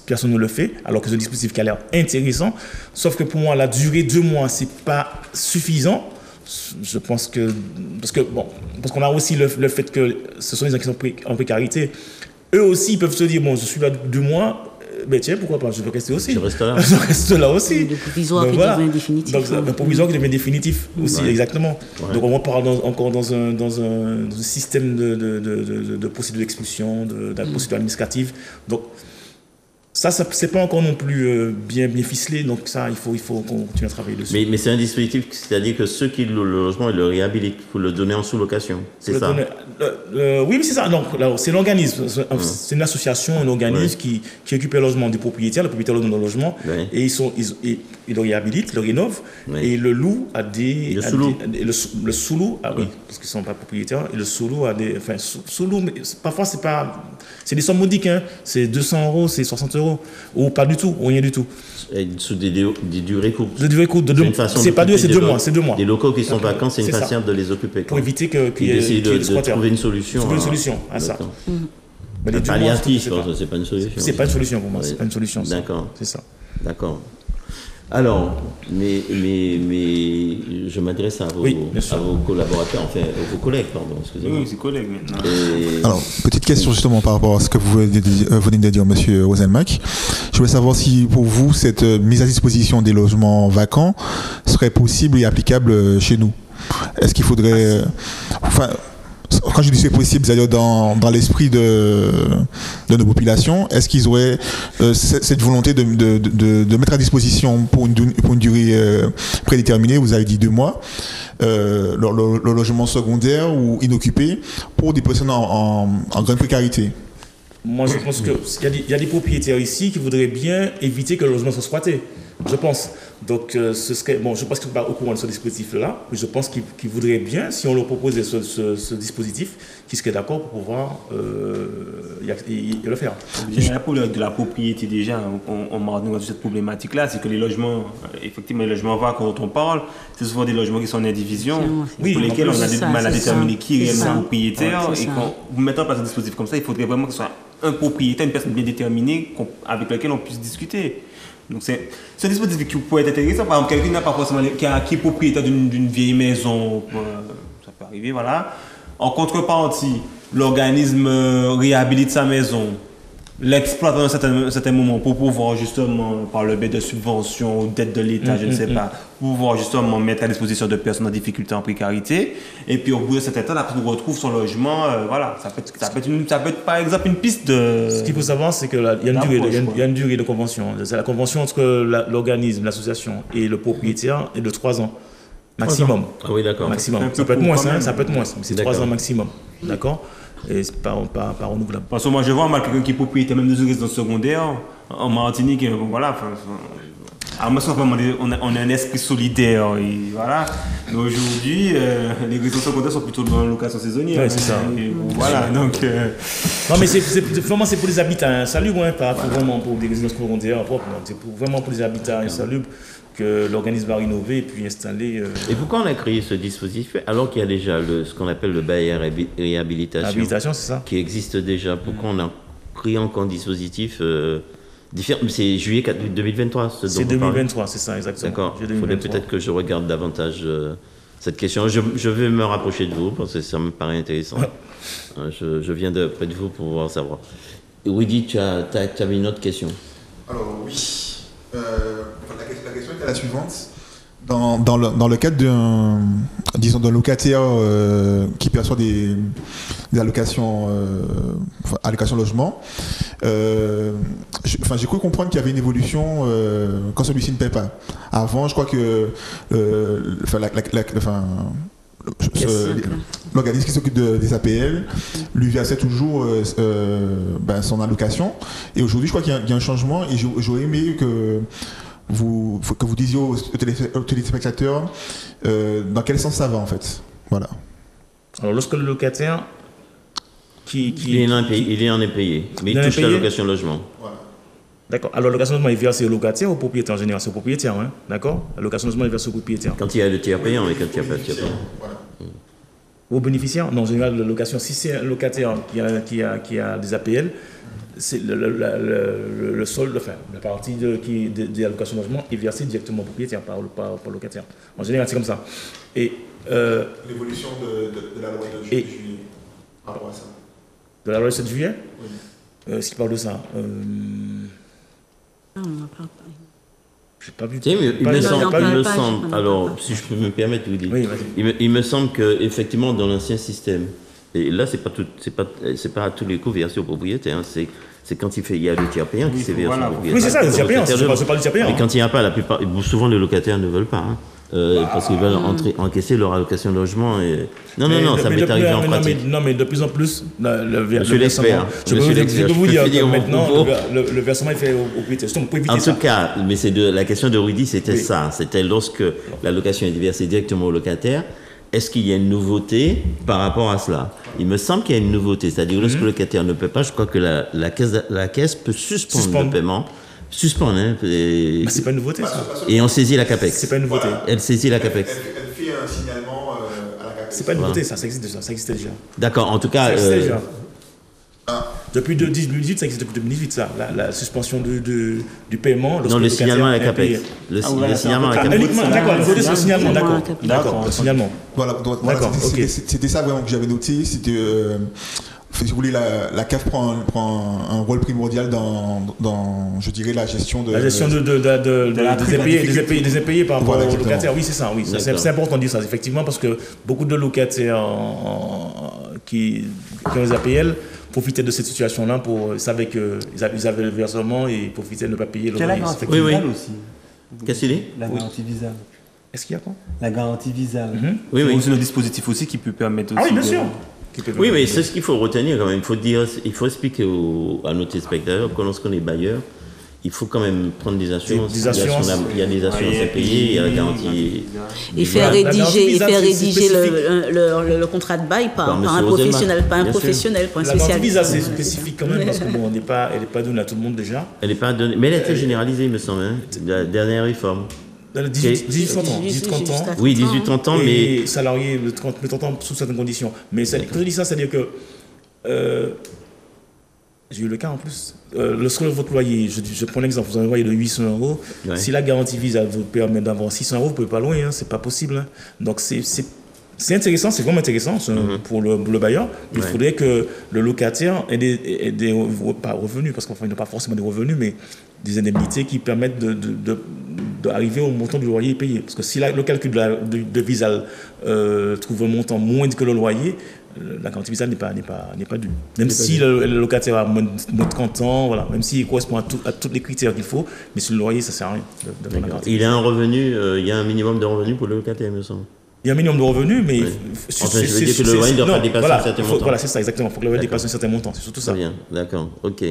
personne ne le fait. Alors que c'est un dispositif qui a l'air intéressant. Sauf que pour moi, la durée 2 mois, ce n'est pas suffisant. Je pense que... Parce qu'on a aussi le fait que ce sont les gens qui sont en précarité. Eux aussi, ils peuvent se dire, bon, je suis là 2 mois... Mais tiens, pourquoi pas, je veux rester aussi. Je reste là. Je reste là aussi. Le provisoire qui devient définitif. Donc, le provisoire qui devient définitif aussi, exactement. Donc, on parle encore dans un système de procédure d'expulsion, de procédure administrative. Donc, ça c'est pas encore non plus bien ficelé. Donc, ça, il faut continuer à travailler dessus. Mais c'est un dispositif, c'est-à-dire que ceux qui louent le logement, ils le réhabilitent pour le donner en sous-location. C'est ça? Oui, mais c'est ça. Donc, c'est l'organisme. C'est une association, un organisme qui occupe le logement des propriétaires. Le propriétaire leur donne le logement. Et ils le réhabilitent, le rénovent. Et le loue à des... Le sous-loue, oui, parce qu'ils ne sont pas propriétaires. Et le sous-loue à des... Enfin, sous-loue, mais parfois, c'est pas... C'est des sommes modiques, hein. C'est 200 €, c'est 60 €. Ou pas du tout, ou rien du tout. Et sous des durées courtes. Des durées courtes. C'est pas 2, c'est 2 mois. C'est 2 mois. Des locaux qui sont vacants, c'est une façon de les occuper. Pour éviter qu'il y ait des squatteurs. Trouver une solution. Trouver une solution à ça. Palliatif, c'est pas une solution. C'est pas une solution pour moi. C'est pas une solution. D'accord. C'est ça. D'accord. Alors, mais je m'adresse à vos collaborateurs, enfin, à vos collègues, pardon, excusez-moi. Oui, c'est collègues maintenant. Alors, petite question justement par rapport à ce que vous venez de dire, monsieur Rosenmack. Je voulais savoir si pour vous, cette mise à disposition des logements vacants serait possible et applicable chez nous. Est-ce qu'il faudrait... quand je dis c'est possible, c'est-à-dire dans l'esprit de nos populations, est-ce qu'ils auraient cette volonté de mettre à disposition pour une durée prédéterminée, vous avez dit 2 mois, le logement secondaire ou inoccupé pour des personnes en grande précarité? Moi, je pense qu'il y a des propriétaires ici qui voudraient bien éviter que le logement soit squatté. Je pense. Donc, ce serait... Bon, je pense qu'ils ne sont pas au courant de ce dispositif-là, mais je pense qu'ils voudraient bien, si on leur proposait ce dispositif, qu'ils seraient d'accord pour pouvoir le faire. Pour de la propriété, déjà, on m'a rendu cette problématique-là, c'est que les logements, effectivement, les logements vacants dont on parle, c'est souvent des logements qui sont en indivision, pour lesquels on a du mal à déterminer qui est réellement propriétaire. Et quand vous mettez en place un dispositif comme ça, il faudrait vraiment que ce soit un propriétaire, une personne bien déterminée, avec laquelle on puisse discuter. Donc c'est un dispositif qui pourrait être intéressant. Par exemple, quelqu'un qui n'a pas forcément qui est propriétaire d'une vieille maison, ça peut arriver, voilà. En contrepartie, l'organisme réhabilite sa maison, l'exploite dans un certain moment pour pouvoir justement, par le biais de subventions ou d'aides de l'État, je ne sais pas, pouvoir justement mettre à disposition de personnes en difficulté, en précarité. Et puis au bout de certain temps, la personne retrouve son logement. Voilà, ça peut être par exemple une piste de... Ce qu'il faut savoir, c'est qu'il y a une durée de convention. C'est la convention entre l'organisme, l'association et le propriétaire est de 3 ans. Maximum. Ah oui, d'accord. Maximum. Ça peut être moins, ça peut être moins, mais c'est 3 ans maximum. D'accord? Et c'est pas renouvelable. Parce que moi je vois quelqu'un qui est propriétaire même de résidences secondaires en Martinique, voilà. On a un esprit solidaire et voilà. Mais aujourd'hui, les résidences secondaires sont plutôt dans la location saisonnière. Ouais, c'est ça. Voilà, donc. Non, mais vraiment c'est pour les habitats insalubres, pas vraiment pour des résidences secondaires propres. C'est vraiment pour les habitats insalubres que l'organisme va rénover et puis installer. Et pourquoi on a créé ce dispositif alors qu'il y a déjà ce qu'on appelle le bail réhabilitation, c'est ça, qui existe déjà? Pourquoi on a créé encore un dispositif différent? C'est juillet 2023. C'est 2023, c'est ça, exactement. D'accord. Il faudrait peut-être que je regarde davantage cette question. Je vais me rapprocher de vous parce que ça me paraît intéressant. Je viens de près de vous pour pouvoir savoir. Rudy, tu avais une autre question? Alors oui. La question était la suivante. Dans le cadre d'un locataire qui perçoit des allocations, allocations logement, j'ai cru comprendre qu'il y avait une évolution quand celui-ci ne paie pas. Avant, je crois que l'organisme qui s'occupe des APL lui versait toujours son allocation. Et aujourd'hui, je crois qu'il y a un changement et j'aurais aimé que vous disiez aux téléspectateurs dans quel sens ça va en fait. Voilà. Alors lorsque le locataire il est en impayé, mais il touche l'allocation logement. Voilà. D'accord. Alors l'allocation logement est versée au locataire ou au propriétaire en général? C'est au propriétaire, hein? D'accord. L'allocation logement est versée au propriétaire. Quand il y a le tiers payant et quand il n'y a pas de tiers payant. Voilà. Au bénéficiaire? Non, en général, la location, si c'est un locataire qui a des APL, c'est le solde, enfin, la partie des allocations de logement est versée directement au propriétaire, par le locataire. En général, c'est comme ça. Et l'évolution de la loi de juillet par rapport à ça. De la loi de 7 juillet? Oui. Est-ce qu'il parle de ça? J'ai pas vu. Il me semble, alors si je peux me permettre de vous dire, il me semble qu'effectivement dans l'ancien système, et là c'est pas à tous les coups versé au propriétaire, c'est quand il y a le tiers payant qui s'est versé au propriétaire. Oui, c'est ça, le tiers payant, je parle du tiers payant. Mais quand il n'y a pas, souvent les locataires ne veulent pas. Parce qu'ils veulent encaisser leur allocation de logement. Non, ça m'est arrivé en pratique. Non, mais de plus en plus, le versement... Je peux vous dire que maintenant, le versement est fait au propriétaire. En tout cas, mais la question de Rudy, c'était ça. C'était lorsque l'allocation est versée directement au locataire, est-ce qu'il y a une nouveauté par rapport à cela? Il me semble qu'il y a une nouveauté. C'est-à-dire lorsque le locataire ne paie pas, je crois que la caisse peut suspendre le paiement. Suspendre, hein. C'est pas une nouveauté, ça. Et on saisit la CAPEX. C'est pas une nouveauté. Elle saisit la CAPEX. Elle fait un signalement à la CAPEX. C'est pas une nouveauté, ça existe déjà. D'accord, en tout cas. Ça existe déjà. depuis 2018, ça existe depuis 2018, ça. La suspension du paiement. Non, le signalement avec Apex. Le signalement avec Apex. D'accord, le signalement, d'accord. Le signalement. Voilà, c'était ça vraiment que j'avais noté. C'était, si vous voulez, la CAF prend un rôle primordial dans, je dirais, la gestion des impayés par rapport aux locataires. Oui, c'est ça. Oui, c'est important de dire ça, effectivement, parce que beaucoup de locataires qui ont les APL profitaient de cette situation-là ils savaient qu'ils avaient le versement et profitaient de ne pas payer le loyer. Oui, aussi. Qu'est-ce qu'il est ? La garantie visale. Est-ce qu'il y a quoi ? La garantie visale. Oui. C'est un dispositif aussi qui peut permettre aussi. Ah oui, bien sûr. Oui, mais c'est ce qu'il faut retenir quand même. Il faut expliquer à nos téléspectateurs que lorsqu'on est bailleur, il faut quand même prendre des assurances. Il y a des assurances à payer, il y a la garantie. Et faire rédiger le contrat de bail par un professionnel, pas un professionnel, pas un spécialiste. La garantie visa, c'est spécifique quand même, parce que elle n'est pas donnée à tout le monde déjà. Elle n'est pas donnée, mais elle a été généralisée, il me semble, la dernière réforme. 18-30 ans. Oui, 18-30 ans, mais... salarié de 30 ans sous certaines conditions. Mais quand je dis ça, c'est-à-dire que... j'ai eu le cas en plus. Lorsque votre loyer, je prends l'exemple, vous avez un loyer de 800 €. Ouais. Si la garantie visa vous permet d'avoir 600 €, vous ne pouvez pas louer, c'est pas possible. Donc c'est intéressant, c'est vraiment intéressant pour le bailleur. Il faudrait que le locataire ait des pas revenus, parce qu'enfin il n'a pas forcément des revenus, mais des indemnités qui permettent d'arriver au montant du loyer payé. Parce que si le calcul de Visal trouve un montant moindre que le loyer, la garantie Visal n'est pas due. Même si le locataire a moins de 30 ans, voilà, même s'il correspond à tous les critères qu'il faut, mais sur le loyer, ça ne sert à rien. Il a un revenu, il y a un minimum de revenus pour le locataire, me semble. Il y a un minimum de revenus, mais... Enfin, je veux dire que le loyer ne doit pas dépasser un certain montant. Voilà, c'est ça, exactement. Il faut que le loyer dépasse un certain montant, c'est surtout ça. Très bien, d'accord, ok.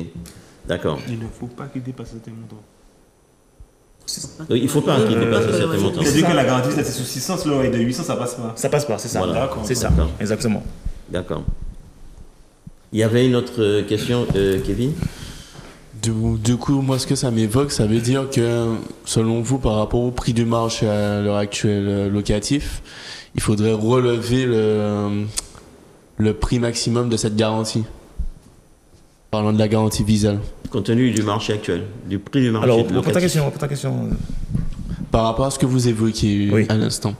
D'accord. Il ne faut pas qu'il dépasse un certain montant. Il ne faut pas qu'il dépasse un certain montant. C'est-à-dire que la garantie, c'est sous 600, si le loyer de 800, ça passe pas. Ça passe pas, c'est ça. Voilà. D'accord. C'est ça, exactement. D'accord. Il y avait une autre question, Kevin ? Du coup, moi, ce que ça m'évoque, ça veut dire que, selon vous, par rapport au prix du marché à l'heure actuelle locatif, il faudrait relever le prix maximum de cette garantie. Parlant de la garantie Visal. Compte tenu du marché actuel, du prix du marché. Alors, reprends ta question. Par rapport à ce que vous évoquiez à l'instant,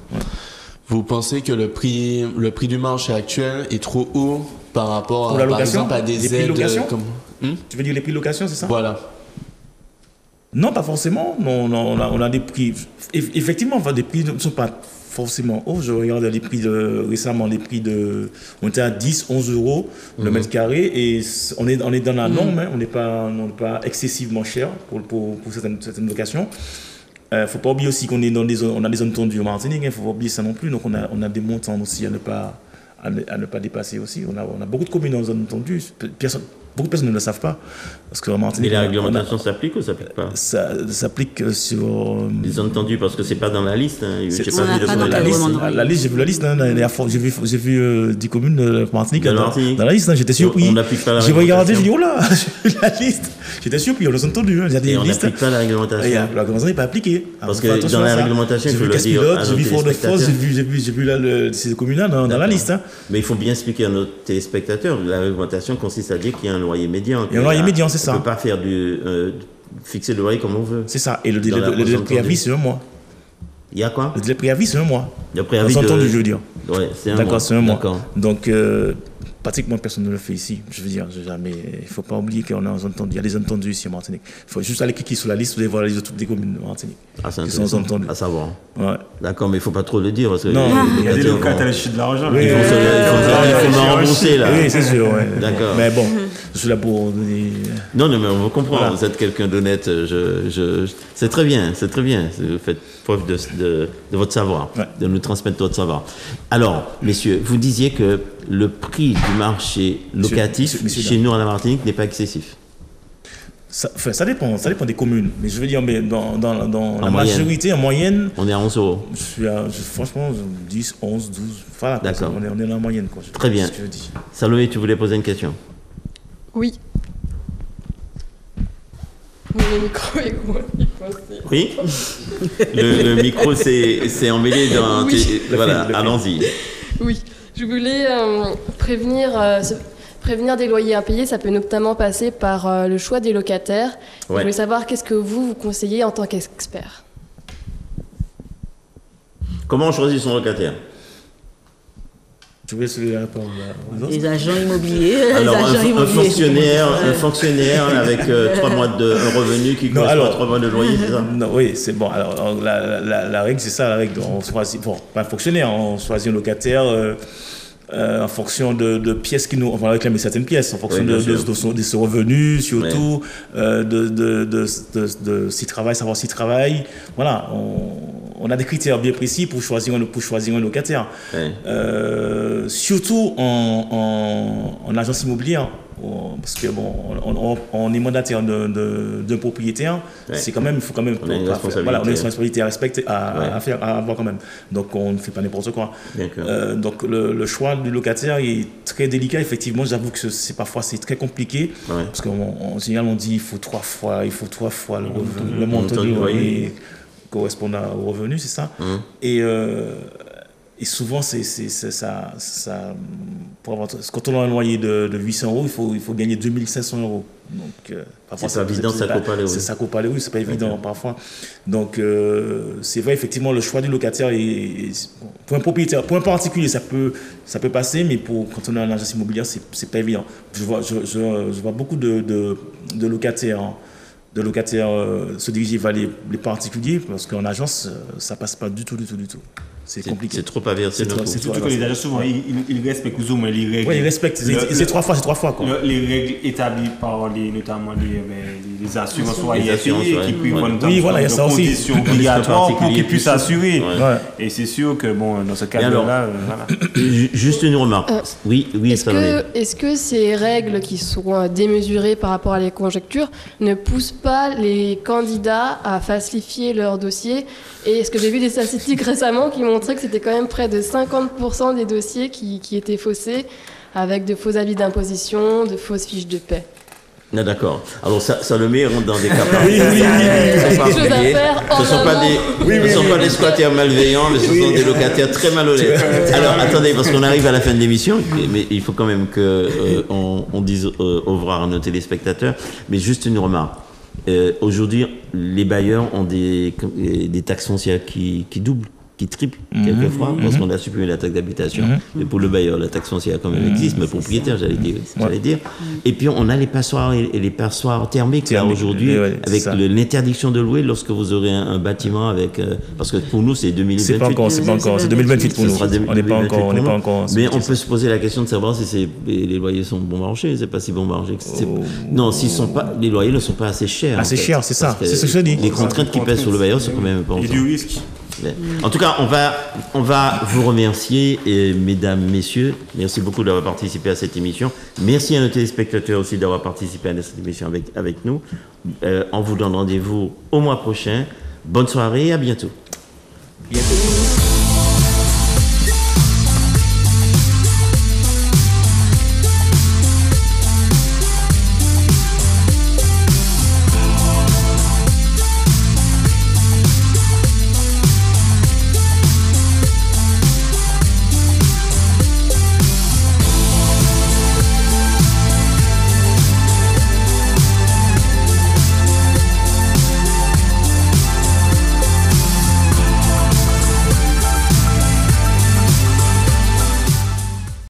vous pensez que le prix du marché actuel est trop haut par rapport à, par exemple, à des aides comme... Tu veux dire les prix de location, c'est ça ? Voilà. Non, pas forcément. Non, on a des prix... Effectivement, des prix ne sont pas forcément hauts. Je regarde les prix récemment, les prix on était à 10, 11 € le mètre carré, et on est dans la norme, on n'est pas excessivement cher pour certaines locations. Il ne faut pas oublier aussi qu'on est on a des zones tendues en Martinique, il ne faut pas oublier ça non plus. Donc on a des montants aussi à ne pas dépasser aussi. On a beaucoup de communes en zone tendue. Beaucoup de personnes ne le savent pas. Parce que en Martinique, et la réglementation s'applique ou s'applique pas ? Ça s'applique sur... Les zones tendues, parce que c'est pas dans la liste. J'ai pas vu la liste. J'ai vu la liste. J'ai vu 10 communes de Martinique dans la liste. J'étais surpris. On n'applique pas la réglementation. J'ai regardé, j'ai dit, oh là, j'ai vu la liste. J'étais surpris, on les a entendus. Et on n'applique pas la réglementation. La réglementation n'est pas appliquée. Parce que dans la réglementation, il faut le dire. J'ai vu Fort-de-France, j'ai vu ces communes-là dans la liste. Mais il faut bien expliquer à nos téléspectateurs. La réglementation consiste à dire qu'il y a un loyer médian. Il y a un loyer médian, c'est ça. On ne peut pas faire fixer le loyer comme on veut. C'est ça. Et le délai de préavis, c'est 1 mois. Il y a quoi ? Le délai de préavis, c'est 1 mois. Le préavis je veux dire. Ouais, c'est 1 mois. D'accord, c'est 1 mois. Donc, pratiquement personne ne le fait ici. Je veux dire, il ne faut pas oublier qu'on est en zone tendue. Il y a des zones tendues ici en Martinique. Il faut juste aller cliquer sur la liste, vous allez voir la liste de toutes les communes de Martinique. Ah, c'est intéressant à savoir. Ouais. D'accord, mais il ne faut pas trop le dire. Parce que non, il y a des locataires qui de l'argent. Il faut me rembourser là. Oui, c'est sûr. Ouais. D'accord. Mais bon, je suis là pour donner... Non, mais on vous comprend. Voilà. Vous êtes quelqu'un d'honnête. C'est très bien. Vous faites preuve de votre savoir, de nous transmettre votre savoir. Alors, messieurs, vous disiez que le prix du marché locatif chez nous à la Martinique n'est pas excessif. Ça dépend des communes. Mais je veux dire, dans la majorité, en moyenne... On est à 11 €. Franchement, 10, 11, 12... Voilà, d'accord. On est dans la moyenne. Quoi, très bien. Salomé, tu voulais poser une question ? Oui. Le micro est coincé. Oui. Le micro s'est emmêlé dans... Oui. Voilà, allons-y. Oui. Je voulais prévenir prévenir des loyers impayés, ça peut notamment passer par le choix des locataires. Ouais. Je voulais savoir qu'est-ce que vous conseillez en tant qu'expert. Comment on choisit son locataire? Je vais essayer de répondre. Les agents immobiliers. Alors, un un fonctionnaire avec 3 mois de revenu qui correspond à 3 mois de loyer, c'est ça? Non, oui, c'est bon. Alors, la règle, c'est ça, la règle. On choisit, bon, pas un fonctionnaire, on choisit un locataire en fonction de pièces qui nous. On va réclamer certaines pièces, en fonction de ses revenus, surtout, de s'il travaille, savoir s'il travaille. Voilà, on a des critères bien précis pour choisir un locataire. Ouais. Surtout en agence immobilière, parce que bon, on est mandataire d'un propriétaire, ouais. C'est quand même, il faut quand même, on a une responsabilité à respecter, à faire, à avoir quand même. Donc on ne fait pas n'importe quoi. Donc le choix du locataire est très délicat. Effectivement, j'avoue que parfois c'est très compliqué, ouais. Parce qu'en général on dit il faut 3 fois le montant du loyer correspondant au revenu, c'est ça. Et souvent, c'est ça pour avoir, quand on a un loyer de 800 €, il faut gagner 2500 €. Donc, parfois, c'est pas évident, ça coupe pas les rues. Ça coupe pas les rues, c'est pas évident parfois. Donc, c'est vrai, effectivement, le choix du locataire pour un propriétaire, pour un particulier, ça peut passer, mais quand on est en agence immobilière, c'est pas évident. Je vois beaucoup de locataires. Se diriger vers les particuliers, parce qu'en agence, ça passe pas du tout. C'est compliqué. C'est trop averti. Surtout que les agents, souvent, ils respectent plus ou moins les règles. Oui, ils respectent. C'est 3 fois, quoi. Les règles établies par notamment les assurances qui prévoient notamment des conditions obligatoires pour qu'ils puissent assurer. Et c'est sûr que, bon, dans ce cadre-là, voilà. Juste une remarque. Oui, est-ce que ces règles qui sont démesurées par rapport à les conjectures ne poussent pas les candidats à falsifier leur dossier? Et est-ce que j'ai vu des statistiques récemment qui montraient que c'était quand même près de 50% des dossiers qui étaient faussés, avec de faux avis d'imposition, de fausses fiches de paie? Ah, d'accord. Alors ça le met dans des cas Ce ne sont pas des squatteurs malveillants, mais ce sont des locataires très malhonnêtes. Alors attendez, parce qu'on arrive à la fin de l'émission, mais il faut quand même qu'on dise au revoir à nos téléspectateurs. Mais juste une remarque. Aujourd'hui, les bailleurs ont des taxes foncières qui doublent, qui triplent quelquefois, parce qu'on a supprimé la taxe d'habitation. Mais pour le bailleur, la taxe foncière quand même existe, mais pour le propriétaire, j'allais dire. Et puis on a les passoires et les passoires thermiques là aujourd'hui, avec l'interdiction de louer lorsque vous aurez un bâtiment avec, parce que pour nous c'est 2028. C'est pas encore, c'est 2028 pour nous. On n'est pas encore. Mais on peut se poser la question de savoir si les loyers sont bon marché. C'est pas si bon marché. Non, les loyers ne sont pas assez chers. Assez chers, c'est ça. C'est ce que je dis. Les contraintes qui pèsent sur le bailleur sont quand même importantes. Il y a du risque. En tout cas, on va vous remercier, mesdames, messieurs. Merci beaucoup d'avoir participé à cette émission. Merci à nos téléspectateurs aussi d'avoir participé à cette émission avec nous. On vous donne rendez-vous au mois prochain. Bonne soirée et à bientôt.